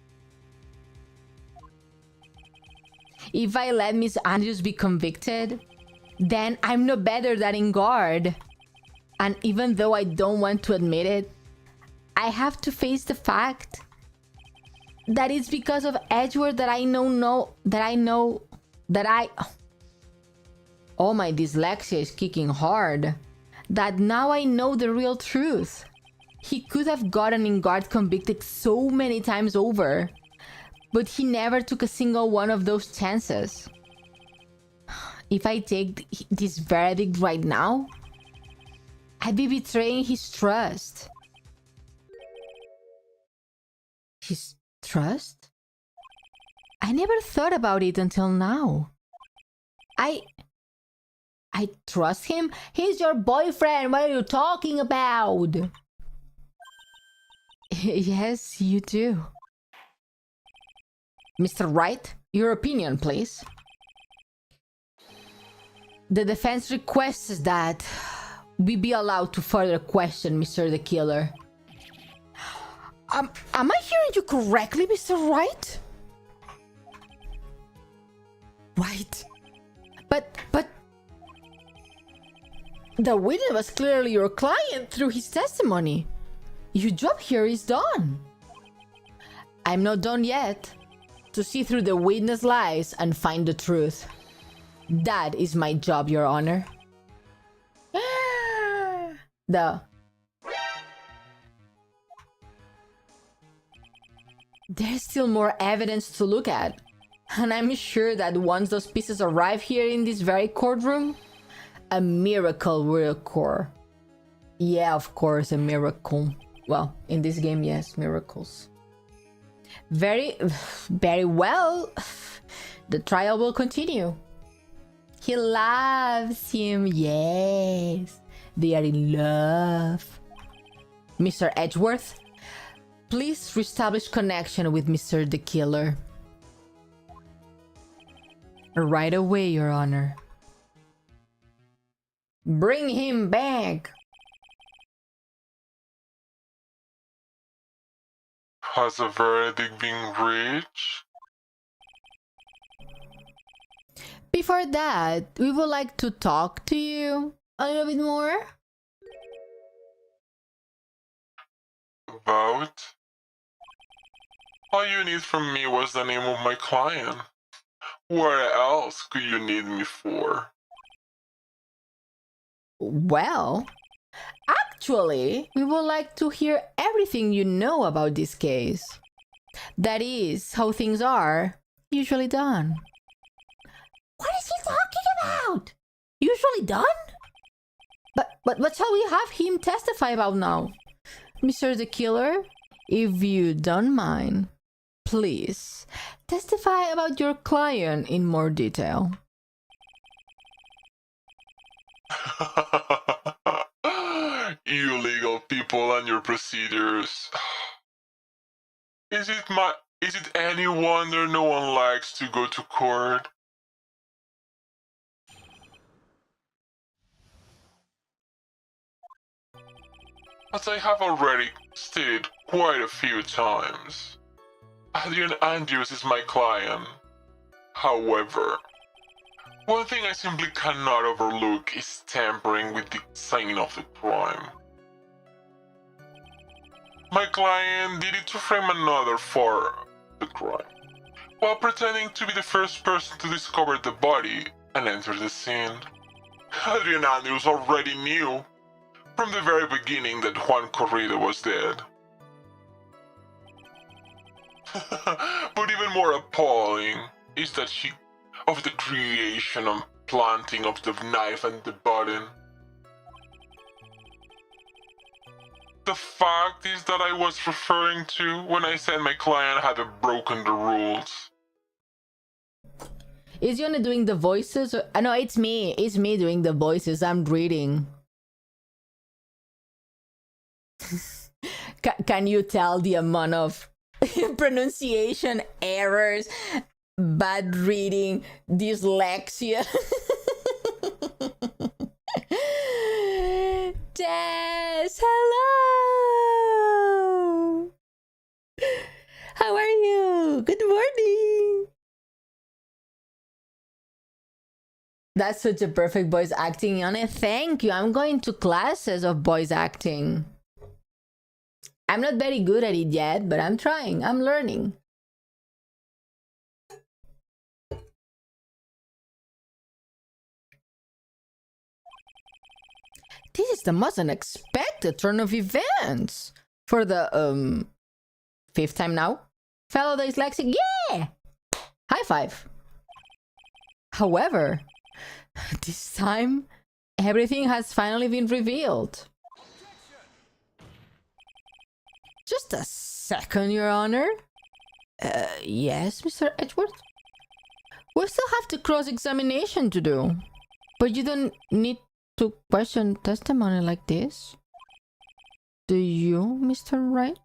If I let Miss Andrews be convicted, then I'm no better than Ingard. And even though I don't want to admit it, I have to face the fact that it's because of Edgeworth that oh, my dyslexia is kicking hard. That now I know the real truth. He could have gotten Ingard convicted so many times over, but he never took a single one of those chances. If I take this verdict right now, I'd be betraying his trust. His trust? I never thought about it until now. I trust him? He's your boyfriend. What are you talking about? Yes, you do. Mr. Wright, your opinion, please. The defense requests that we be allowed to further question Mr. the Killer. Am I hearing you correctly, Mr. Wright? Right. But the witness was clearly your client through his testimony. Your job here is done. I'm not done yet. To see through the witness lies and find the truth. That is my job, Your Honor. There's still more evidence to look at. And I'm sure that once those pieces arrive here in this very courtroom, a miracle will occur. Yeah, of course, a miracle. Well, in this game, yes, miracles. Very well. The trial will continue. He loves him, yes. They are in love. Mr. Edgeworth, please reestablish connection with Mr. the Killer. Right away, Your Honor. Bring him back. Has a verdict been reached? Before that, we would like to talk to you a little bit more. About? All you need from me was the name of my client. What else could you need me for? Well, actually, we would like to hear everything you know about this case. That is how things are usually done. What is he talking about? Usually done? But shall we have him testify about now? Mr. the Killer, if you don't mind, please testify about your client in more detail. You legal people and your procedures. Is it any wonder no one likes to go to court? As I have already stated quite a few times, Adrian Andrews is my client. However, one thing I simply cannot overlook is tampering with the scene of the crime. My client did it to frame another for the crime, while pretending to be the first person to discover the body and enter the scene. Adrian Andrews already knew from the very beginning that Juan Corrido was dead. But even more appalling is that of the creation and planting of the knife and the button. The fact is that I was referring to when I said my client had broken the rules. Is Ione doing the voices? No, it's me. It's me doing the voices. I'm reading. Can you tell the amount of pronunciation errors, bad reading, dyslexia? Jess, hello! How are you? Good morning! That's such a perfect voice acting, Ione. Thank you. I'm going to classes of voice acting. I'm not very good at it yet, but I'm trying. I'm learning. This is the most unexpected turn of events. For the, 5th time now? Fellow dyslexic, yeah! High five. However, this time, everything has finally been revealed. Just a second, Your Honor. Yes, Mr. Edgeworth? We still have the cross-examination to do. But you don't need to question testimony like this. Do you, Mr. Wright?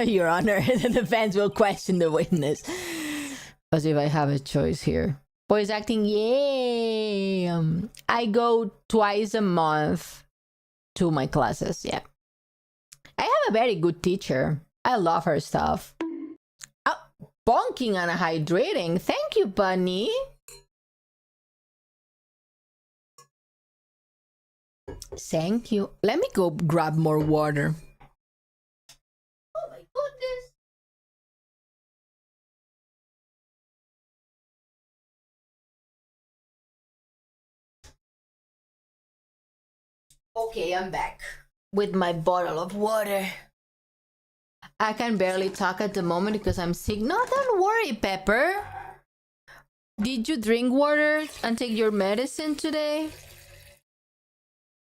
Your Honor, the defense will question the witness. As if I have a choice here. Voice acting, yay! I go twice a month to my classes, yeah. I have a very good teacher. I love her stuff. Oh, bonking and hydrating. Thank you, Bunny. Thank you. Let me go grab more water. Oh my goodness. Okay, I'm back with my bottle of water. I can barely talk at the moment because I'm sick. No, don't worry, Pepper. Did you drink water and take your medicine today?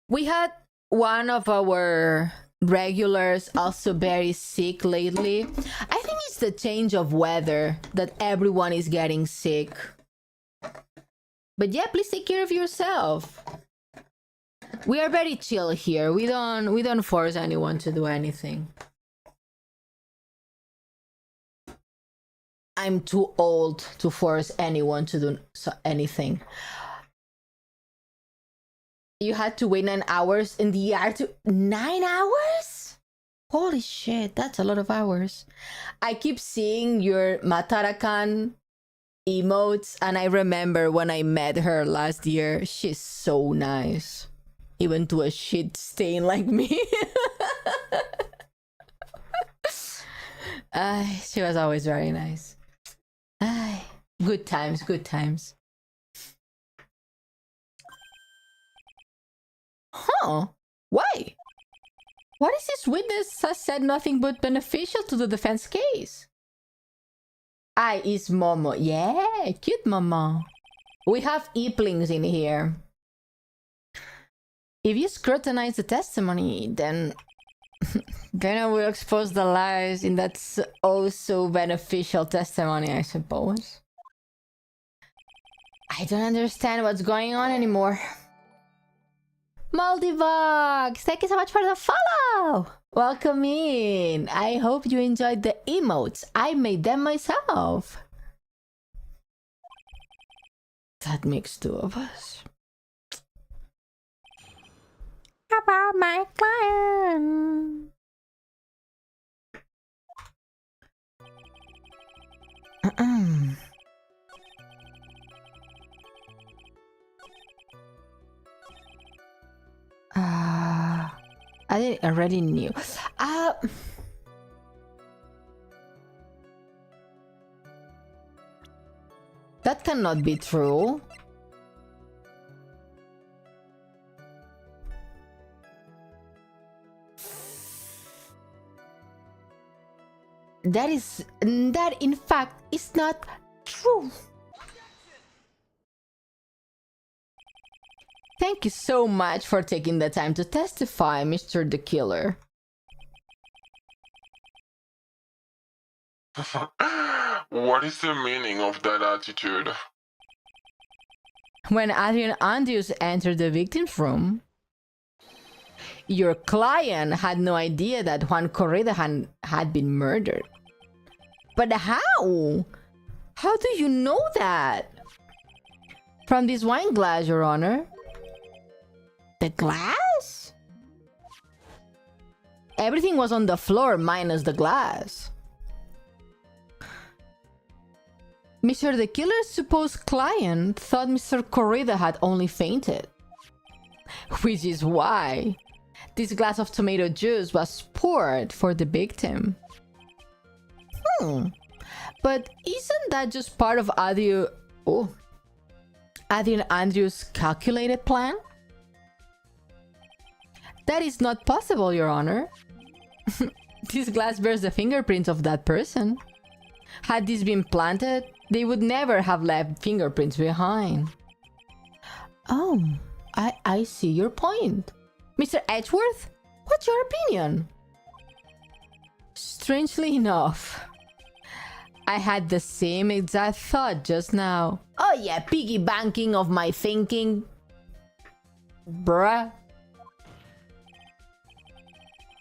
We had one of our regulars also very sick lately. I think it's the change of weather that everyone is getting sick. But yeah, please take care of yourself. We are very chill here. We don't force anyone to do anything. I'm too old to force anyone to do anything. You had to wait 9 hours in the ER to 9 hours? Holy shit, that's a lot of hours. I keep seeing your Matarakan emotes, and I remember when I met her last year. She's so nice. Even to a shit stain like me. She was always very nice. Good times, good times. Huh? Why? What is this witness has said nothing but beneficial to the defense case? Is Momo. Yeah, cute Momo. We have Eplings in here. If you scrutinize the testimony, then I will expose the lies in that also beneficial testimony, I suppose. I don't understand what's going on anymore. Moldyvox, thank you so much for the follow! Welcome in! I hope you enjoyed the emotes. I made them myself. That makes two of us. About my client. I already knew. That cannot be true. That in fact is not true. Thank you so much for taking the time to testify, Mr. the Killer. What is the meaning of that attitude? When Adrian Andrews entered the victim's room, your client had no idea that Juan Corrida had been murdered. But how? How do you know that? From this wine glass, Your Honor. The glass? Everything was on the floor minus the glass. Mr. the Killer's supposed client thought Mr. Corrida had only fainted. Which is why this glass of tomato juice was poured for the victim. But isn't that just part of Adrian Andrews' calculated plan? That is not possible, Your Honor. This glass bears the fingerprints of that person. Had this been planted, they would never have left fingerprints behind. Oh, I see your point. Mr. Edgeworth, what's your opinion? Strangely enough, I had the same exact thought just now. Oh yeah, piggy banking of my thinking. Bruh.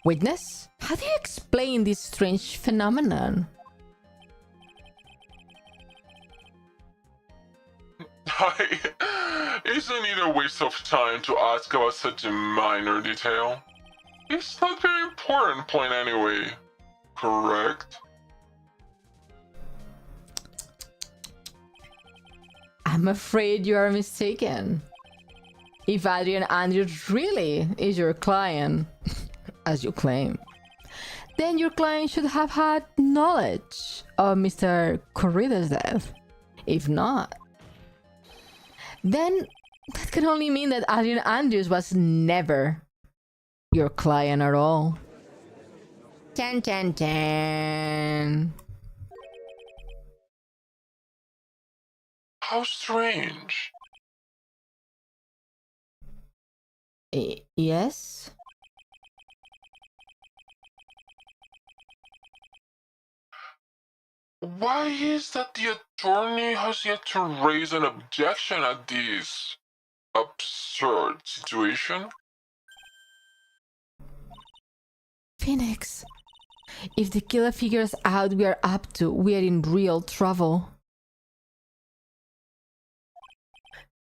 Witness, how do you explain this strange phenomenon? Isn't it a waste of time to ask about such a minor detail? It's not very important point anyway, correct? I'm afraid you are mistaken. If Adrian Andrews really is your client, as you claim, then your client should have had knowledge of Mr. Corrida's death. If not, then that can only mean that Adrian Andrews was never your client at all. Chan chan chan. How strange. Yes? Why is that the attorney has yet to raise an objection at this absurd situation? Phoenix, if the killer figures out we are up to, we are in real trouble.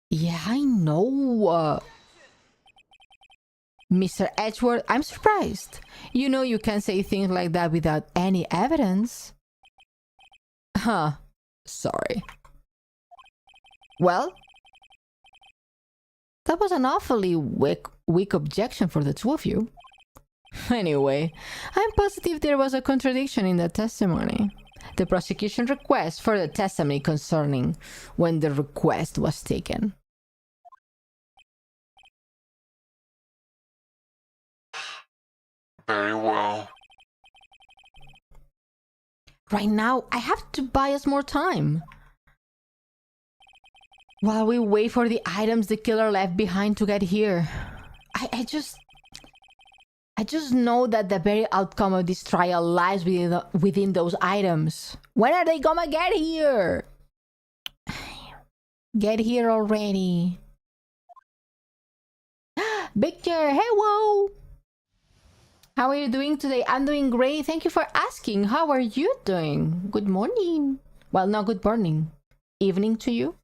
Yeah, I know. Mr. Edgeworth, I'm surprised. You know you can't say things like that without any evidence. Huh. Sorry. Well, that was an awfully weak objection for the two of you. Anyway, I'm positive there was a contradiction in the testimony. The prosecution request for the testimony concerning when the request was taken. Very well. Right now, I have to buy us more time. While we wait for the items the killer left behind to get here. I just know that the very outcome of this trial lies within those items. When are they gonna get here? Get here already. Victor, hello! How are you doing today? I'm doing great. Thank you for asking. How are you doing? Good morning. Well, not good morning. Evening to you.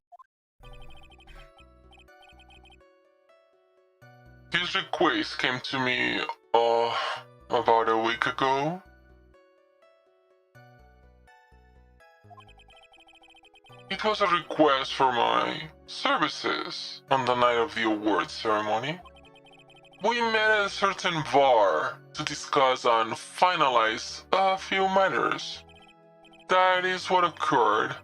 His request came to me, about a week ago. It was a request for my services on the night of the award ceremony. We met at a certain bar to discuss and finalize a few matters. That is what occurred.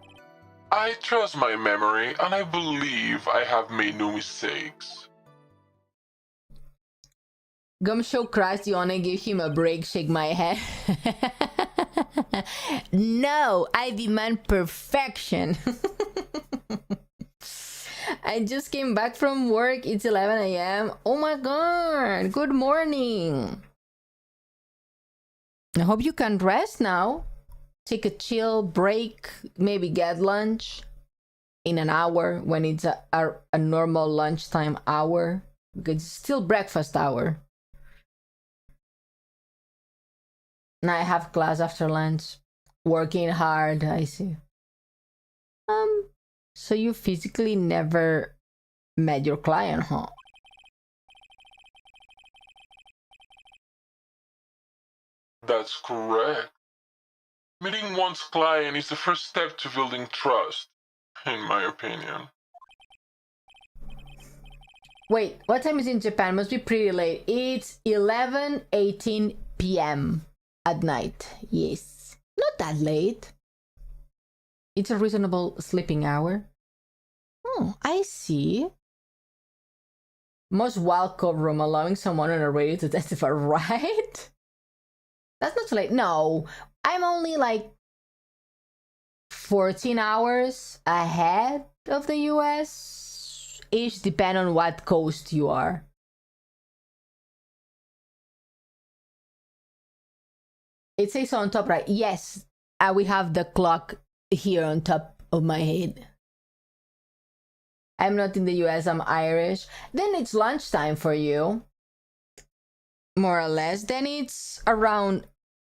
I trust my memory and I believe I have made no mistakes. Gumshoe Christ, you wanna give him a break? Shake my head. No, I demand perfection. I just came back from work. It's 11 a.m. Oh my god. Good morning. I hope you can rest now. Take a chill break. Maybe get lunch in an hour when it's a normal lunchtime hour. Because it's still breakfast hour. Now I have class after lunch. Working hard, I see. So you physically never met your client, huh? That's correct. Meeting one's client is the first step to building trust, in my opinion. Wait, what time is it in Japan? Must be pretty late. It's 11:18 p.m. at night. Yes. Not that late. It's a reasonable sleeping hour. Oh, I see. Most wild courtroom allowing someone on a radio to testify, right? That's not too late. No, I'm only like 14 hours ahead of the US. Each depend on what coast you are. It says on top, right? Yes, we have the clock here on top of my head. I'm not in the US, I'm Irish. Then it's lunchtime for you. More or less. Then it's around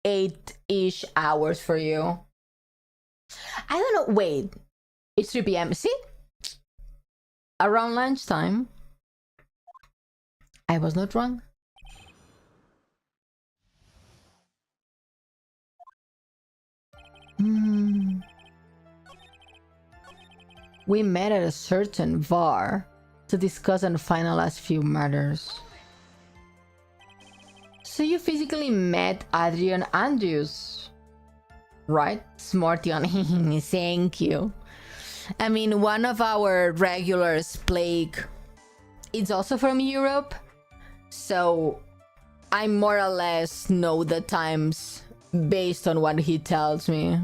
8-ish hours for you. I don't know. Wait. It's 3 p.m. See? Around lunchtime. I was not wrong. We met at a certain bar to discuss and finalize few matters. So you physically met Adrian Andrews, right? Smarty on him, thank you. I mean, one of our regulars, Plague, it's also from Europe. So I more or less know the times based on what he tells me.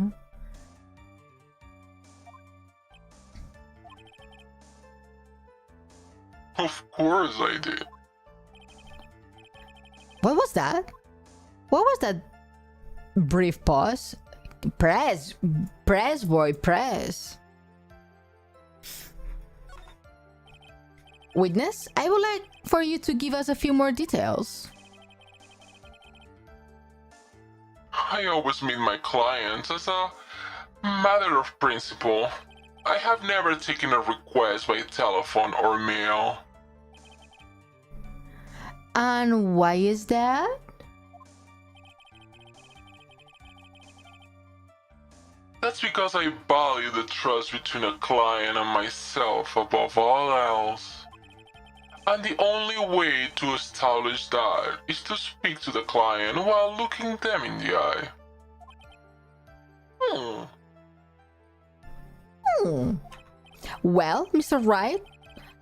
Of course I did. What was that? What was that brief pause? Press, boy, press. Witness, I would like for you to give us a few more details. I always meet my clients as a matter of principle. I have never taken a request by telephone or mail. And why is that? That's because I value the trust between a client and myself above all else. And the only way to establish that is to speak to the client while looking them in the eye. Well, Mr. Wright,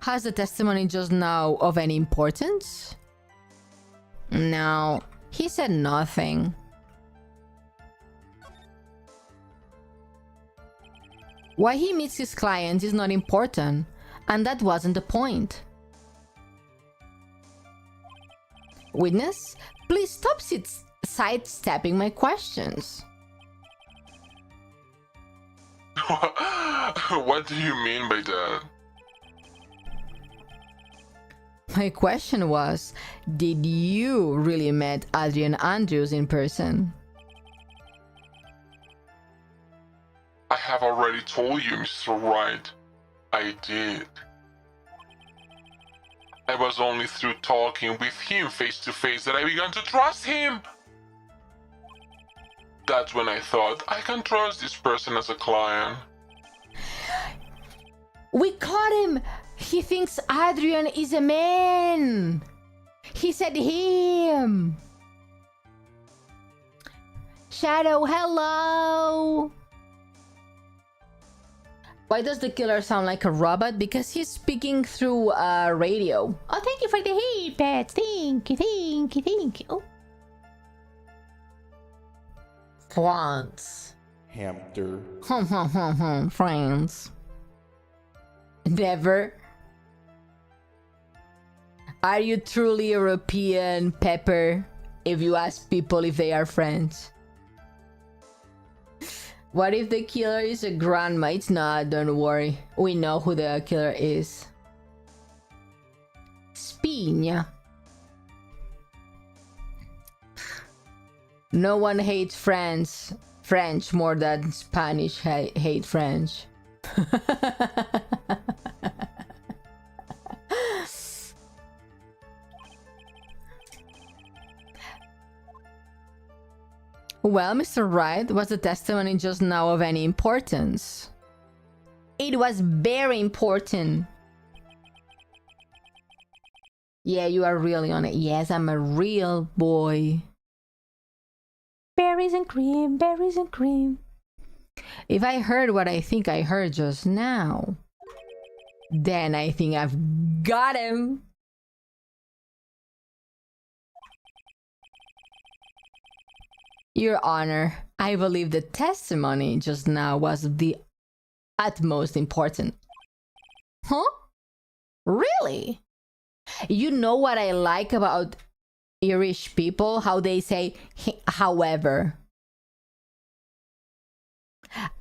has the testimony just now of any importance? No, he said nothing. Why he meets his clients is not important, and that wasn't the point. Witness, please stop sidestepping my questions. What do you mean by that? My question was, did you really met Adrian Andrews in person? I have already told you, Mr. Wright. I did. I was only through talking with him face to face that I began to trust him. That's when I thought, I can trust this person as a client. We caught him! He thinks Adrian is a man! He said him! Shadow, hello! Why does the killer sound like a robot? Because he's speaking through a radio. Oh, thank you for the heat, pets. Thank you, thank you, thank you. Oh. France. Hamster. France. Never. Are you truly European, Pepper? If you ask people if they are French. What if the killer is a grandma? It's not, don't worry. We know who the killer is. Spigna. No one hates French more than Spanish hate French. Well, Mr. Wright, was the testimony just now of any importance? It was very important. Yeah, you are really on it. Yes, I'm a real boy. Berries and cream, berries and cream. If I heard what I think I heard just now, then I think I've got him. Your Honor, I believe the testimony just now was the utmost important. Huh? Really? You know what I like about Irish people? How they say, however.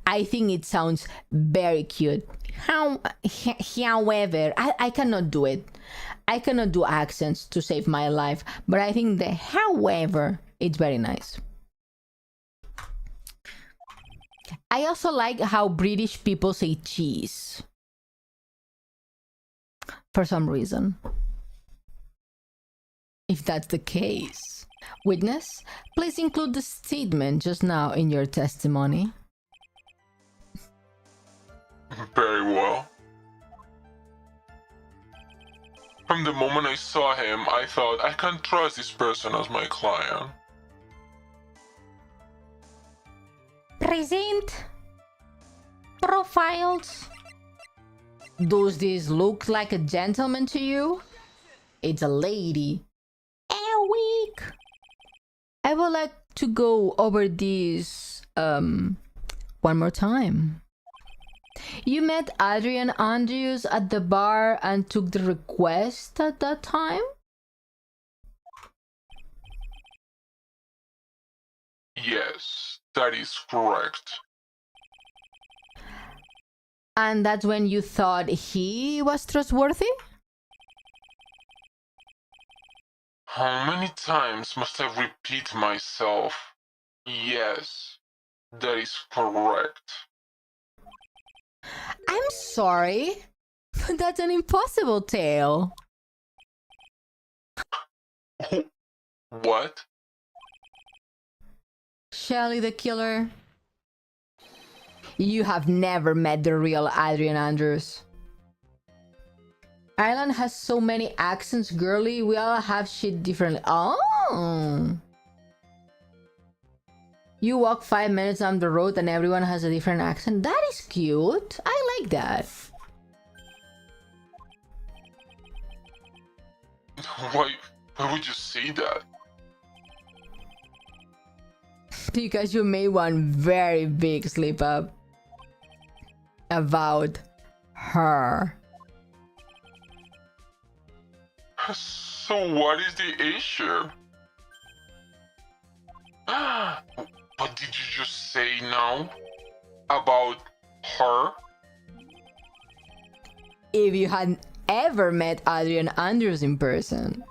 I think it sounds very cute. However, I cannot do it. I cannot do accents to save my life, but I think the however, it's very nice. I also like how British people say cheese. For some reason. If that's the case. Witness, please include the statement just now in your testimony. Very well. From the moment I saw him, I thought I can trust this person as my client. Present profiles. Does this look like a gentleman to you? It's a lady. A week. I would like to go over this one more time. You met Adrian Andrews at the bar and took the request at that time? Yes, that is correct. And that's when you thought he was trustworthy? How many times must I repeat myself? Yes, that is correct. I'm sorry, but that's an impossible tale. What? Shelly the killer. You have never met the real Adrian Andrews. Ireland has so many accents, girly. We all have shit differently. Oh. You walk 5 minutes down the road and everyone has a different accent. That is cute. I like that. Why would you say that? Because you made one very big slip up about her. So what is the issue? What did you just say now? About her? If you had ever met Adrian Andrews in person,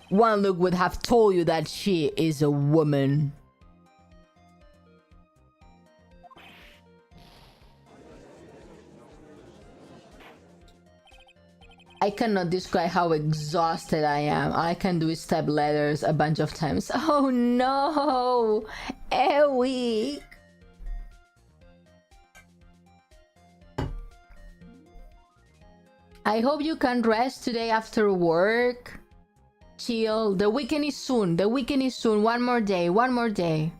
one look would have told you that she is a woman. I cannot describe how exhausted I am. All I can do is type letters a bunch of times. Oh no! A week! I hope you can rest today after work. Chill. The weekend is soon. The weekend is soon. One more day. One more day.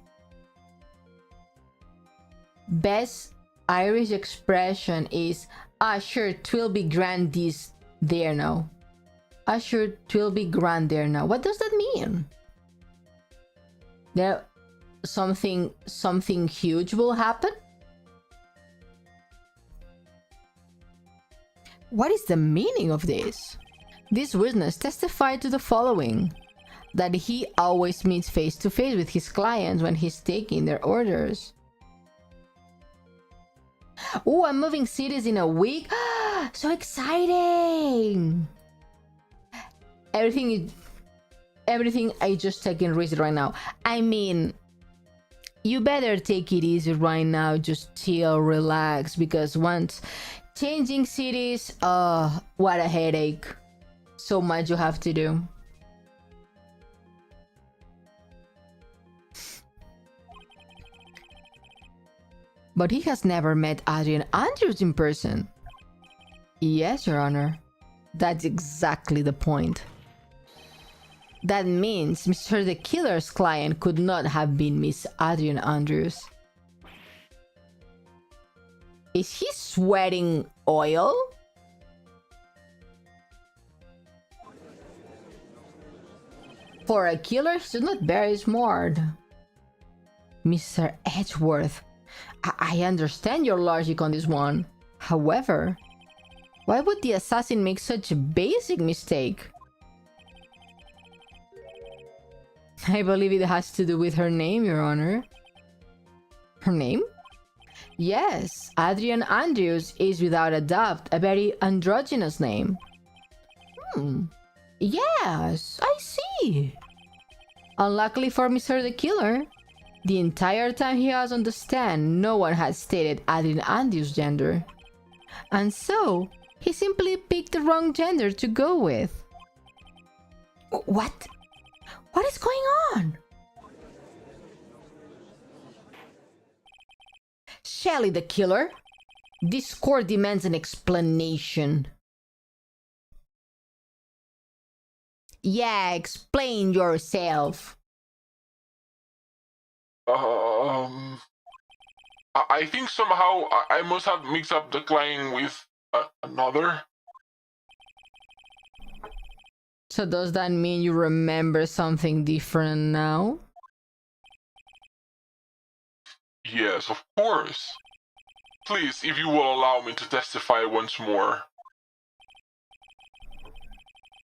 Best Irish expression is, sure, 'twill be grand this there now. Sure, 'twill be grand there now. What does that mean? There something huge will happen? What is the meaning of this? This witness testified to the following: that he always meets face to face with his clients when he's taking their orders. Oh, I'm moving cities in a week. So exciting! Everything I just taking risk right now. I mean, you better take it easy right now. Just chill, relax, because once changing cities, what a headache. So much you have to do. But he has never met Adrian Andrews in person. Yes, Your Honor. That's exactly the point. That means Mr. the Killer's client could not have been Miss Adrian Andrews. Is he sweating oil? For a killer, he's not very smart. Mr. Edgeworth, I understand your logic on this one. However, why would the assassin make such a basic mistake? I believe it has to do with her name, Your Honor. Her name? Yes, Adrian Andrews is without a doubt a very androgynous name. Yes, I see. Unluckily for Mr. the Killer, the entire time he was on the stand, no one had stated Adrian Andrews' gender. And so, he simply picked the wrong gender to go with. What? What is going on? Shelly the Killer, this court demands an explanation. Yeah, explain yourself. I think somehow I must have mixed up the client with another. So does that mean you remember something different now? Yes, of course. Please, if you will allow me to testify once more.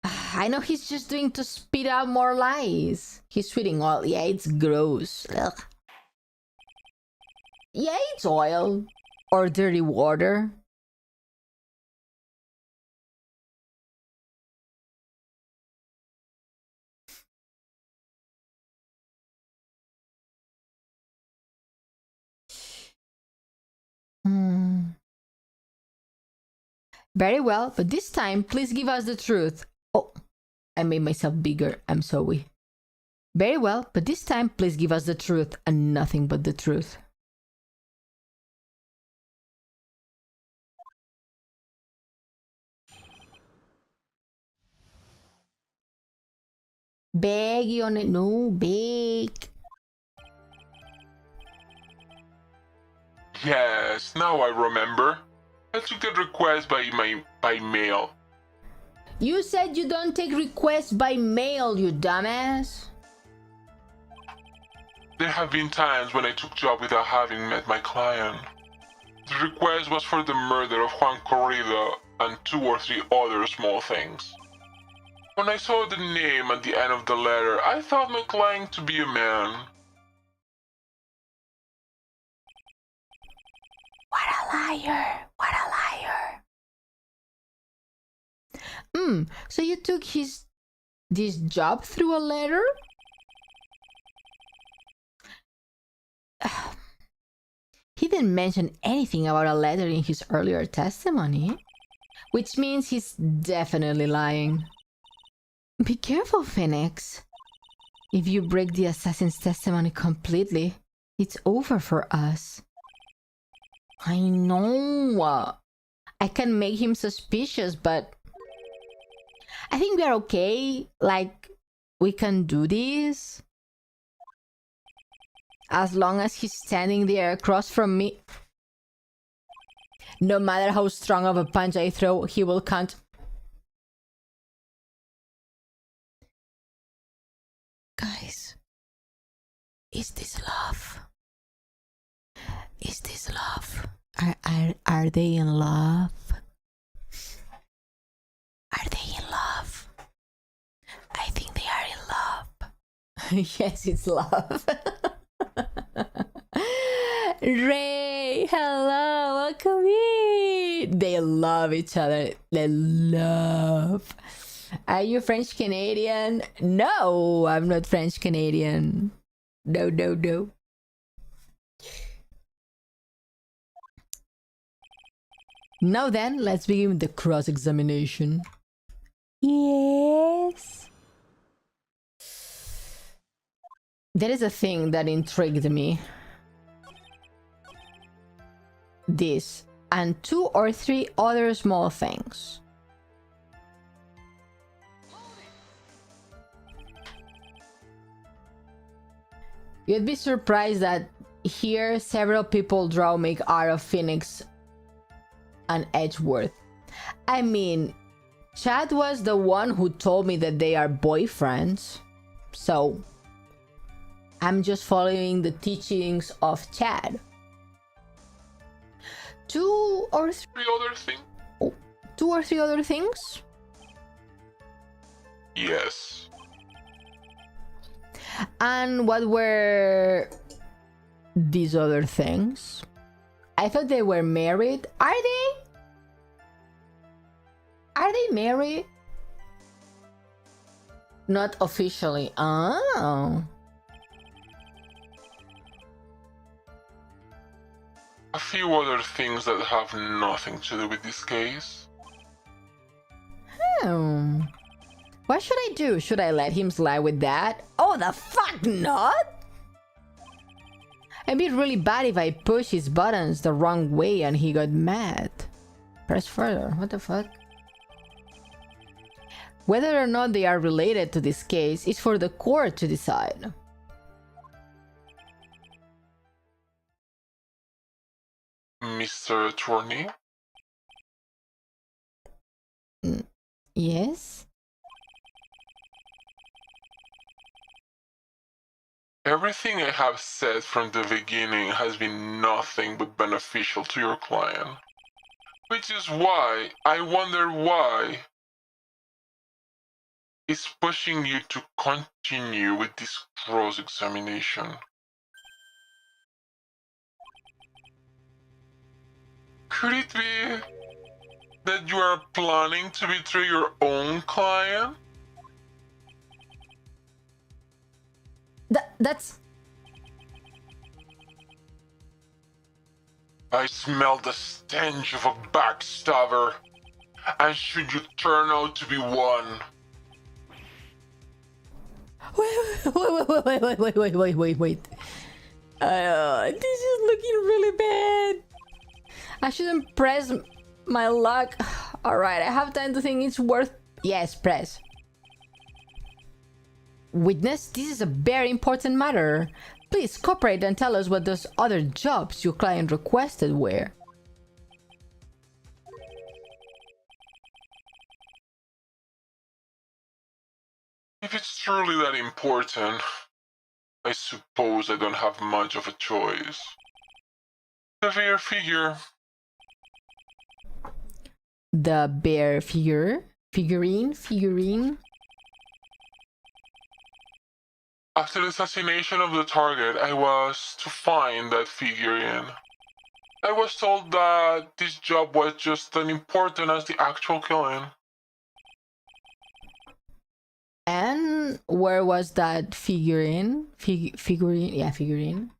I know he's just doing to spit out more lies. He's sweating oil. Yeah, it's gross. Ugh. Yeah, it's oil. Or dirty water. Very well, but this time, please give us the truth. Oh, I made myself bigger. I'm sorry. Very well, but this time, please give us the truth and nothing but the truth. Beg, Ione. No, beg. Yes, now I remember. I took that request by mail. You said you don't take requests by mail, you dumbass. There have been times when I took job without having met my client. The request was for the murder of Juan Corrida and 2 or 3 other small things. When I saw the name at the end of the letter, I thought my client to be a man. What a liar! What a liar! So you took this job through a letter? He didn't mention anything about a letter in his earlier testimony, which means he's definitely lying. Be careful, Phoenix. If you break the assassin's testimony completely, it's over for us. I know. I can make him suspicious, but I think we are okay. Like, we can do this. As long as he's standing there across from me. No matter how strong of a punch I throw, he will count. Guys, is this love? Is this love? Are they in love? Are they in love? I think they are in love. Yes, it's love. Ray, hello, welcome in. They love each other. They love. Are you French Canadian? No, I'm not French Canadian. No, no, no. Now then, let's begin with the cross-examination. Yes. There is a thing that intrigued me. This and 2 or 3 other small things. You'd be surprised that here several people draw make art of Phoenix and Edgeworth. I mean, Chad was the one who told me that they are boyfriends, so I'm just following the teachings of Chad. 2 or 3 other things? Oh, 2 or 3 other things? Yes. And what were these other things? I thought they were married. Are they? Are they married? Not officially. Oh. A few other things that have nothing to do with this case. What should I do? Should I let him slide with that? Oh, the fuck not! It'd be really bad if I push his buttons the wrong way and he got mad. Press further. What the fuck? Whether or not they are related to this case is for the court to decide. Mr. Attorney? Yes? Everything I have said from the beginning has been nothing but beneficial to your client. Which is why I wonder why it's pushing you to continue with this cross-examination. Could it be that you are planning to betray your own client? That's... I smell the stench of a backstabber, and should you turn out to be one, Wait. This is looking really bad. I shouldn't press my luck. Alright, I have time to think it's worth... Yes, press. Witness, this is a very important matter. Please cooperate and tell us what those other jobs your client requested were. if it's truly that important, I suppose I don't have much of a choice. The bear figure. The bear figurine. After the assassination of the target, I was to find that figurine. I was told that this job was just as important as the actual killing. And where was that figurine? Figurine.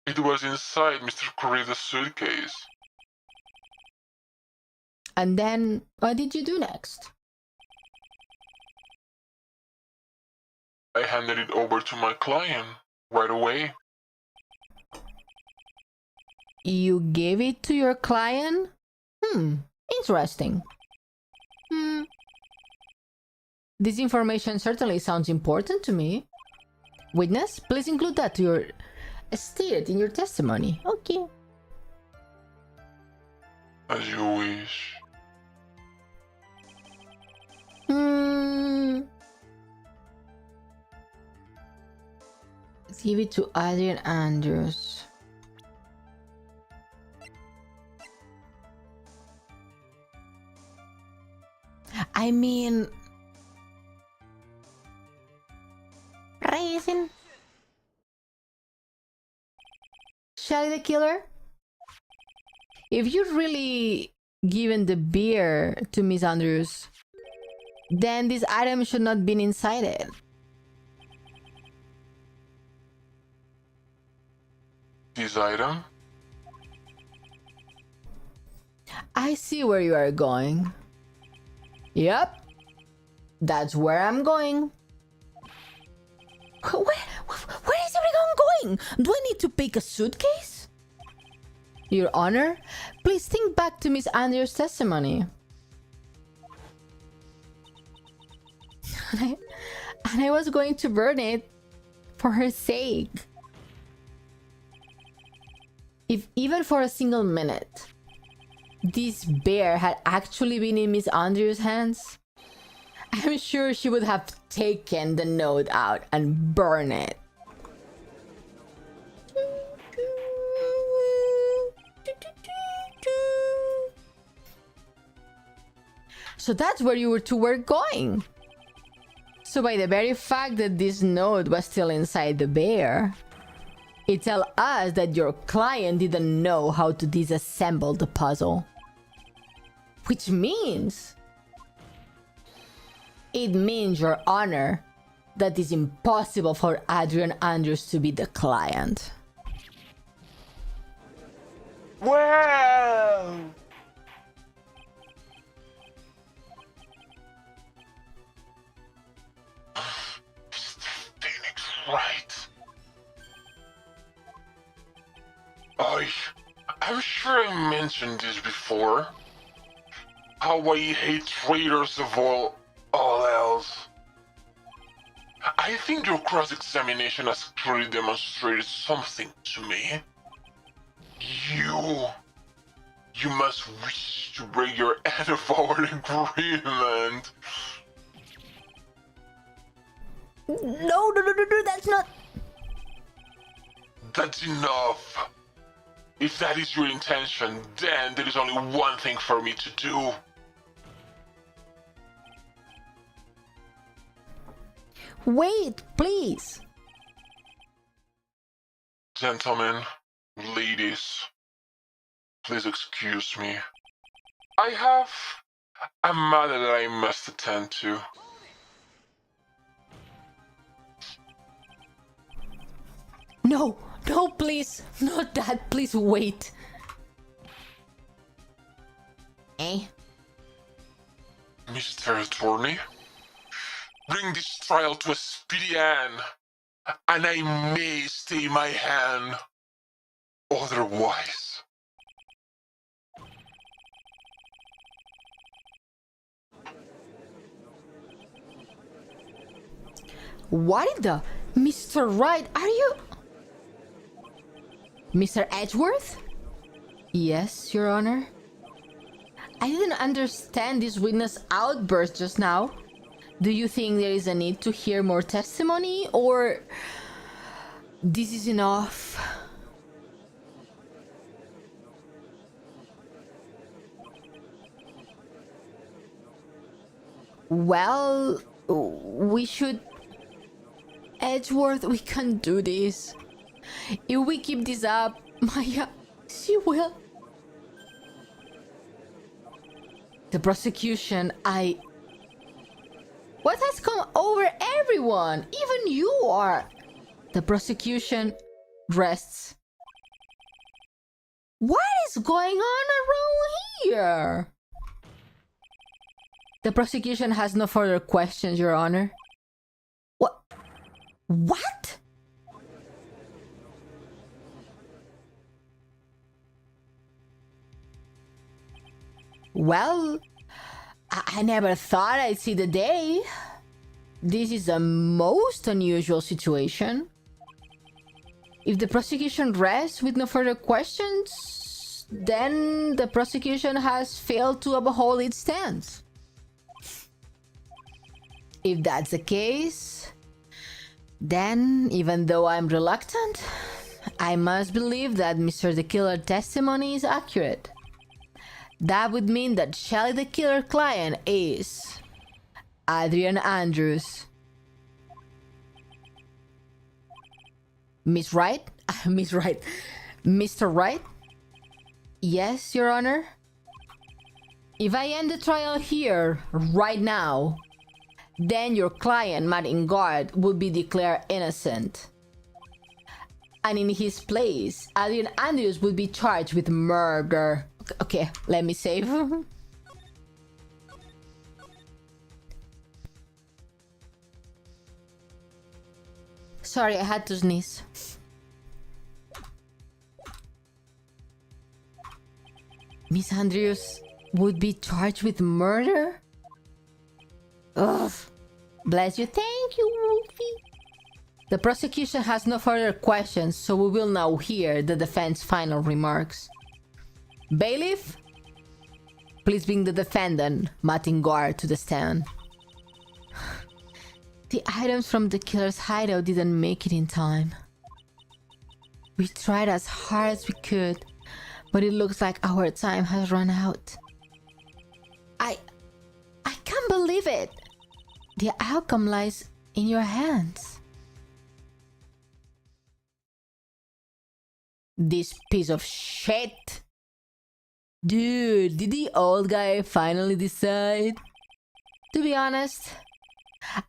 It was inside Mr. Corrida's suitcase. And then, what did you do next? I handed it over to my client right away. You gave it to your client? Interesting. This information certainly sounds important to me. Witness, please include that to your stated in your testimony. Okay. As you wish. Let's give it to Adrian Andrews. I mean... Raisin. Shelly the killer? If you'd really given the beer to Miss Andrews, then this item should not be inside it. This item? I see where you are going. Yep. That's where I'm going. Where is everyone going? Do I need to pick a suitcase? Your Honor, please think back to Miss Andrews' testimony. And I was going to burn it for her sake. If even for a single minute, this bear had actually been in Miss Andrews' hands, I'm sure she would have taken the note out and burned it. So that's where you two were going. So by the very fact that this note was still inside the bear, it tells us that your client didn't know how to disassemble the puzzle. Which means... It means, Your Honor, that it's impossible for Adrian Andrews to be the client. Wow! Phoenix, right? I'm sure I mentioned this before. How I hate traitors of all else. I think your cross-examination has clearly demonstrated something to me. You must wish to break your end of our agreement. No, that's not... That's enough. If that is your intention, then there is only one thing for me to do. Wait, please. Gentlemen, ladies, please excuse me. I have a matter that I must attend to. No, please. Not that. Please wait. Eh? Mr. Attorney, bring this trial to a speedy end, and I may stay my hand. Otherwise... What in the... Mr. Wright, are you... Mr. Edgeworth? Yes, Your Honor. I didn't understand this witness outburst just now. Do you think there is a need to hear more testimony, or... this is enough? Well, we should... Edgeworth, we can't do this. If we keep this up, Maya, she will... The prosecution, What has come over everyone? Even you are... The prosecution rests. What is going on around here? The prosecution has no further questions, Your Honor. What? Well, I never thought I'd see the day. This is a most unusual situation. If the prosecution rests with no further questions, then the prosecution has failed to uphold its stance. If that's the case, then, even though I'm reluctant, I must believe that Mr. the Killer testimony is accurate. That would mean that Shelly the Killer client is Adrian Andrews. Miss Wright? Miss Wright. Mr. Wright? Yes, Your Honor? If I end the trial here, right now, then your client, Martin Guard, will be declared innocent. And in his place, Adrian Andrews will be charged with murder. Okay, let me save. Sorry, I had to sneeze. Miss Andrews would be charged with murder? Ugh. Bless you. Thank you, Wolfie. The prosecution has no further questions, so we will now hear the defense's final remarks. Bailiff, please bring the defendant, Martin Guard, to the stand. The items from the killer's hideout didn't make it in time. We tried as hard as we could, but it looks like our time has run out. I can't believe it. The outcome lies in your hands. This piece of shit. Dude, did the old guy finally decide? To be honest,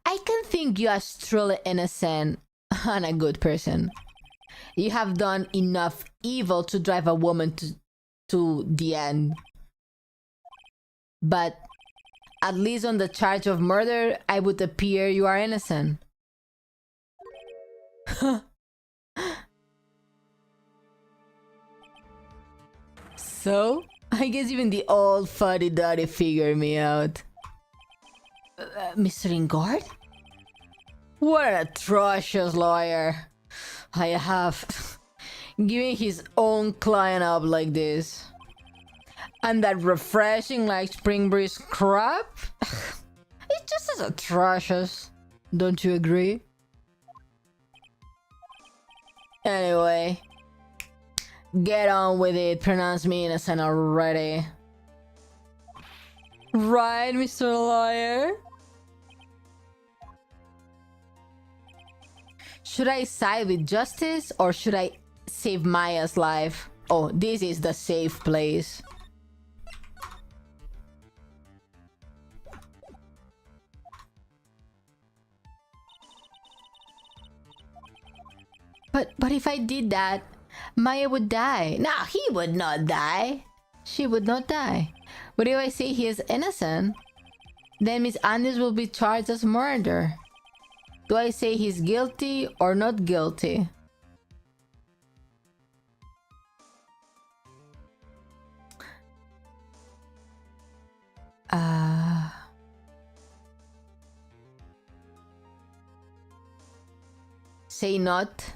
I can think you are truly innocent and a good person. You have done enough evil to drive a woman to the end. But at least on the charge of murder, I would appear you are innocent. So, I guess even the old fuddy-duddy figured me out. Mr. Ingard? What an atrocious lawyer I have, giving his own client up like this. And that refreshing like spring breeze crap? It's just as atrocious. Don't you agree? Anyway, get on with it. Pronounce me innocent already. Right, Mr. Lawyer? Should I side with justice or should I save Maya's life? Oh, this is the safe place. But if I did that, Maya would die. No, he would not die. She would not die. But if I say he is innocent, then Miss Andres will be charged as murder. Do I say he's guilty or not guilty? Say not.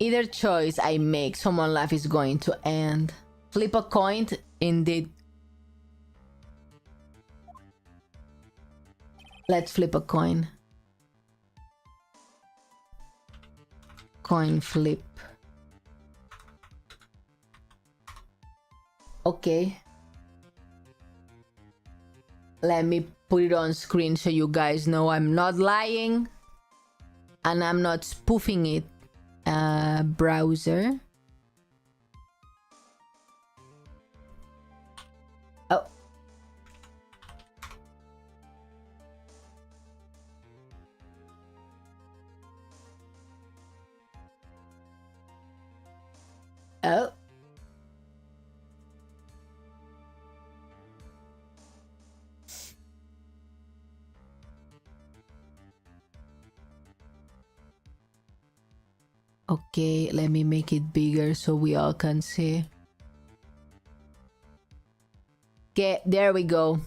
Either choice I make, someone's life is going to end. Flip a coin, indeed. Let's flip a coin. Coin flip. Okay. Let me put it on screen so you guys know I'm not lying. And I'm not spoofing it. Browser. Oh. Oh. Okay, let me make it bigger so we all can see. Okay, there we go.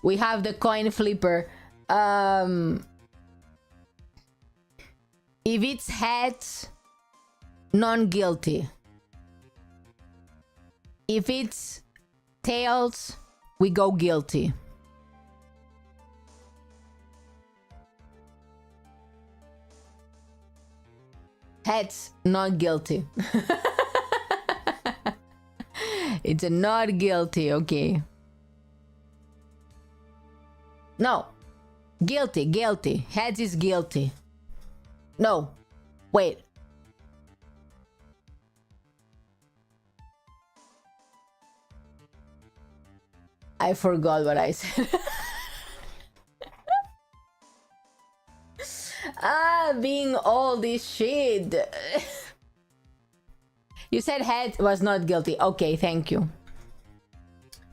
We have the coin flipper. If it's heads, non-guilty. If it's tails, we go guilty. Heads, not guilty. It's a not guilty, okay. No. Guilty, guilty. Heads is guilty. No. Wait. I forgot what I said. Being all this shit. You said head was not guilty. Okay, thank you.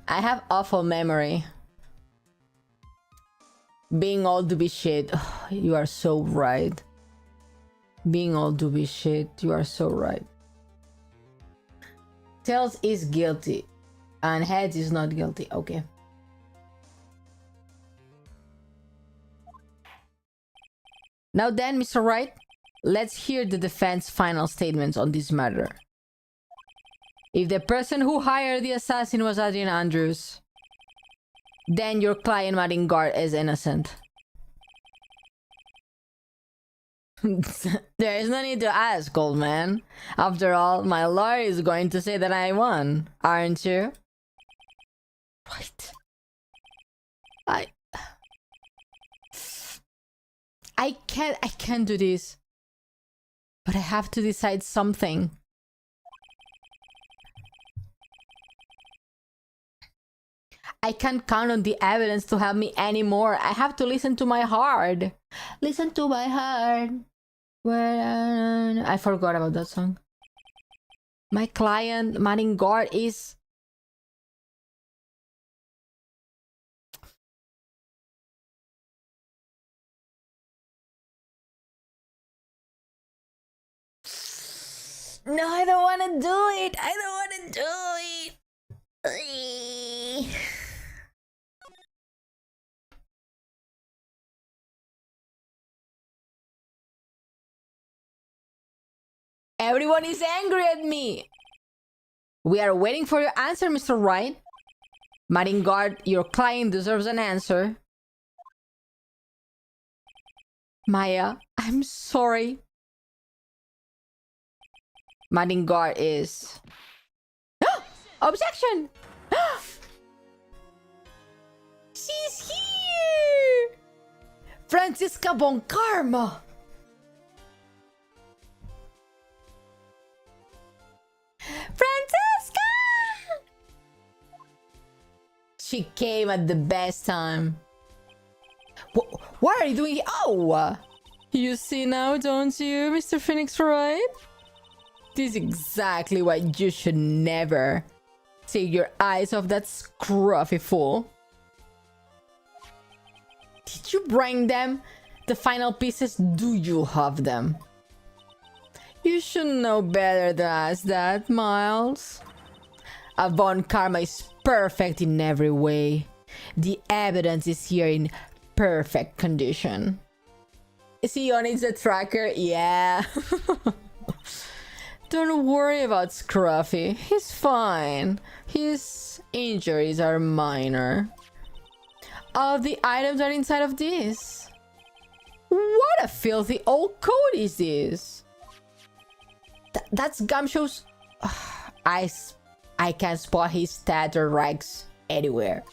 I have awful memory. Being all to be shit. You are so right. Being all to be shit. You are so right. Tails is guilty. And heads is not guilty. Okay. Now then, Mr. Wright, let's hear the defense final statements on this matter. If the person who hired the assassin was Adrian Andrews, then your client, Martin Guard, is innocent. There is no need to ask, old man. After all, my lawyer is going to say that I won, aren't you? What? I can't do this. But I have to decide something. I can't count on the evidence to help me anymore. I have to listen to my heart. Listen to my heart. Well, I forgot about that song. My client, Martin Guard, is... No, I don't want to do it. I don't want to do it. Everyone is angry at me. We are waiting for your answer, Mr. Wright. Martin Guard, your client deserves an answer. Maya, I'm sorry. Madingar is... Objection! She's here! Franziska von Karma! Franziska! She came at the best time. What are you doing here? Oh! You see now, don't you, Mr. Phoenix Wright? This is exactly why you should never take your eyes off that scruffy fool. Did you bring them? The final pieces? Do you have them? You should know better than ask that, Miles. Von Karma is perfect in every way. The evidence is here in perfect condition. Is Ione the tracker? Yeah. Don't worry about Scruffy. He's fine. His injuries are minor. All the items are inside of this. What a filthy old code is this? That's Gumshoe's... I can't spot his stats or ranks anywhere.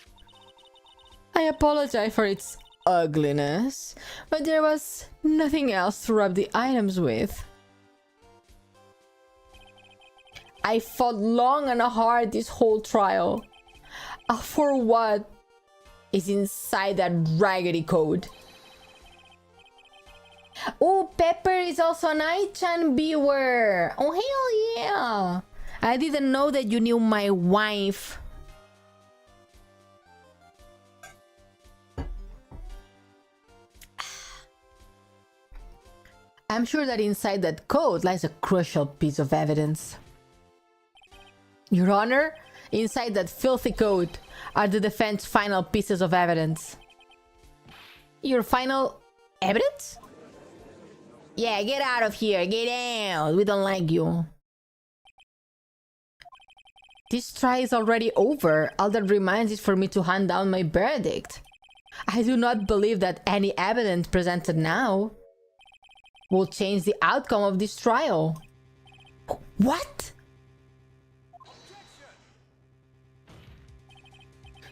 I apologize for its ugliness, but there was nothing else to rub the items with. I fought long and hard this whole trial. For what is inside that raggedy code? Oh, Pepper is also an I-chan viewer. Oh, hell yeah. I didn't know that you knew my wife. I'm sure that inside that code lies a crucial piece of evidence. Your Honor, inside that filthy code are the defense's final pieces of evidence. Your final evidence? Yeah, get out of here. Get out. We don't like you. This trial is already over. All that remains is for me to hand down my verdict. I do not believe that any evidence presented now will change the outcome of this trial. What?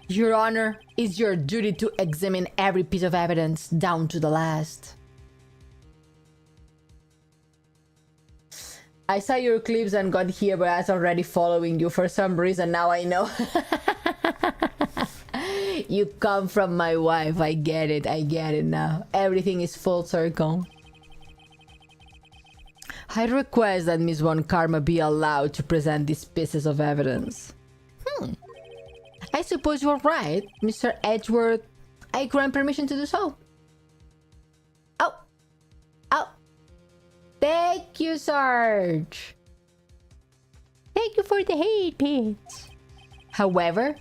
Your Honor, it's your duty to examine every piece of evidence down to the last. I saw your clips and got here, but I was already following you for some reason. Now I know. You come from my wife. I get it. I get it now. Everything is full circle. I request that Miss Von Karma be allowed to present these pieces of evidence. I suppose you're right, Mr. Edgeworth. I grant permission to do so. Oh. Oh. Thank you, Sarge. Thank you for the hate, Pete. However,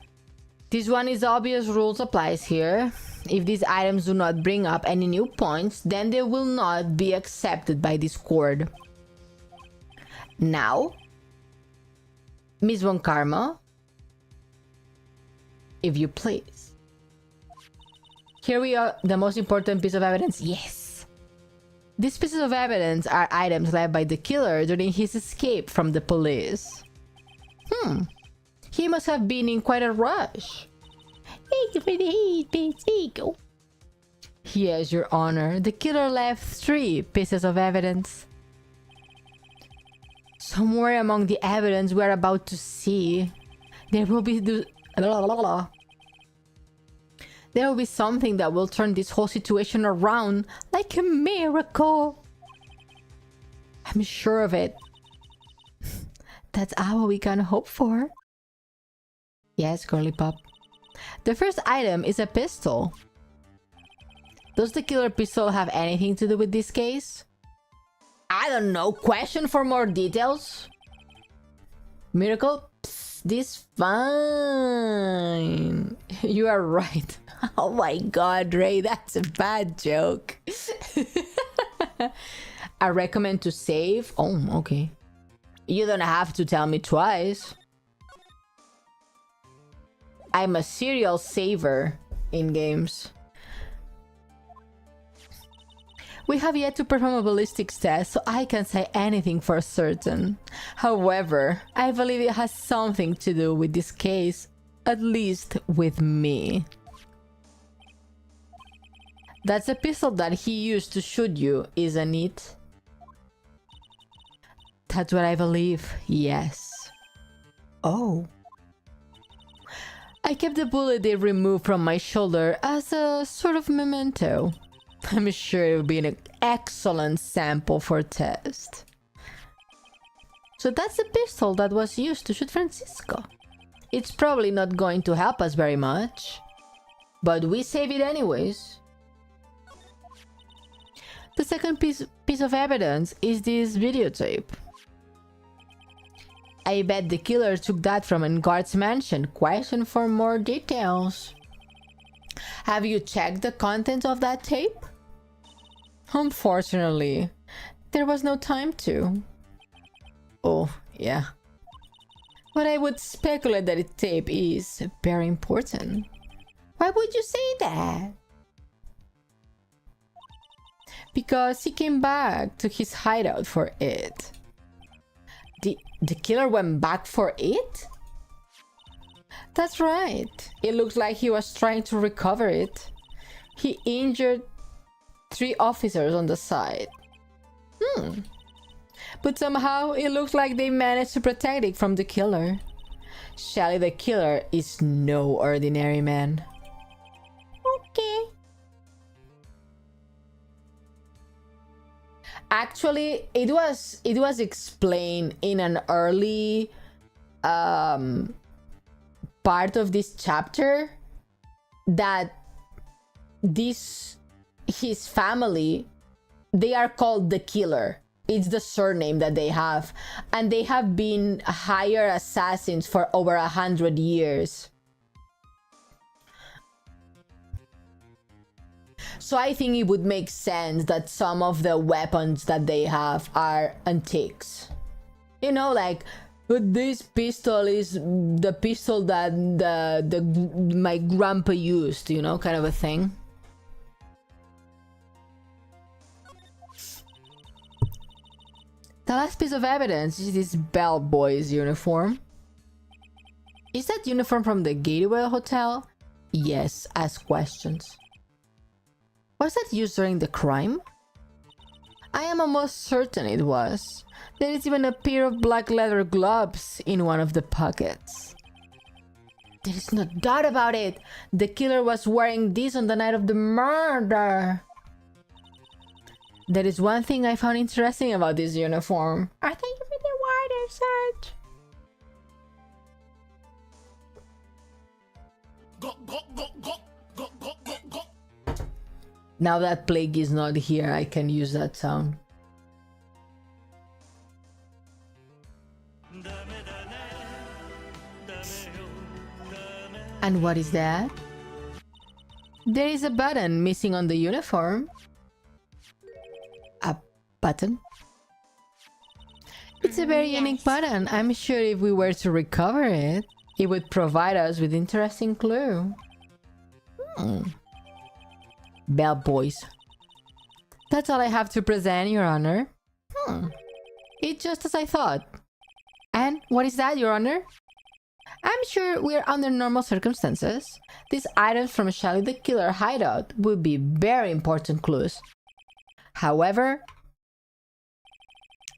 this one is obvious rules applies here. If these items do not bring up any new points, then they will not be accepted by this court. Now, Miss Von Karma, if you please. Here we are, the most important piece of evidence. Yes. These pieces of evidence are items left by the killer during his escape from the police. He must have been in quite a rush. Thank you for the hate, bitch. There you go. Yes, Your Honor. The killer left 3 pieces of evidence. Somewhere among the evidence we're about to see, there will be there will be something that will turn this whole situation around like a miracle. I'm sure of it. That's all we can hope for. Yes, girly pop. The first item is a pistol. Does the killer pistol have anything to do with this case? I don't know. Question for more details? Miracle? Psst, this fine. You are right. Oh my god, Ray, that's a bad joke. I recommend to save. Oh, okay. You don't have to tell me twice. I'm a serial saver in games. We have yet to perform a ballistics test, so I can't say anything for certain. However, I believe it has something to do with this case, at least with me. That's a pistol that he used to shoot you, isn't it? That's what I believe, yes. Oh. I kept the bullet they removed from my shoulder as a sort of memento. I'm sure it would be an excellent sample for test. So that's the pistol that was used to shoot Francisco. It's probably not going to help us very much, but we save it anyways. The second piece of evidence is this videotape. I bet the killer took that from a guard's mansion. Question for more details. Have you checked the contents of that tape? Unfortunately, there was no time to. Oh, yeah. But I would speculate that the tape is very important. Why would you say that? Because he came back to his hideout for it. The killer went back for it? That's right. It looks like he was trying to recover it. He injured 3 officers on the side. But somehow it looks like they managed to protect it from the killer. Shelly the killer is no ordinary man. Okay. Actually, it was explained in an early part of this chapter that his family, they are called the killer. It's the surname that they have, and they have been hired assassins for over 100 years. So I think it would make sense that some of the weapons that they have are antiques. You know, like, but this pistol is the pistol that my grandpa used, you know, kind of a thing. The last piece of evidence is this bellboy's uniform. Is that uniform from the Gateway Hotel? Yes, ask questions. Was that used during the crime? I am almost certain it was. There is even a pair of black leather gloves in one of the pockets. There is no doubt about it. The killer was wearing this on the night of the murder. There is one thing I found interesting about this uniform. I think you really wider search. Now that Plague is not here, I can use that sound. And what is that? There is a button missing on the uniform. A button? It's a very unique button. I'm sure if we were to recover it, it would provide us with interesting clue. Bellboys. That's all I have to present, Your Honor. It's just as I thought. And what is that, Your Honor? I'm sure we're under normal circumstances. These items from Shelly the Killer hideout would be very important clues. However,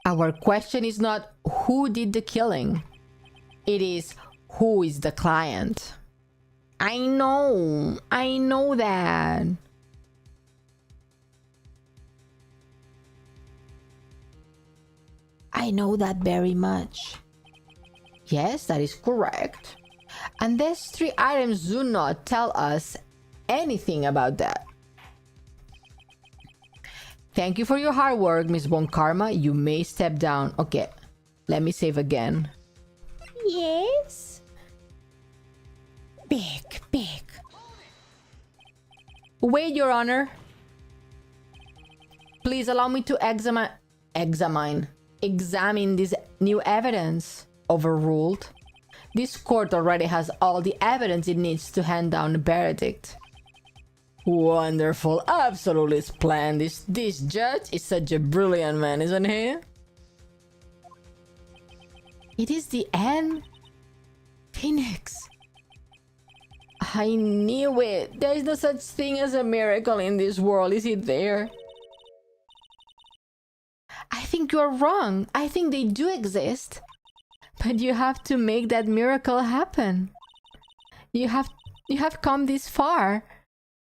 our question is not who did the killing. It is who is the client. I know that. I know that very much. Yes, that is correct. And these 3 items do not tell us anything about that. Thank you for your hard work, Miss Von Karma. You may step down. Okay, let me save again. Yes? Big. Wait, Your Honor. Please allow me to examine this new evidence. Overruled. This court already has all the evidence it needs to hand down a verdict. Wonderful, absolutely splendid. This judge is such a brilliant man, isn't he? It is the end. Phoenix. I knew it. There is no such thing as a miracle in this world, is it there? I think you're wrong. I think they do exist. But you have to make that miracle happen. You have come this far.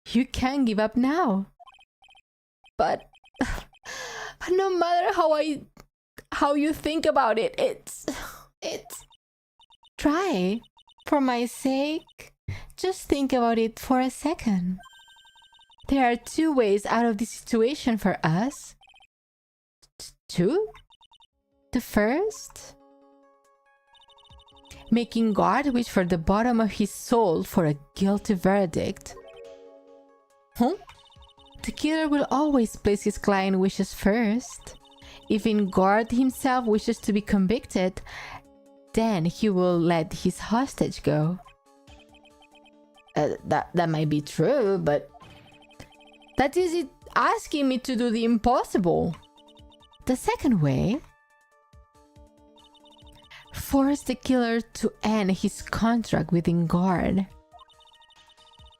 You can't give up now. But no matter how you think about it, it's try. For my sake, just think about it for a second. There are two ways out of this situation for us. Two? The first? Making God wish for the bottom of his soul for a guilty verdict. Huh? The killer will always place his client wishes first. If Ingard himself wishes to be convicted, then he will let his hostage go. That might be true, but that is it asking me to do the impossible. The second way, force the killer to end his contract with Ingard.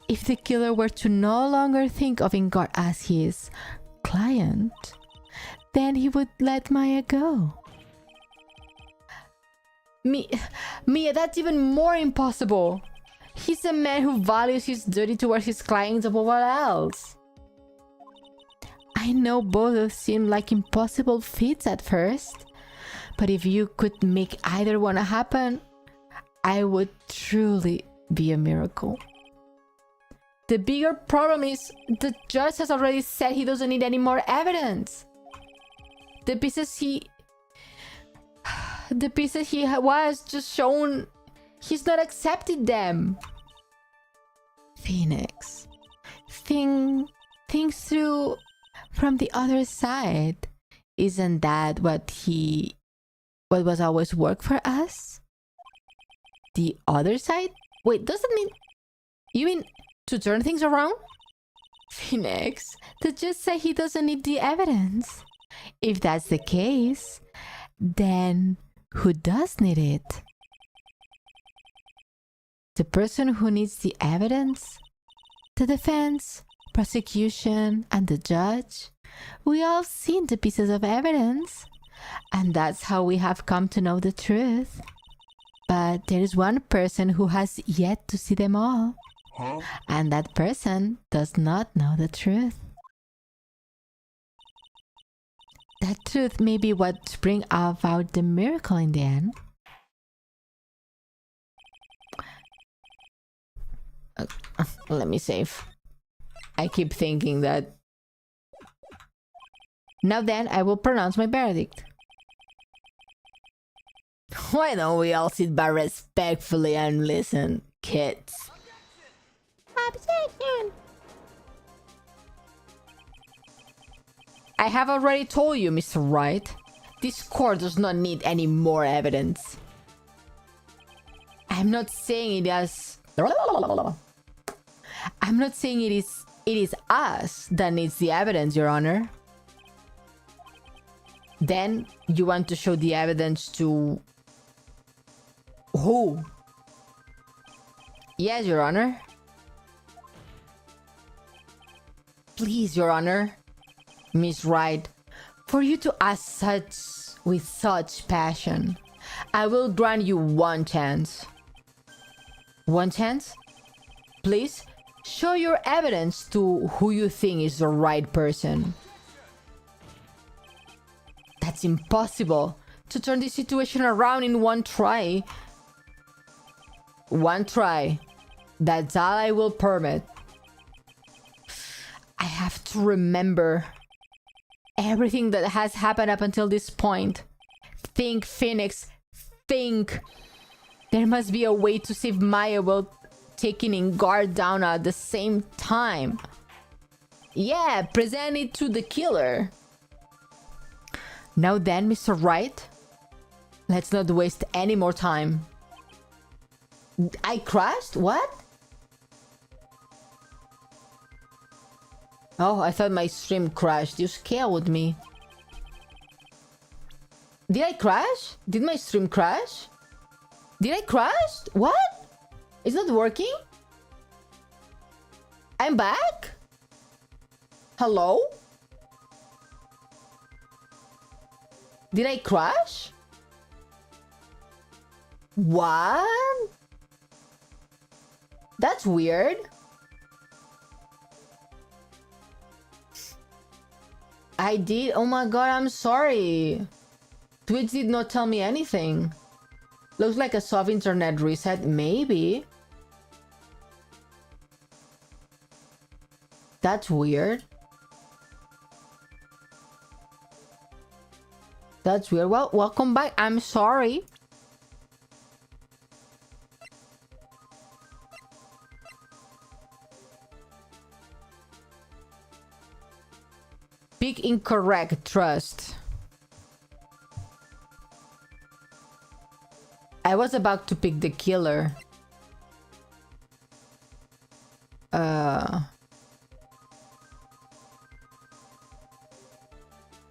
If the killer were to no longer think of Ingard as his client, then he would let Maya go. Mia, that's even more impossible. He's a man who values his duty towards his clients above all else. I know both seem like impossible feats at first, but if you could make either one happen, I would truly be a miracle. The bigger problem is the judge has already said he doesn't need any more evidence. The pieces he was just shown, he's not accepted them. Phoenix, think through from the other side. Isn't that what was always worked for us? The other side? Wait, doesn't mean... You mean to turn things around? Phoenix, to just say he doesn't need the evidence. If that's the case, then who does need it? The person who needs the evidence? The defense, prosecution, and the judge? We all seen the pieces of evidence, and that's how we have come to know the truth. But there is one person who has yet to see them all. Huh? And that person does not know the truth. That truth may be what brings about the miracle in the end. Let me save. I keep thinking that. Now then, I will pronounce my verdict. Why don't we all sit back respectfully and listen, kids? Objection! I have already told you, Mr. Wright. This court does not need any more evidence. I'm not saying it as... I'm not saying it is us that needs the evidence, Your Honor. Then you want to show the evidence to... who? Yes, Your Honor. Please, Your Honor. Miss Wright, for you to ask with such passion, I will grant you one chance. One chance? Please, show your evidence to who you think is the right person. That's impossible. To turn this situation around in one try. One try. That's all I will permit. I have to remember everything that has happened up until this point. Think, Phoenix. Think. There must be a way to save Maya while taking Ingard down at the same time. Yeah, present it to the killer. Now then, Mr. Wright, let's not waste any more time. I crashed? What? Oh, I thought my stream crashed. You scared me. Did I crash? Did my stream crash? Did I crash? What? It's not working? I'm back? Hello? Did I crash? What? That's weird. I did. Oh my god, I'm sorry. Twitch did not tell me anything. Looks like a soft internet reset, maybe. That's weird. That's weird. Well, welcome back. I'm sorry. Pick incorrect trust. I was about to pick the killer.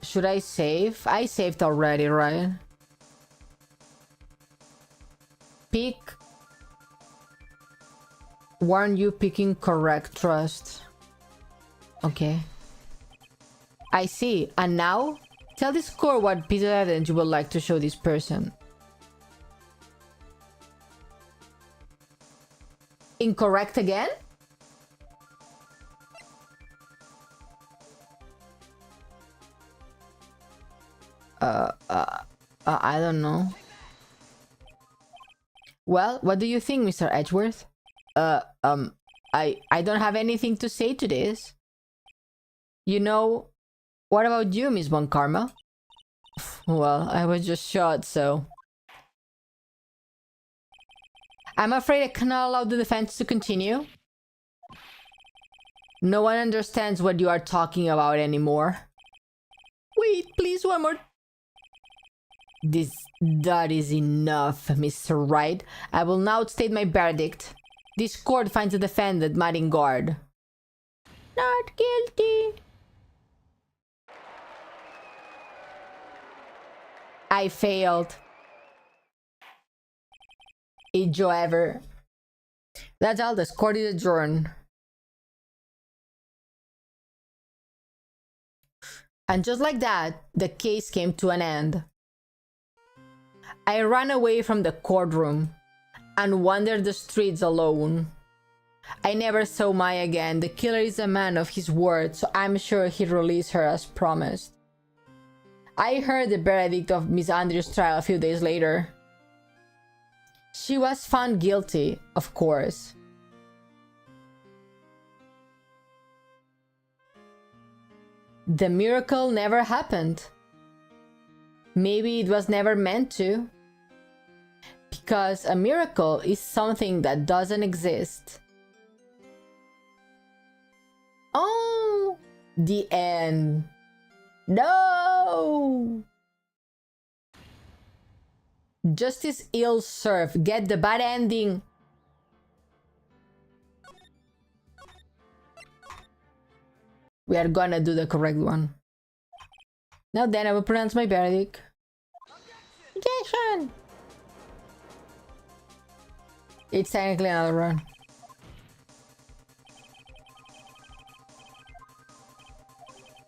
Should I save? I saved already, right? Pick. Warn you picking correct trust. Okay. I see. And now, tell the score what piece of evidence you would like to show this person. Incorrect again? I don't know. Well, what do you think, Mr. Edgeworth? I don't have anything to say to this. You know, what about you, Miss Von Karma? Well, I was just shot, so... I'm afraid I cannot allow the defense to continue. No one understands what you are talking about anymore. Wait, please, one more. That is enough, Mr. Wright. I will now state my verdict. This court finds the defendant Marine Guard not guilty. I failed. Joe ever. That's all. The court is adjourned. And just like that, the case came to an end. I ran away from the courtroom and wandered the streets alone. I never saw Maya again. The killer is a man of his word, so I'm sure he'd release her as promised. I heard the verdict of Miss Andrews' trial a few days later. She was found guilty, of course. The miracle never happened. Maybe it was never meant to. Because a miracle is something that doesn't exist. Oh, the end. No! Justice ill served. Get the bad ending. We are gonna do the correct one. Now then, I will pronounce my verdict. Objection! It's technically another run.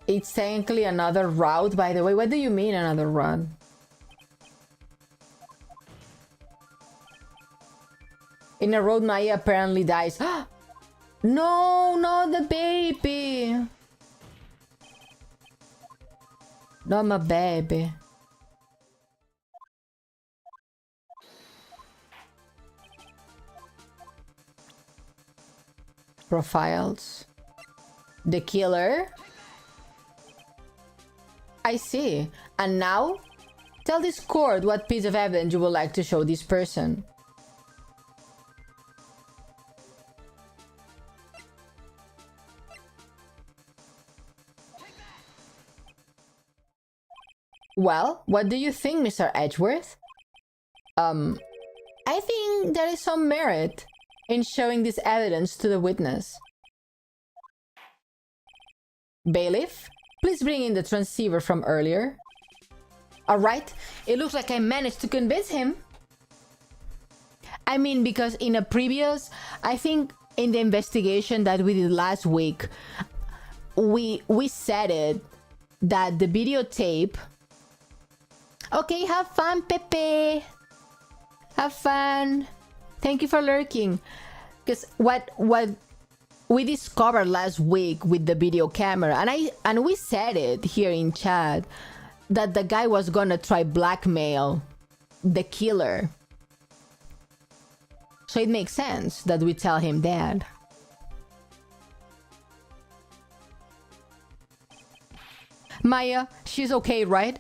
It's technically another route, by the way. What do you mean another run? In a road, Maya apparently dies. No, not the baby. Not my baby. Profiles. The killer. I see. And now, tell this court what piece of evidence you would like to show this person. Well, what do you think, Mr. Edgeworth? I think there is some merit in showing this evidence to the witness. Bailiff, please bring in the transceiver from earlier. Alright, it looks like I managed to convince him. I mean, because in a previous, I think in the investigation that we did last week, we said it, that the videotape... Okay, have fun, Pepe! Have fun! Thank you for lurking. Because what we discovered last week with the video camera, and we said it here in chat, that the guy was gonna try blackmail the killer. So it makes sense that we tell him that. Maya, she's okay, right?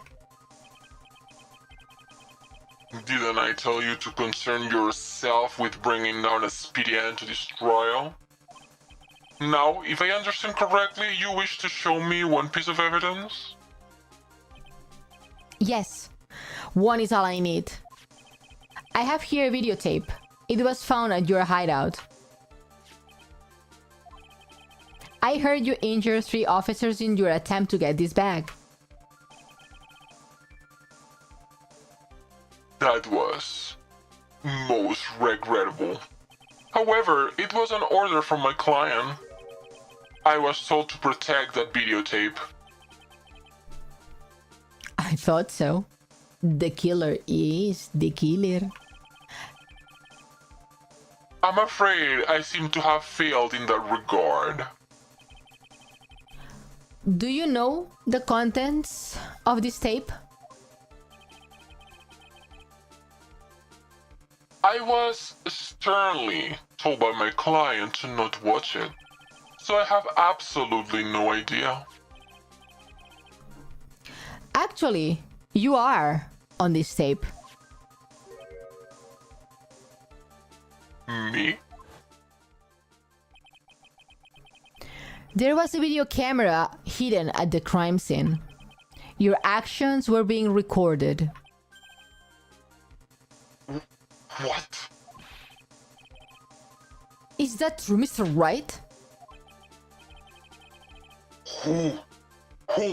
Didn't I tell you to concern yourself with bringing down a speedy end to this trial? Now, if I understand correctly, you wish to show me one piece of evidence? Yes, one is all I need. I have here a videotape. It was found at your hideout. I heard you injured 3 officers in your attempt to get this bag. That was most regrettable. However, it was an order from my client. I was told to protect that videotape. I thought so. The killer is the killer. I'm afraid I seem to have failed in that regard. Do you know the contents of this tape? I was sternly told by my client to not watch it, so I have absolutely no idea. Actually, you are on this tape. Me? There was a video camera hidden at the crime scene. Your actions were being recorded. What? Is that true, Mr. Wright? Who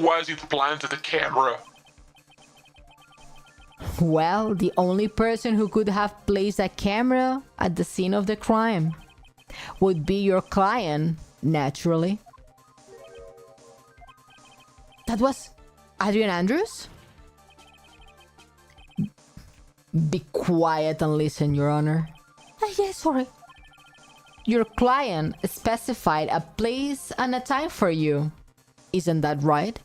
was it who planted the camera? Well, the only person who could have placed a camera at the scene of the crime would be your client, naturally. That was Adrian Andrews? Be quiet and listen, Your Honor. Yes, sorry. Your client specified a place and a time for you. Isn't that right?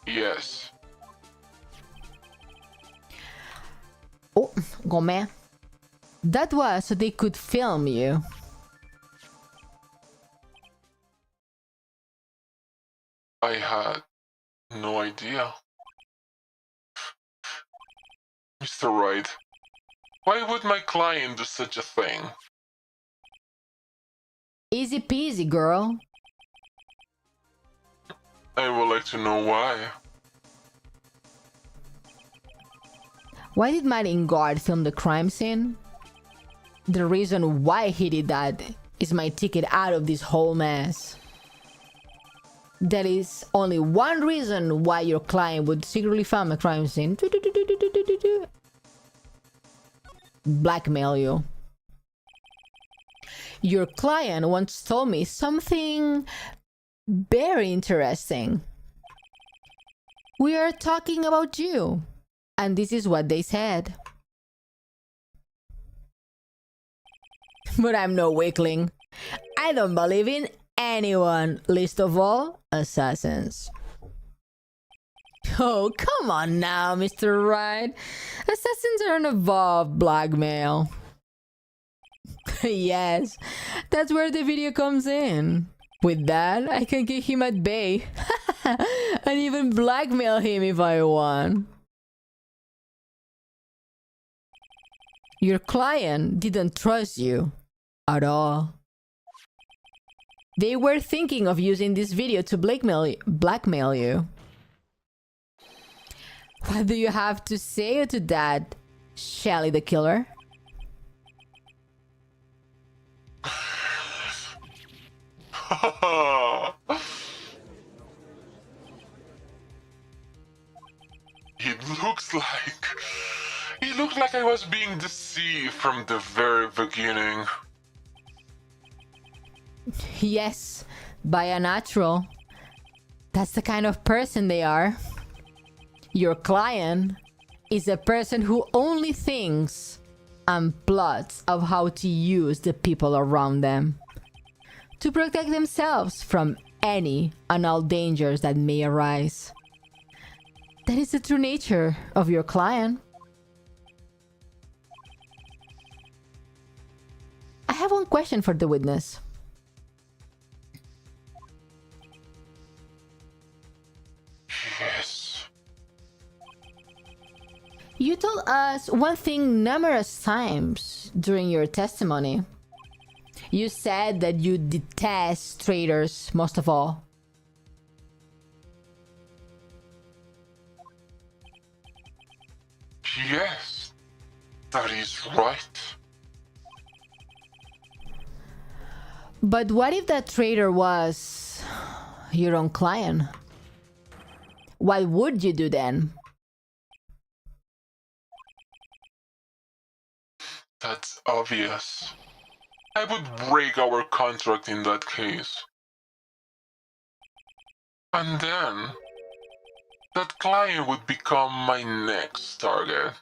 Yes. Oh, Gome. That was so they could film you. I had no idea. Mr. Wright, why would my client do such a thing? Easy peasy, girl. I would like to know why. Why did Marine Guard film the crime scene? The reason why he did that is my ticket out of this whole mess. There is only one reason why your client would secretly film a crime scene. Blackmail you. Your client once told me something very interesting. We are talking about you. And this is what they said. But I'm no weakling. I don't believe in anyone, least of all assassins. Oh, come on now, Mr. Wright. Assassins aren't above blackmail. Yes, that's where the video comes in. With that, I can keep him at bay. And even blackmail him if I want. Your client didn't trust you at all. They were thinking of using this video to blackmail you. What do you have to say to that, Shelly the killer? It looked like I was being deceived from the very beginning. Yes, by a natural. That's the kind of person they are. Your client is a person who only thinks and plots of how to use the people around them to protect themselves from any and all dangers that may arise. That is the true nature of your client. I have one question for the witness. Yes. You told us one thing numerous times during your testimony. You said that you detest traitors most of all. Yes, that is right. But what if that traitor was your own client? What would you do then? That's obvious. I would break our contract in that case. And then, that client would become my next target.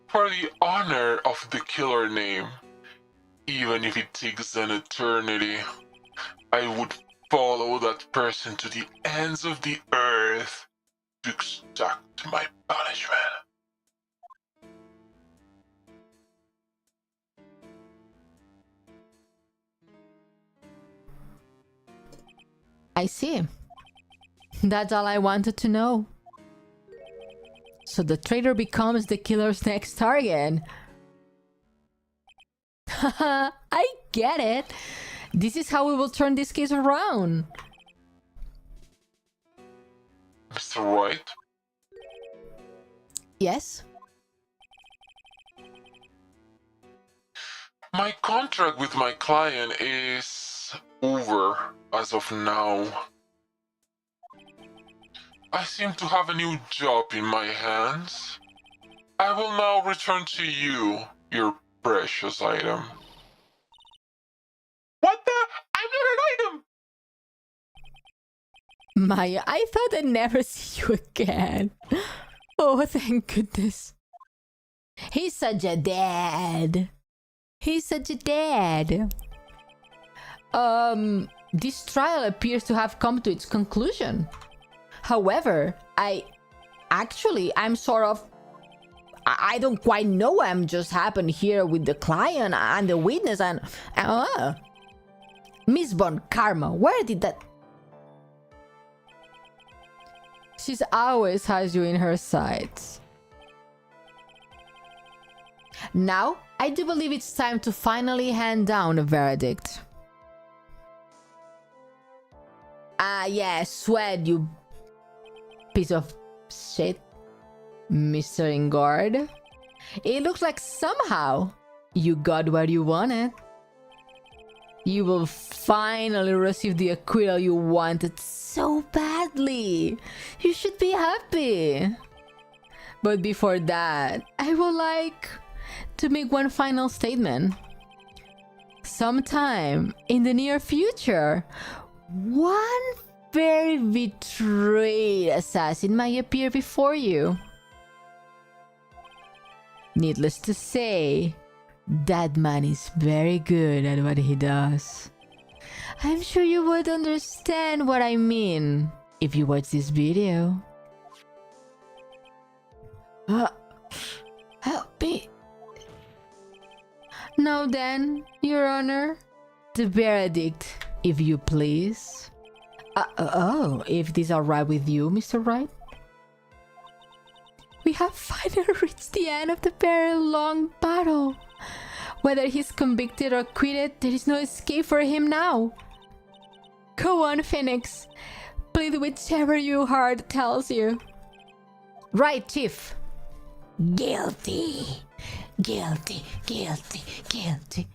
For the honor of the killer name, even if it takes an eternity, I would follow that person to the ends of the earth to extract my punishment. I see. That's all I wanted to know. So the traitor becomes the killer's next target. Haha, I get it. This is how we will turn this case around. Mr. Wright? Yes? My contract with my client is over as of now. I seem to have a new job in my hands. I will now return to you your precious item. What the? I'm not an item! Maya, I thought I'd never see you again. Oh, thank goodness. He's such a dad. He's such a dad. This trial appears to have come to its conclusion. However, I'm sort of... I don't quite know what just happened here with the client and the witness and... Miss Von Karma, where did that... She's always has you in her sights. Now, I do believe it's time to finally hand down a verdict. Yeah, sweat, you piece of shit, Mr. Ingard. It looks like somehow you got what you wanted. You will finally receive the acquittal you wanted so badly. You should be happy. But before that, I would like to make one final statement. Sometime in the near future, one very betrayed assassin might appear before you. Needless to say, that man is very good at what he does. I'm sure you would understand what I mean if you watch this video. Help me. Now then, Your Honor, the verdict, if you please. If this is alright with you, Mr. Wright. We have finally reached the end of the very long battle. Whether he's convicted or acquitted, there is no escape for him now. Go on, Phoenix. Plead whichever your heart tells you. Right, Chief. Guilty. Guilty, guilty, guilty.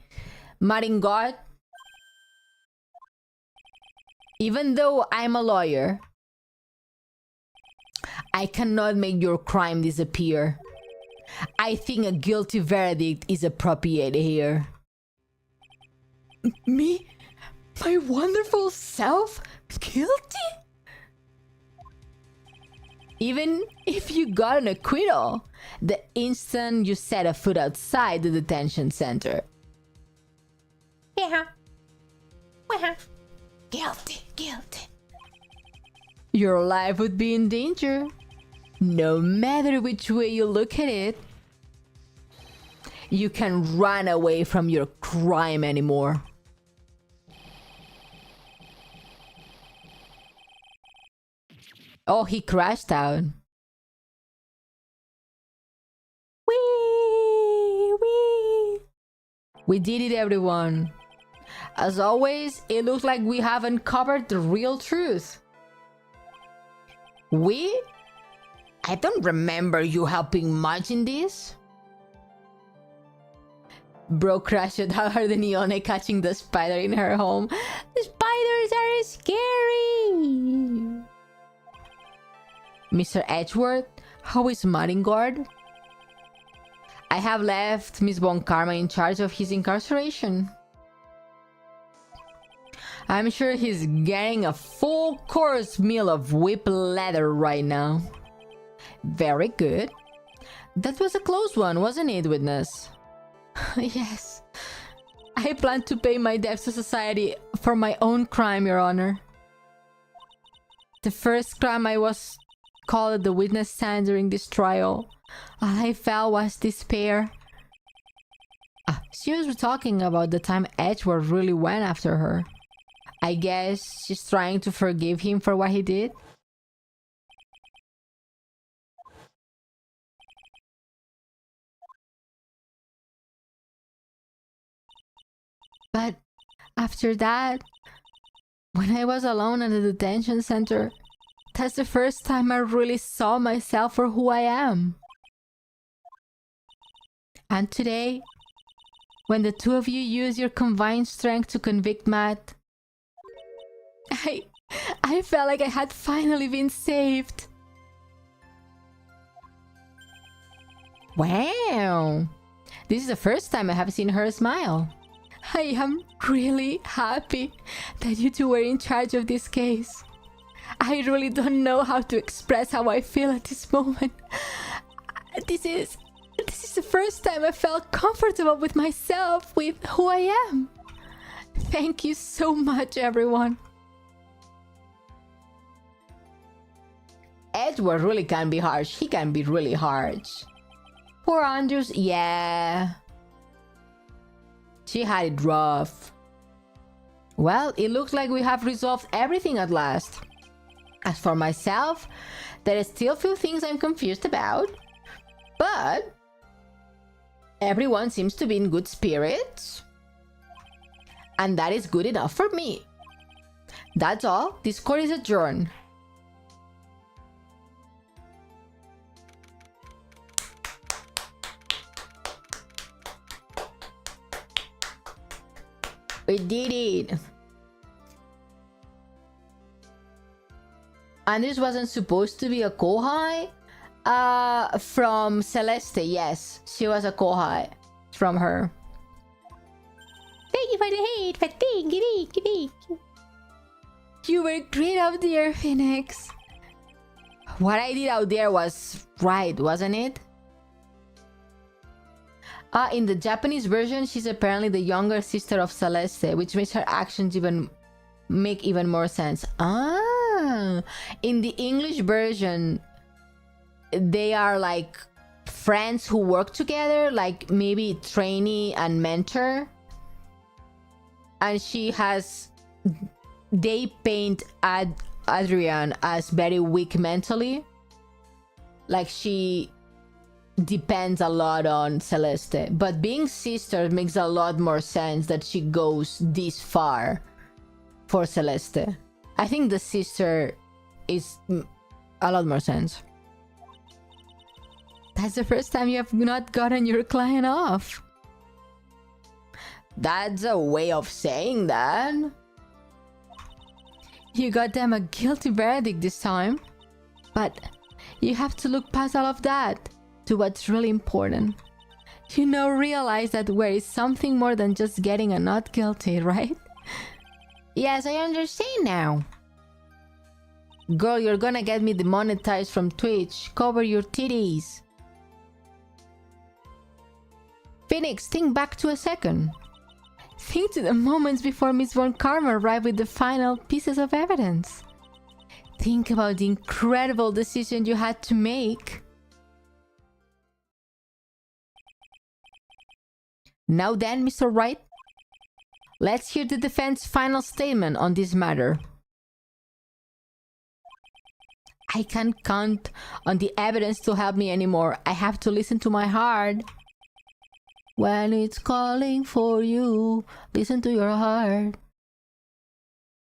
Maringard, even though I'm a lawyer, I cannot make your crime disappear. I think a guilty verdict is appropriate here. Me? My wonderful self? Guilty? Even if you got an acquittal, the instant you set a foot outside the detention center. Yeah. Guilty. Your life would be in danger. No matter which way you look at it. You can run away from your crime anymore. Oh, he crashed out. Wee! We did it, everyone. As always, it looks like we have uncovered the real truth. We? I don't remember you helping much in this. Bro crashed harder than Ione catching the spider in her home. The spiders are scary! Mr. Edgeworth, how is Maringard? I have left Miss Von Karma in charge of his incarceration. I'm sure he's getting a full course meal of whip leather right now. Very good. That was a close one, wasn't it, witness? Yes. I plan to pay my debts to society for my own crime, Your Honor. The first crime I was called at the witness stand during this trial. All I felt was despair. She was talking about the time Edgeworth really went after her. I guess she's trying to forgive him for what he did. But after that, when I was alone at the detention center, that's the first time I really saw myself for who I am. And today, when the two of you use your combined strength to convict Matt, I felt like I had finally been saved. Wow! This is the first time I have seen her smile. I am really happy that you two were in charge of this case. I really don't know how to express how I feel at this moment. This is the first time I felt comfortable with myself, with who I am. Thank you so much, everyone. Edward really can be harsh. He can be really harsh. Poor Andrews, yeah. She had it rough. Well, it looks like we have resolved everything at last. As for myself, there are still a few things I'm confused about. But everyone seems to be in good spirits. And that is good enough for me. That's all. This court is adjourned. We did it! Andres wasn't supposed to be a kohai? From Celeste, yes. She was a kohai from her. Thank you for the hate, but thank you. You were great out there, Phoenix. What I did out there was right, wasn't it? In the Japanese version, she's apparently the younger sister of Celeste, which makes her actions make even more sense. In the English version, they are like friends who work together, like maybe trainee and mentor. And they paint Adrian as very weak mentally. Like she depends a lot on Celeste, but being sisters makes a lot more sense that she goes this far for Celeste. I think the sister is a lot more sense. That's the first time you have not gotten your client off. That's a way of saying that. You got them a guilty verdict this time, but You have to look past all of that to what's really important. You know, realize that there is something more than just getting a not guilty, right? Yes, I understand now. Girl, you're gonna get me demonetized from Twitch. Cover your titties. Phoenix, think back to a second. Think to the moments before Miss Von Karma arrived with the final pieces of evidence. Think about the incredible decision you had to make. Now then, Mr. Wright, let's hear the defense's final statement on this matter. I can't count on the evidence to help me anymore. I have to listen to my heart. When it's calling for you, listen to your heart.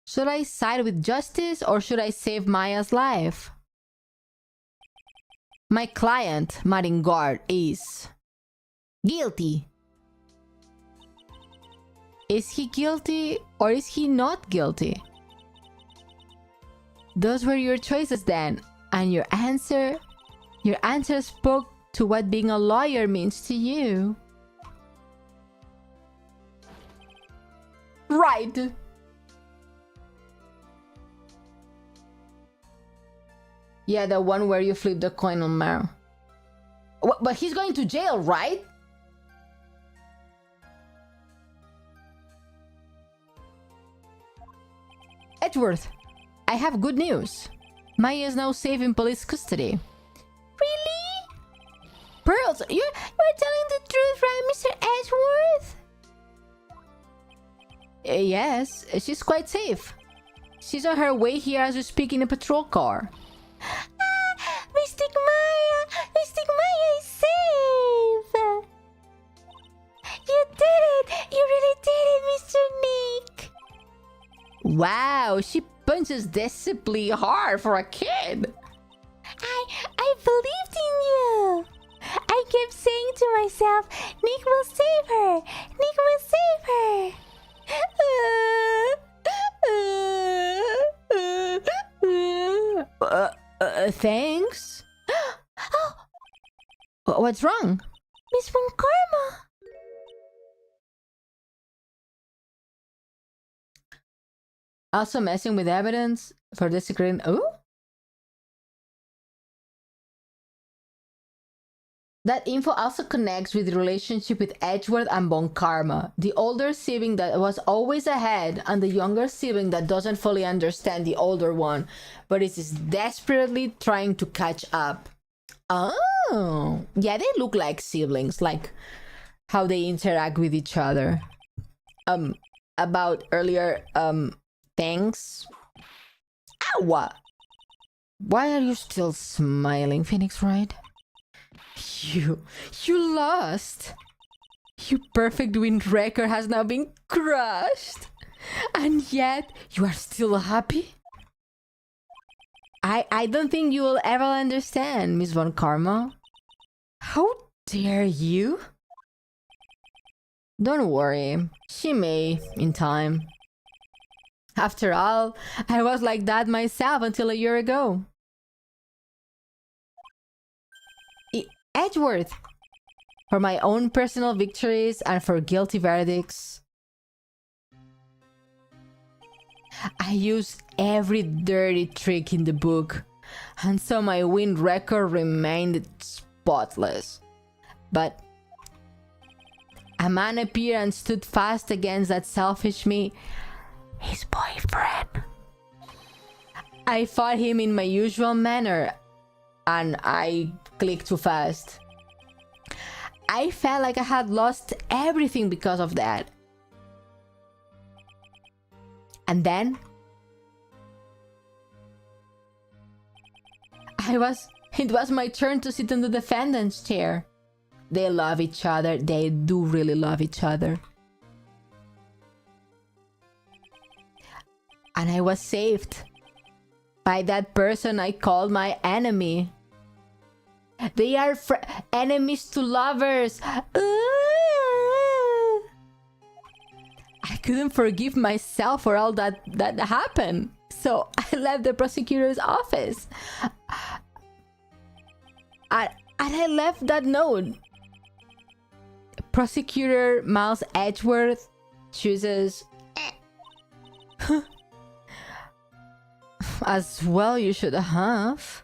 Should I side with justice or should I save Maya's life? My client, Maringard, is guilty. Is he guilty or is he not guilty? Those were your choices then, and your answer spoke to what being a lawyer means to you. Right. Yeah, the one where you flip the coin on Maro. But he's going to jail, right? Edgeworth, I have good news. Maya is now safe in police custody. Really? Pearls, you're telling the truth, right, Mr. Edgeworth? Yes, she's quite safe. She's on her way here as we speak in a patrol car. Mystic Maya is safe! You did it! You really did it, Mr. Nick! Wow, she punches deceptively hard for a kid! I believed in you! I kept saying to myself, Nick will save her! Nick will save her! Thanks? Oh. What's wrong? Miss Von Karma! Also messing with evidence for desecrating... Oh? That info also connects with the relationship with Edgeworth and Von Karma, the older sibling that was always ahead and the younger sibling that doesn't fully understand the older one, but is desperately trying to catch up. Oh, yeah, they look like siblings, like how they interact with each other. About earlier, thanks. Ow! Why are you still smiling, Phoenix Wright? You lost. Your perfect win record has now been crushed. And yet, you are still happy? I don't think you will ever understand, Miss Von Karma. How dare you? Don't worry, she may, in time. After all, I was like that myself until a year ago. Edgeworth! For my own personal victories and for guilty verdicts, I used every dirty trick in the book, and so my win record remained spotless. But a man appeared and stood fast against that selfish me, his boyfriend. I fought him in my usual manner, and I clicked too fast. I felt like I had lost everything because of that. And then it was my turn to sit in the defendant's chair. They love each other. They do really love each other. And I was saved by that person I called my enemy. They are enemies to lovers. Ooh. I couldn't forgive myself for all that happened. So I left the prosecutor's office. And I left that note. Prosecutor Miles Edgeworth chooses... As well you should have.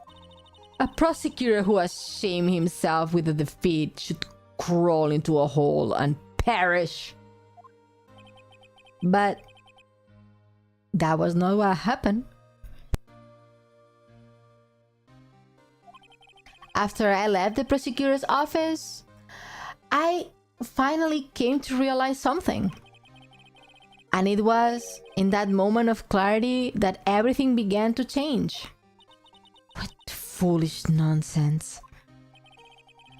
A prosecutor who has shamed himself with a defeat should crawl into a hole and perish. But that was not what happened. After I left the prosecutor's office, I finally came to realize something. And it was in that moment of clarity that everything began to change. What foolish nonsense.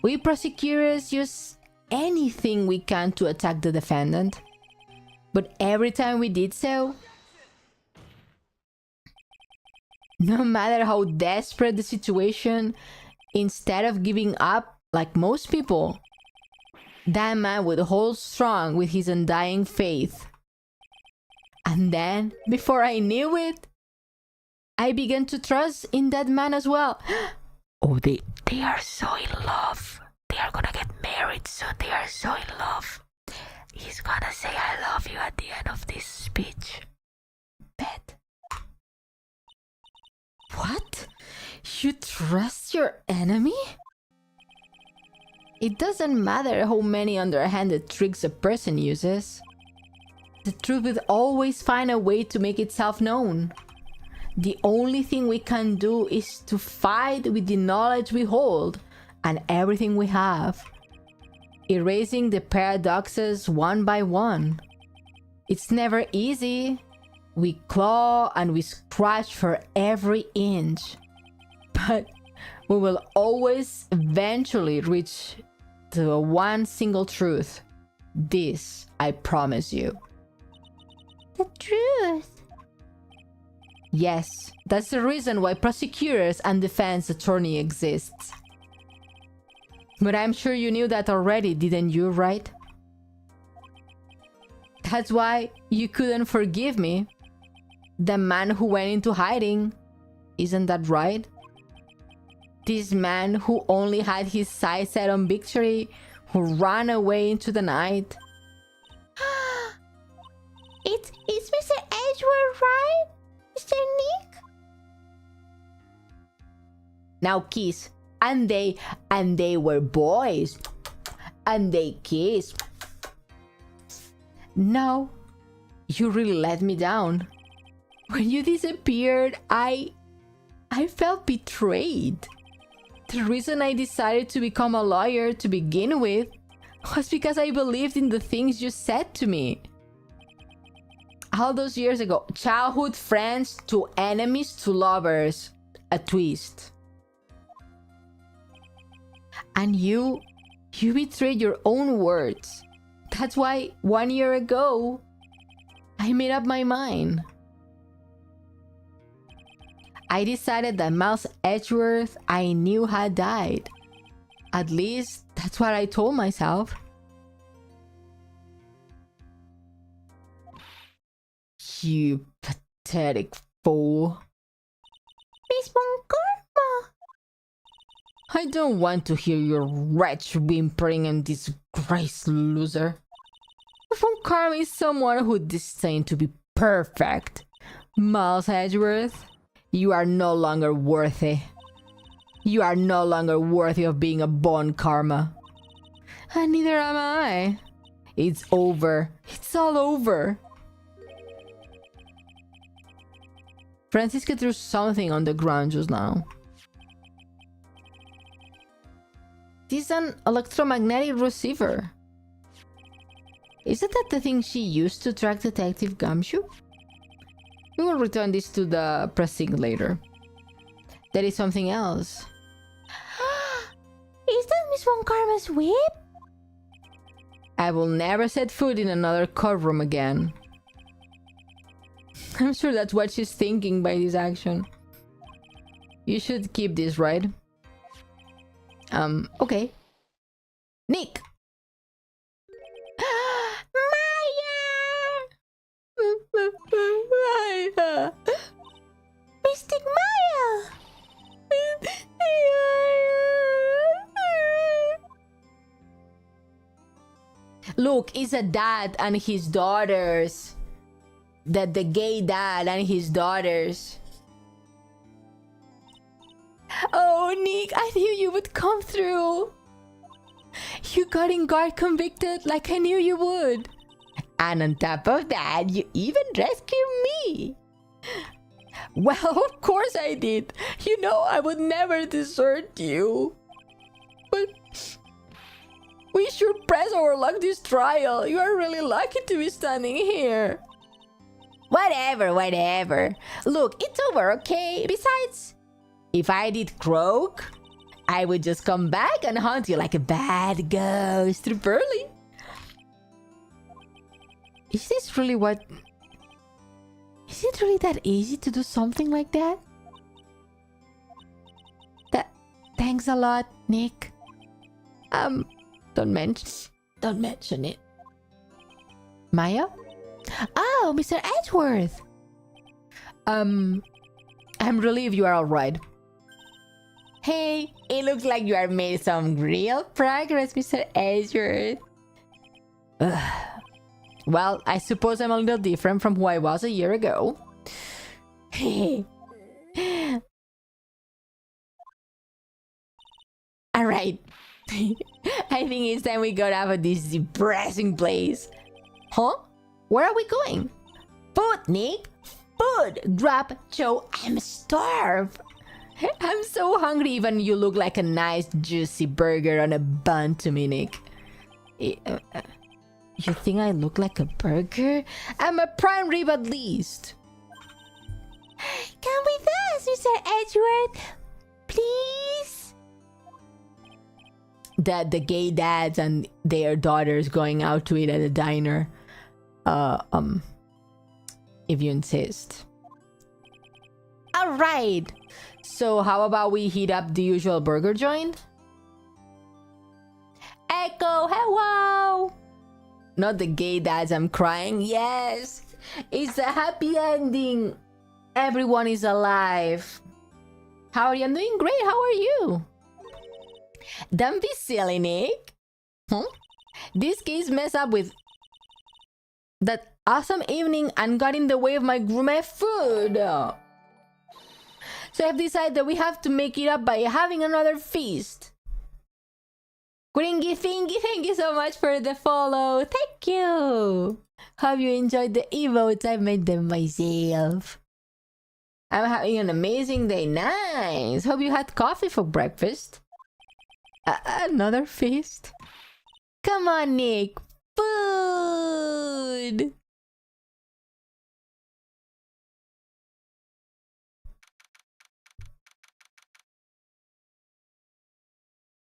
We prosecutors use anything we can to attack the defendant. But every time we did so, no matter how desperate the situation, instead of giving up like most people, that man would hold strong with his undying faith. And then, before I knew it, I began to trust in that man as well. Oh, they are so in love. They are gonna get married soon. They are so in love. He's gonna say I love you at the end of this speech. Bet. What? You trust your enemy? It doesn't matter how many underhanded tricks a person uses. The truth will always find a way to make itself known. The only thing we can do is to fight with the knowledge we hold and everything we have, erasing the paradoxes one by one. It's never easy. We claw and we scratch for every inch. But we will always eventually reach to one single truth. This I promise you. The truth? Yes, that's the reason why prosecutors and defense attorney exists. But I'm sure you knew that already, didn't you, Wright? That's why you couldn't forgive me. The man who went into hiding. Isn't that right? This man who only had his sights set on victory, who ran away into the night. It's Mr. Edgeworth, right? Mr. Nick? Now kiss. And they were boys. And they kissed. No, you really let me down. When you disappeared, I felt betrayed. The reason I decided to become a lawyer to begin with was because I believed in the things you said to me. All those years ago, childhood friends to enemies to lovers, a twist. And you betrayed your own words. That's why 1 year ago, I made up my mind. I decided that Miles Edgeworth I knew had died. At least, that's what I told myself. You pathetic fool. Miss Karma. I don't want to hear your wretch whimpering and disgraced loser. Von Karma is someone who disdained to be perfect. Miles Edgeworth, you are no longer worthy. You are no longer worthy of being a Von Karma. And neither am I. It's over. It's all over. Francisca threw something on the ground just now. This is an electromagnetic receiver. Isn't that the thing she used to track Detective Gumshoe? We will return this to the precinct later. There is something else. Is that Miss Von Karma's whip? I will never set foot in another courtroom again. I'm sure that's what she's thinking by this action. You should keep this, right? Okay. Nick! Maya! Mystic Maya! Look, it's a dad and his daughters. The gay dad and his daughters. Oh, Nick, I knew you would come through. You got in guard convicted like I knew you would. And on top of that, you even rescued me. Well, of course I did. You know I would never desert you. But we sure press our luck this trial. You are really lucky to be standing here. Whatever. Look, it's over, okay? Besides, if I did croak, I would just come back and haunt you like a bad ghost through Pearly. Is it really that easy to do something like that? Thanks a lot, Nick. Don't mention it. Maya? Oh, Mr. Edgeworth. I'm relieved you are all right. Hey, it looks like you have made some real progress, Mr. Edgeworth. Well, I suppose I'm a little different from who I was a year ago. Alright. I think it's time we got out of this depressing place. Huh? Where are we going? Food, Nick! Food! Grab, Joe, I'm starved! I'm so hungry, even you look like a nice juicy burger on a bun to me, Nick. You think I look like a burger? I'm a prime rib at least. Come with us, Mr. Edgeworth. Please? The gay dads and their daughters going out to eat at a diner. If you insist. Alright. So how about we heat up the usual burger joint? Echo, hello! Not the gay dads, I'm crying. Yes! It's a happy ending. Everyone is alive. How are you? I'm doing great. How are you? Don't be silly, Nick. This case messed up with that awesome evening and got in the way of my gourmet food. So I've decided that we have to make it up by having another feast. Gringy Thingy, thank you so much for the follow. Thank you. Hope you enjoyed the emotes. I made them myself. I'm having an amazing day. Nice. Hope you had coffee for breakfast. Another feast? Come on, Nick. Food.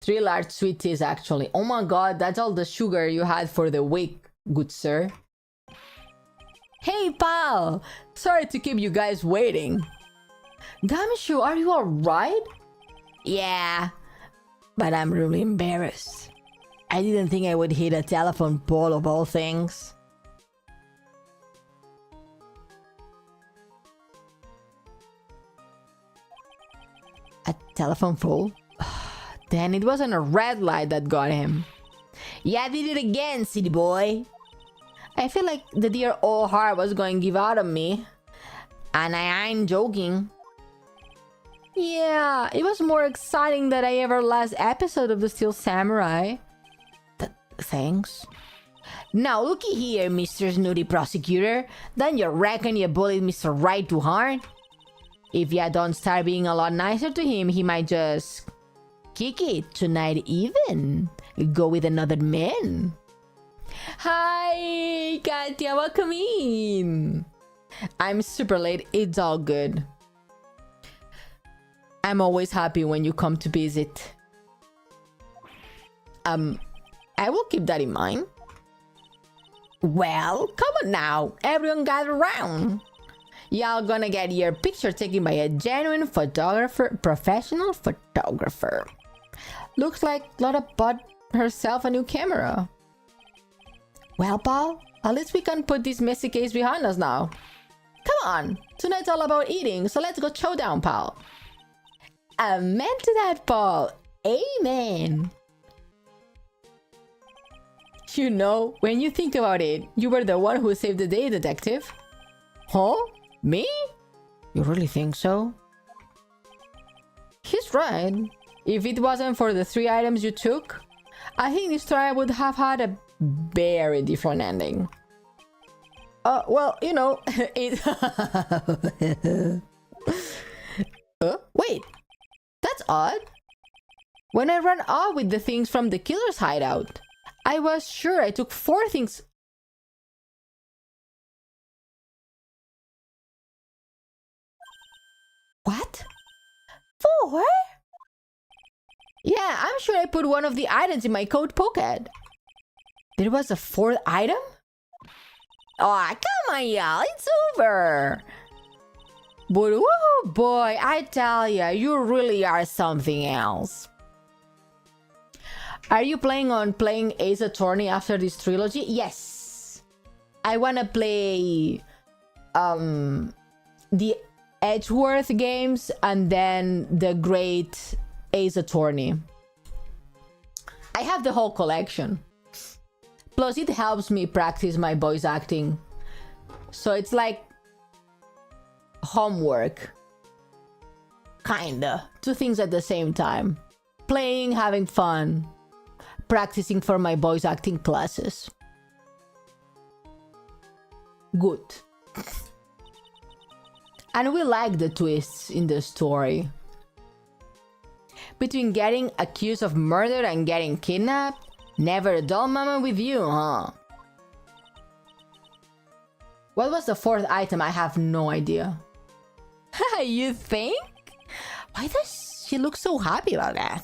Three large sweet teas, actually. Oh my god, that's all the sugar you had for the week, good sir. Hey, pal! Sorry to keep you guys waiting. Gumshoe, are you alright? Yeah, but I'm really embarrassed. I didn't think I would hit a telephone pole of all things. A telephone pole? Then it wasn't a red light that got him. Yeah, I did it again, city boy. I feel like the dear old heart was going to give out on me. And I ain't joking. Yeah, it was more exciting than I ever last episode of The Steel Samurai. Thanks. Now looky here, Mr. Snooty Prosecutor. Don't you reckon you bullied Mr. Wright too hard? If ya don't start being a lot nicer to him, he might just kick it tonight even. Go with another man. Hi, Katya, welcome in. I'm super late, it's all good. I'm always happy when you come to visit. I will keep that in mind. Well, come on now, everyone gather around. Y'all gonna get your picture taken by a genuine photographer, professional photographer. Looks like Lotta bought herself a new camera. Well, pal, at least we can put this messy case behind us now. Come on, tonight's all about eating, so let's go chow down, pal. Amen to that, Paul. Amen. You know, when you think about it, you were the one who saved the day, detective. Huh? Me? You really think so? He's right. If it wasn't for the 3 items you took, I think this story would have had a very different ending. Well, you know, it... Wait, that's odd. When I ran off with the things from the killer's hideout, I was sure I took 4 things. What? 4? Yeah, I'm sure I put one of the items in my coat pocket. There was a 4th item? Oh, come on, y'all, it's over. But oh boy, I tell ya, you really are something else. Are you planning on playing Ace Attorney after this trilogy? Yes. I wanna play the Edgeworth games and then the Great Ace Attorney. I have the whole collection. Plus, it helps me practice my voice acting. So it's like homework. Kinda. 2 things at the same time. Playing, having fun. Practicing for my voice acting classes. Good. And we like the twists in the story. Between getting accused of murder and getting kidnapped, never a dull moment with you, huh? What was the 4th item? I have no idea. You think? Why does she look so happy about that?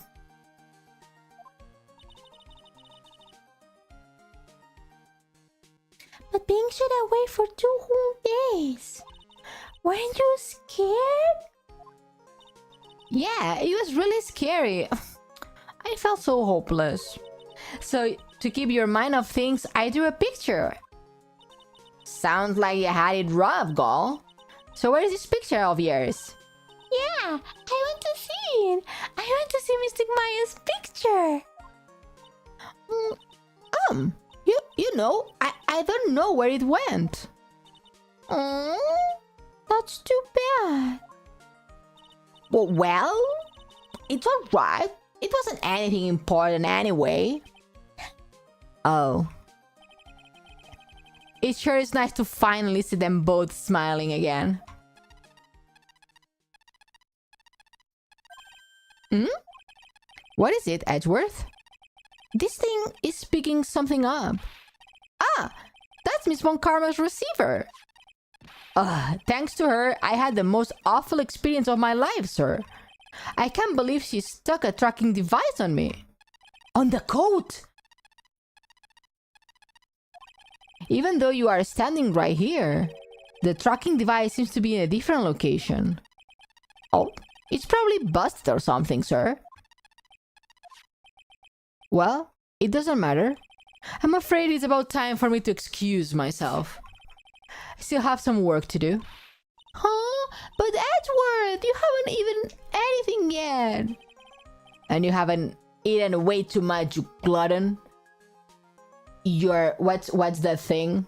But being shut away for 2 whole days. Weren't you scared? Yeah, it was really scary. I felt so hopeless. So, to keep your mind off things, I drew a picture. Sounds like you had it rough, Gall. So where is this picture of yours? Yeah, I want to see it. I want to see Mystic Maya's picture. You know, I don't know where it went. That's too bad. Well, it's alright. It wasn't anything important anyway. Oh. It sure is nice to finally see them both smiling again. What is it, Edgeworth? This thing is picking something up. Ah, that's Miss Von Karma's receiver. Thanks to her, I had the most awful experience of my life, sir. I can't believe she stuck a tracking device on me. On the coat! Even though you are standing right here, the tracking device seems to be in a different location. Oh, it's probably busted or something, sir. Well, it doesn't matter. I'm afraid it's about time for me to excuse myself. I still have some work to do. Huh? But Edgeworth, you haven't eaten anything yet. And you haven't eaten way too much, you glutton. What's that thing?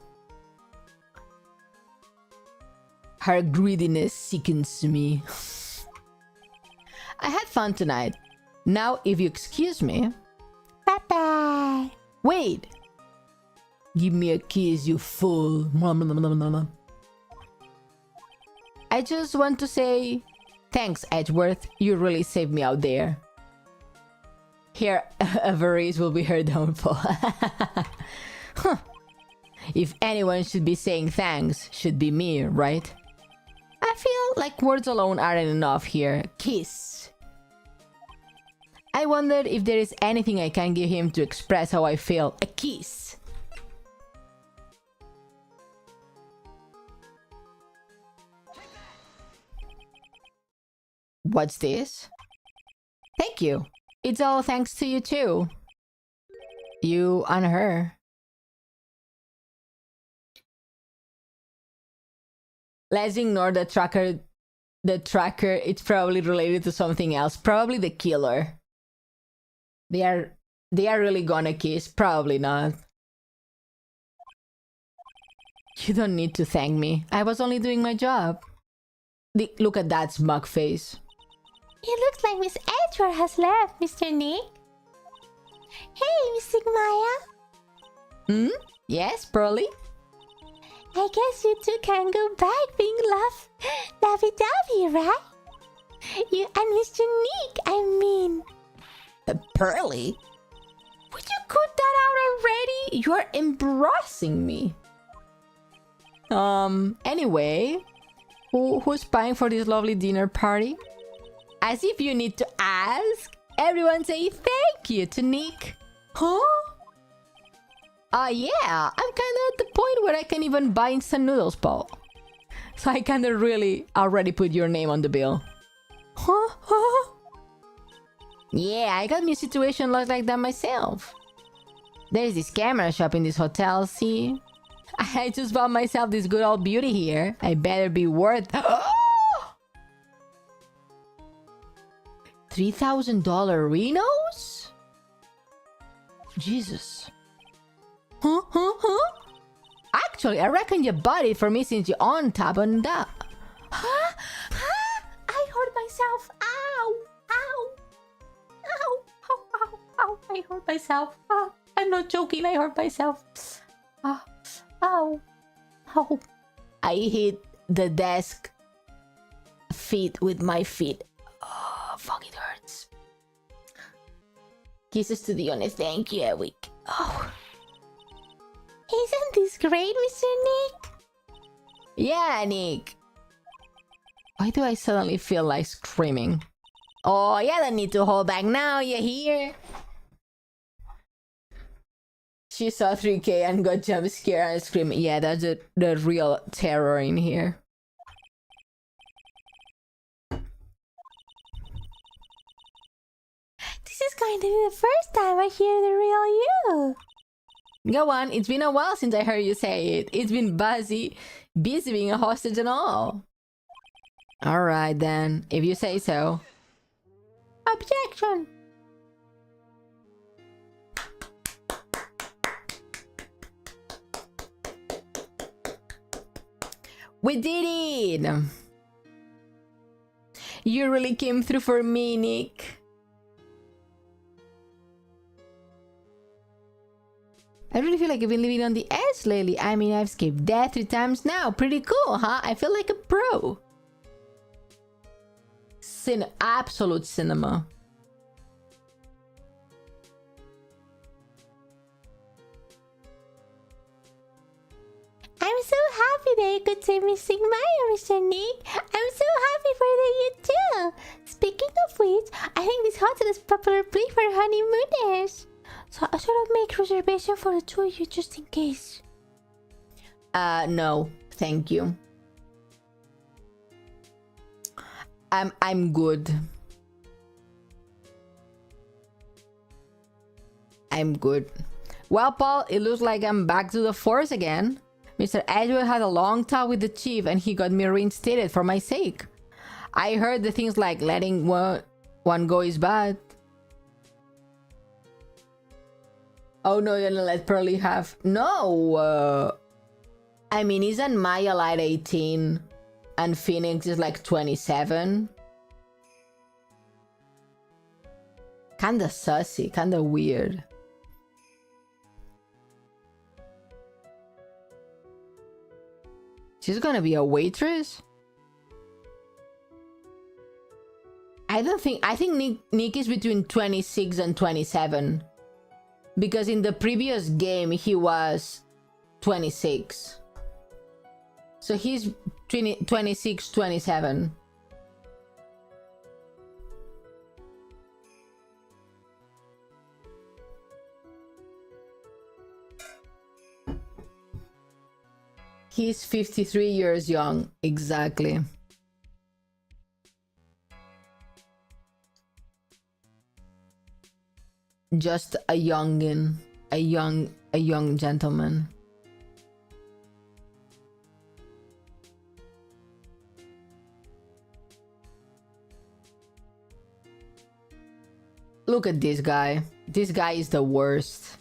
Her greediness sickens me. I had fun tonight. Now, if you excuse me... Bye-bye. Wait. Give me a kiss, you fool. I just want to say... Thanks, Edgeworth. You really saved me out there. Her avarice will be her downfall. Huh. If anyone should be saying thanks, should be me, right? I feel like words alone aren't enough here. Kiss. I wondered if there is anything I can give him to express how I feel. A kiss. What's this? Thank you. It's all thanks to you too. You and her. Let's ignore the tracker. The tracker, it's probably related to something else. Probably the killer. They are really gonna kiss. Probably not. You don't need to thank me. I was only doing my job. Look at that smug face. It looks like Miss Edward has left, Mr. Nick. Hey, Miss Sigmaya. Yes, Pearly? I guess you two can go back being lovey-dovey, right? You and Mr. Nick, I mean. Pearly? Would you cut that out already? You're embarrassing me. Anyway, who's paying for this lovely dinner party? As if you need to ask. Everyone say thank you to Nick. Huh? Yeah, I'm kinda at the point where I can even buy instant noodles, Paul. So I kinda really already put your name on the bill. Huh? Yeah, I got me a situation like that myself. There's this camera shop in this hotel, see? I just bought myself this good old beauty here. I better be worth... $3,000 Renos? Jesus. Huh? Actually, I reckon you bought it for me since you're on top and that. Huh? I hurt myself. Ow! I hurt myself. I'm not joking, I hurt myself. Ow. I hit the desk feet with my feet. Oh, fuck, it hurts. Kisses to Ione, thank you, Eric. Oh. Isn't this great, Mr. Nick? Yeah, Nick. Why do I suddenly feel like screaming? Oh, yeah, don't need to hold back now, you hear? She saw 3K and got jump scared and screamed. Yeah, that's the real terror in here. This is going to be the first time I hear the real you. Go on, it's been a while since I heard you say it. It's been busy being a hostage and all. Alright then, if you say so. Objection. We did it! You really came through for me, Nick. I really feel like I've been living on the edge lately. I mean, I've skipped death 3 times now. Pretty cool, huh? I feel like a pro. Absolute cinema. I'm so happy that you could say Miss Sigmaya, Mr. Nick. I'm so happy for you too. Speaking of which, I think this hotel is a popular place for honeymooners. So I sort of make reservation for the 2 of you just in case. No, thank you. I'm good. I'm good. Well, Paul, it looks like I'm back to the force again. Mr. Edward had a long talk with the chief and he got me reinstated for my sake. I heard the things like letting one go is bad. Oh no, you're gonna let Pearly have... No! I mean, isn't Maya like 18 and Phoenix is like 27? Kinda sussy, kinda weird. She's gonna be a waitress? I think Nick is between 26 and 27. Because in the previous game, he was 26. So he's 26, 27. He's 53 years young, exactly. Just a youngin, a young gentleman. Look at this guy. This guy is the worst.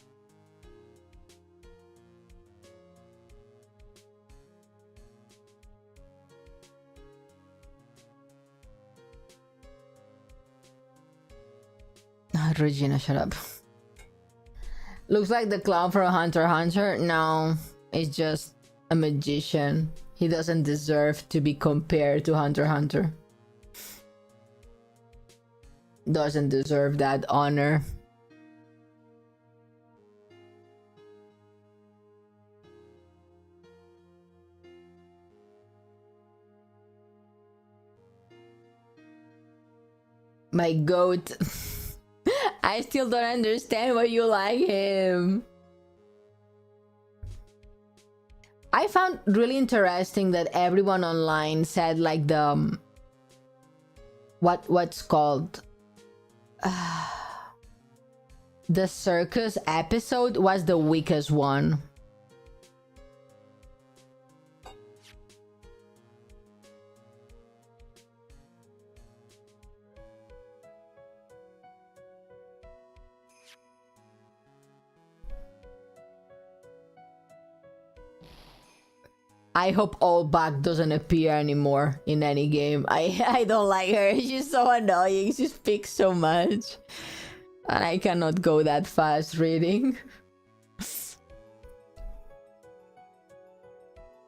Regina, shut up. Looks like the clown from Hunter x Hunter. No, it's just a magician. He doesn't deserve to be compared to Hunter x Hunter. Doesn't deserve that honor. My goat. I still don't understand why you like him. I found really interesting that everyone online said like the what's called the circus episode was the weakest one. I hope Allback doesn't appear anymore in any game. I don't like her. She's so annoying. She speaks so much. And I cannot go that fast reading.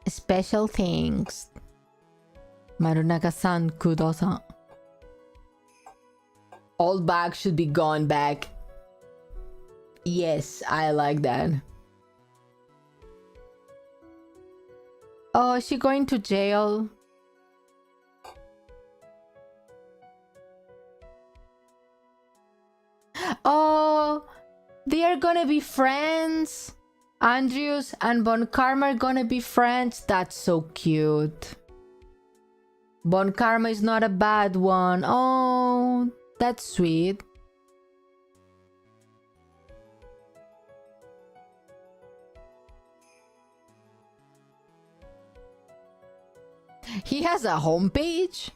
Special thanks. Marunaka-san, Kudo-san. Allback should be gone back. Yes, I like that. Oh, is she going to jail? Oh, they are gonna be friends. Andrews and Von Karma are gonna be friends. That's so cute. Von Karma is not a bad one. Oh, that's sweet. He has a homepage?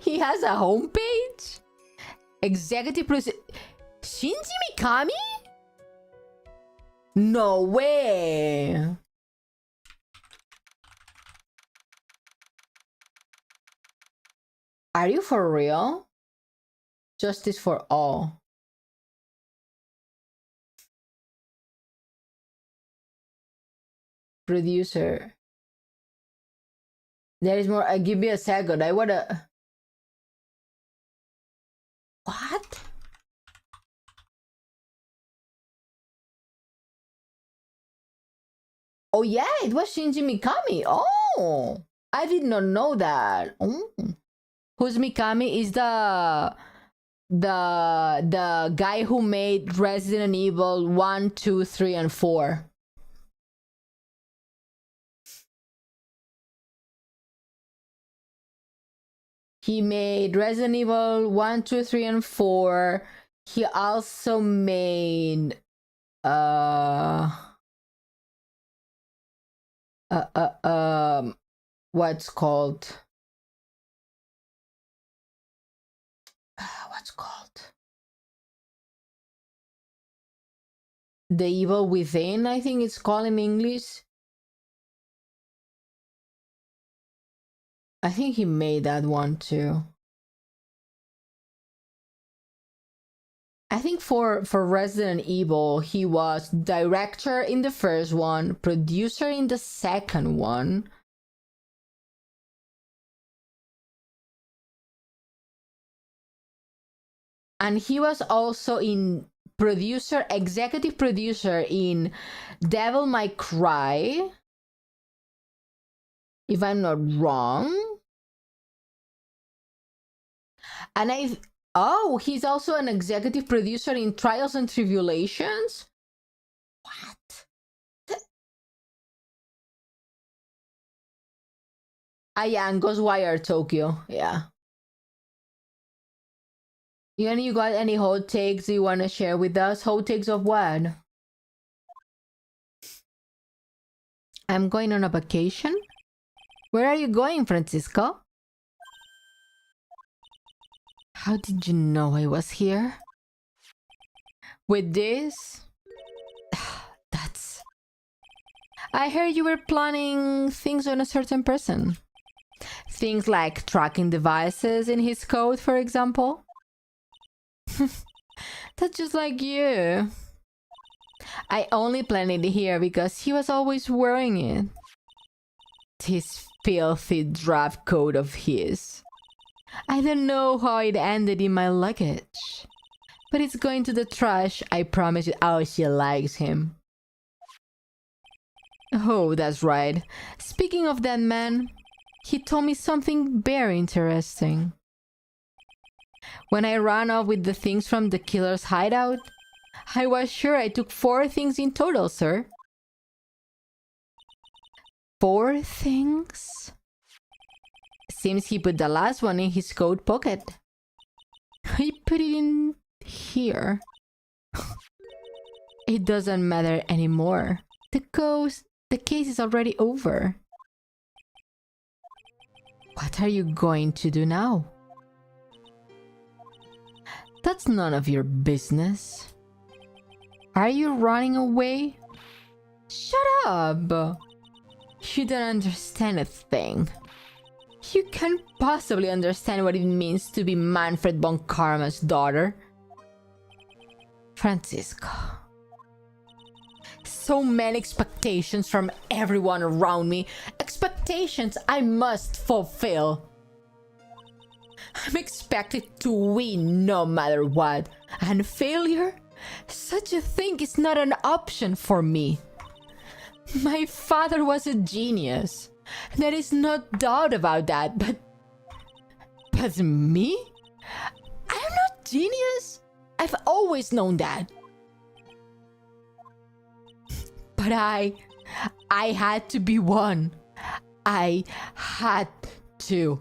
He has a homepage? Executive producer Shinji Mikami? No way. Are you for real? Justice for all. Producer. There is more. Give me a second. I wanna. What? Oh yeah, it was Shinji Mikami. Oh, I did not know that. Oh. Who's Mikami? Is the guy who made Resident Evil 1, 2, 3, and 4. He made Resident Evil 1, 2, 3, and 4. He also made what's called The Evil Within, I think it's called in English. I think he made that one too. I think for Resident Evil, he was director in the first one, producer in the second one. And he was also executive producer in Devil May Cry, if I'm not wrong. And he's also an executive producer in Trials and Tribulations. What? Yeah, and Ghostwire Tokyo. Yeah. You got any hot takes you want to share with us? Hot takes of what? I'm going on a vacation. Where are you going, Francisco? How did you know I was here? With this? I heard you were planning things on a certain person. Things like tracking devices in his code, for example. That's just like you. I only planned it here because he was always wearing it. This filthy draft coat of his. I don't know how it ended in my luggage. But it's going to the trash, I promise you. Oh, she likes him. Oh, that's right. Speaking of that man, he told me something very interesting. When I ran off with the things from the killer's hideout, I was sure I took 4 things in total, sir. 4 things? Seems he put the last one in his coat pocket. He put it in here. It doesn't matter anymore. The case is already over. What are you going to do now? That's none of your business. Are you running away? Shut up! You don't understand a thing. You can't possibly understand what it means to be Manfred von Karma's daughter. Francisco. So many expectations from everyone around me. Expectations I must fulfill. I'm expected to win no matter what. And failure? Such a thing is not an option for me. My father was a genius. There is no doubt about that, but me? I'm not genius. I've always known that. But I had to be one. I had to.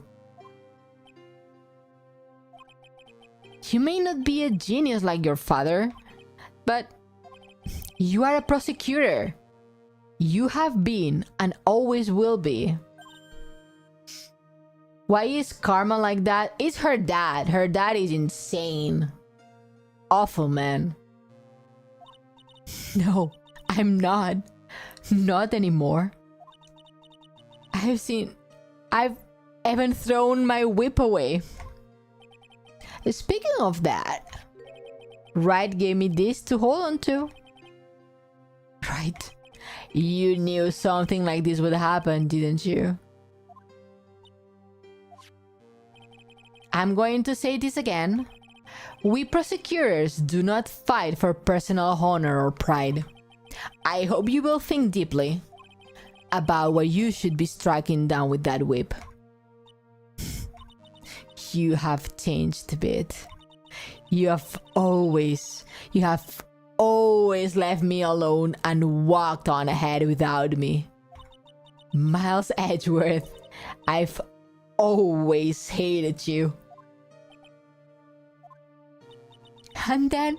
You may not be a genius like your father, but you are a prosecutor. You have been and always will be. Why is Karma like that? It's her dad. Her dad is insane. Awful, man. No, I'm not. Not anymore. I've even thrown my whip away. Speaking of that, Wright gave me this to hold on to. Right. You knew something like this would happen, didn't you? I'm going to say this again. We prosecutors do not fight for personal honor or pride. I hope you will think deeply about what you should be striking down with that whip. You have changed a bit. You have always left me alone and walked on ahead without me. Miles Edgeworth, I've always hated you. And then,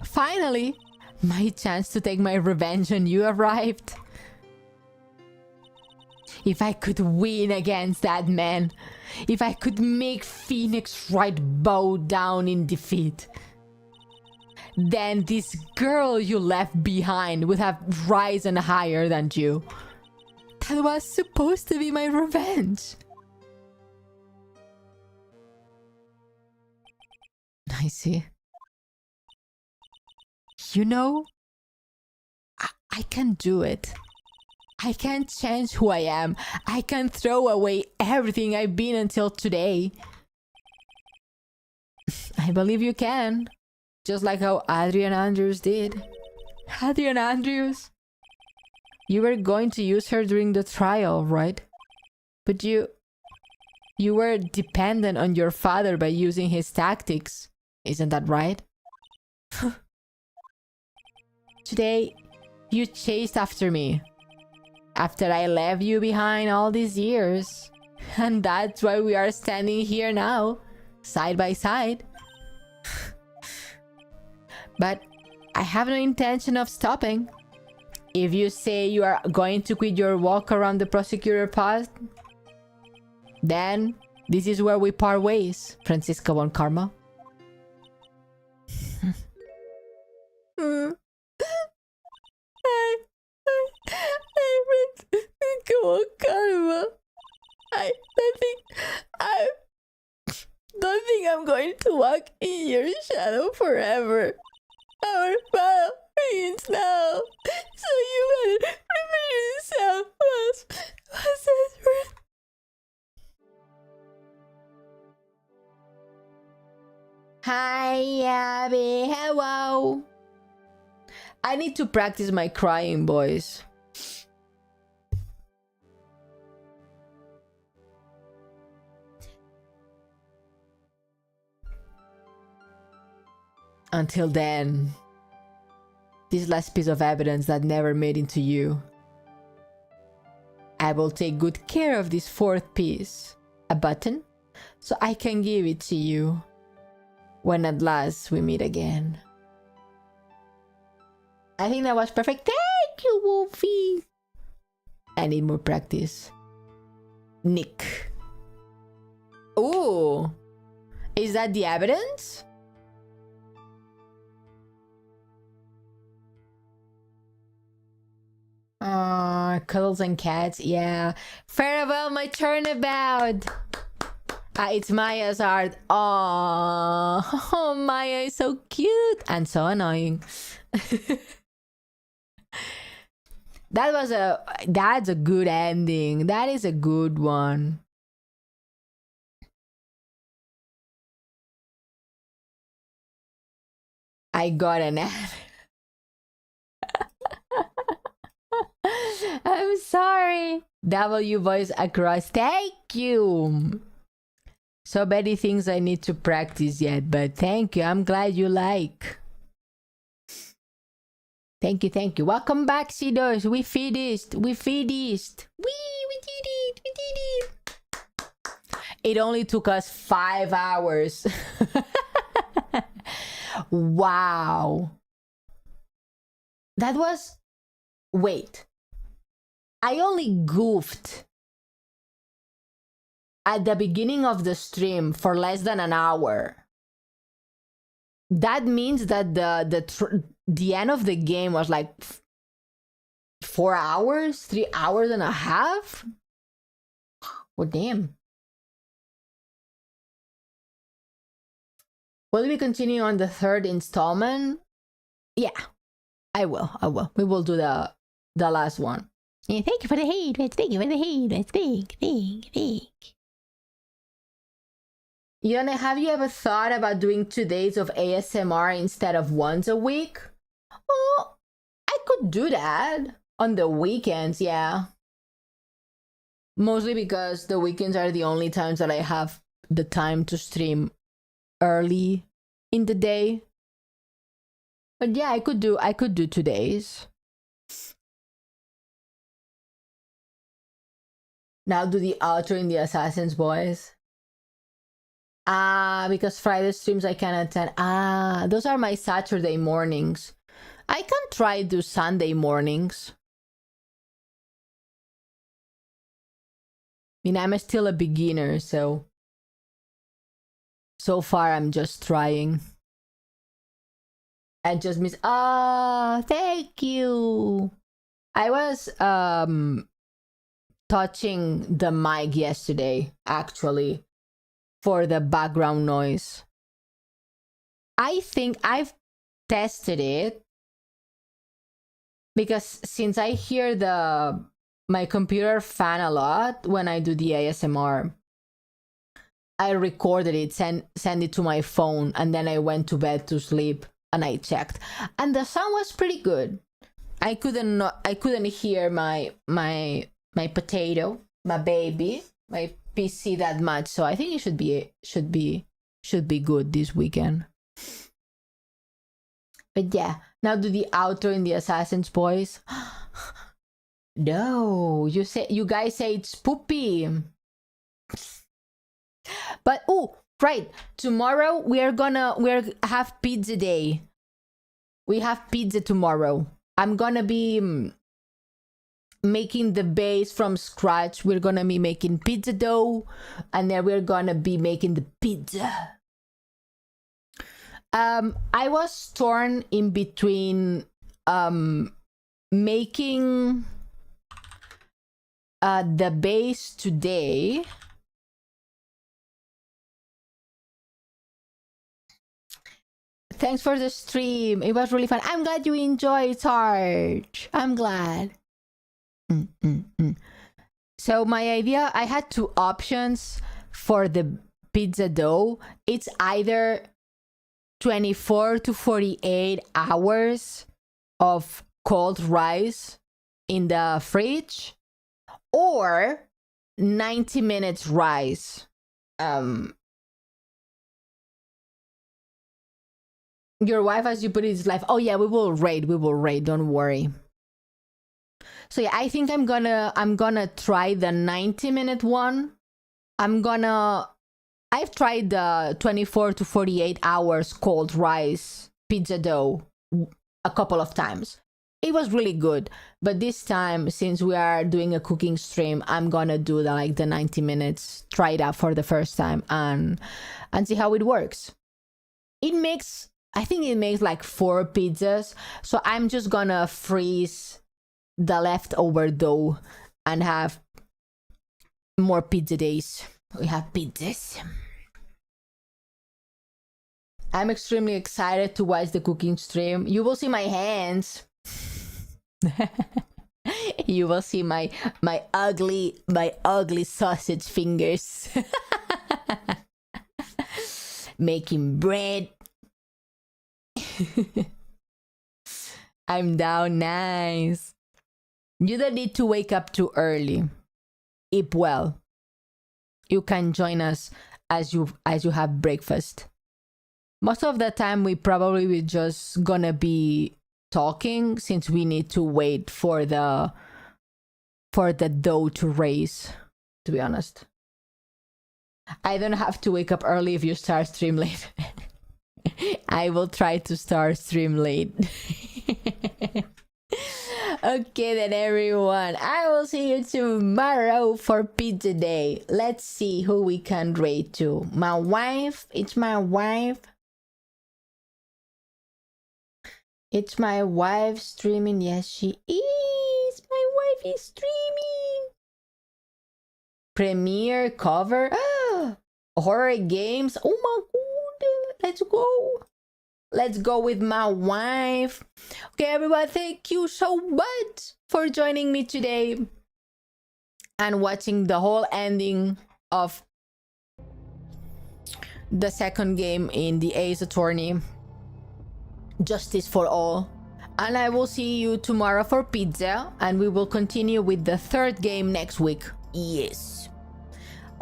finally, my chance to take my revenge on you arrived. If I could win against that man, if I could make Phoenix Wright bow down in defeat, then this girl you left behind would have risen higher than you. That was supposed to be my revenge. I see. You know, I can do it. I can change who I am. I can throw away everything I've been until today. I believe you can. Just like how Adrian Andrews did. Adrian Andrews? You were going to use her during the trial, right? But you were dependent on your father by using his tactics. Isn't that right? Today, you chased after me. After I left you behind all these years. And that's why we are standing here now, side by side. But I have no intention of stopping. If you say you are going to quit your walk around the prosecutor post, then this is where we part ways, Francisco von Karma. Come on, Karma. I don't think I'm going to walk in your shadow forever. Our battle begins now. So you better prepare yourself. What's that? Hi, Abby. Hello. I need to practice my crying voice. Until then, this last piece of evidence that never made into you. I will take good care of this fourth piece, a button, so I can give it to you when at last we meet again. I think that was perfect. Thank you, Wolfie. I need more practice. Nick. Ooh. Is that the evidence? Cuddles and cats. Yeah. Farewell, my turnabout. It's Maya's art. Oh, Maya is so cute and so annoying. That's a good ending. That is a good one. I got an ad. I'm sorry. W voice across. Thank you. So many things I need to practice yet, but thank you. I'm glad you like. Thank you, thank you. Welcome back, Seedors. We finished. We finished. We did it. We did it. It only took us 5 hours. Wow. That was... Wait. I only goofed at the beginning of the stream for less than an hour. That means that the end of the game was like 4 hours, 3 hours and a half. Oh, damn. Will we continue on the third installment? Yeah, I will. We will do the last one. Yeah, thank you for the hate. Thank you for the hate. Thank. Ione, have you ever thought about doing 2 days of ASMR instead of once a week? Oh, I could do that on the weekends, yeah. Mostly because the weekends are the only times that I have the time to stream early in the day. But yeah, I could do 2 days. Now do the outro in the Assassin's voice. Because Friday streams I can attend. Those are my Saturday mornings. I can try do Sunday mornings. I mean, I'm still a beginner, so far I'm just trying. I just miss... thank you! I was touching the mic yesterday, actually, for the background noise. I think I've tested it because since I hear my computer fan a lot when I do the ASMR, I recorded it, send it to my phone, and then I went to bed to sleep and I checked, and the sound was pretty good. I couldn't hear my potato, my baby, my PC that much, so I think it should be good this weekend. But yeah, now do the outro in the Assassin's voice. No, you guys say it's poopy. But oh, right, tomorrow we have pizza day. We have pizza tomorrow. I'm gonna be making the base from scratch. We're gonna be making pizza dough, and then we're gonna be making the pizza. I was torn in between making the base today. Thanks for the stream. It was really fun. I'm glad you enjoyed, Sarge. I'm glad. So my idea, I had two options for the pizza dough. It's either 24 to 48 hours of cold rice in the fridge or 90 minutes rice. Your wife, as you put it, is life. Oh yeah, we will raid, don't worry. So yeah, I think I'm gonna try the 90-minute one. I've tried the 24 to 48 hours cold rice pizza dough a couple of times. It was really good, but this time, since we are doing a cooking stream, I'm gonna do the 90 minutes, try it out for the first time and see how it works. I think it makes like 4 pizzas, so I'm just gonna freeze the leftover dough and have more pizza days. We have pizzas. I'm extremely excited to watch the cooking stream. You will see my hands. You will see my ugly sausage fingers. Making bread. I'm down. Nice. You don't need to wake up too early. Eat well. You can join us as you have breakfast. Most of the time we probably will just gonna be talking, since we need to wait for the dough to raise, to be honest. I don't have to wake up early if you start stream late. I will try to start stream late. Okay then, everyone. I will see you tomorrow for pizza day. Let's see who we can rate to. My wife. It's my wife. It's my wife streaming. Yes, she is. My wife is streaming. Premiere cover. Horror games. Oh my god. Let's go. Let's go with my wife. Okay, everyone, thank you so much for joining me today and watching the whole ending of the second game in the Ace Attorney. Justice for All. And I will see you tomorrow for pizza, and we will continue with the third game next week. Yes.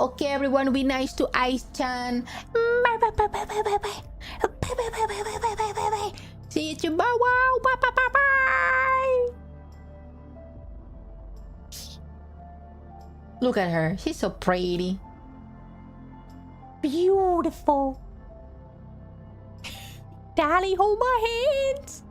Okay, everyone, be nice to Ice-chan. Bye bye bye bye bye bye bye. Bye bye bye bye bye bye bye bye. See you tomorrow. Bye bye bye bye. Look at her. She's so pretty. Beautiful. Daddy, hold my hands.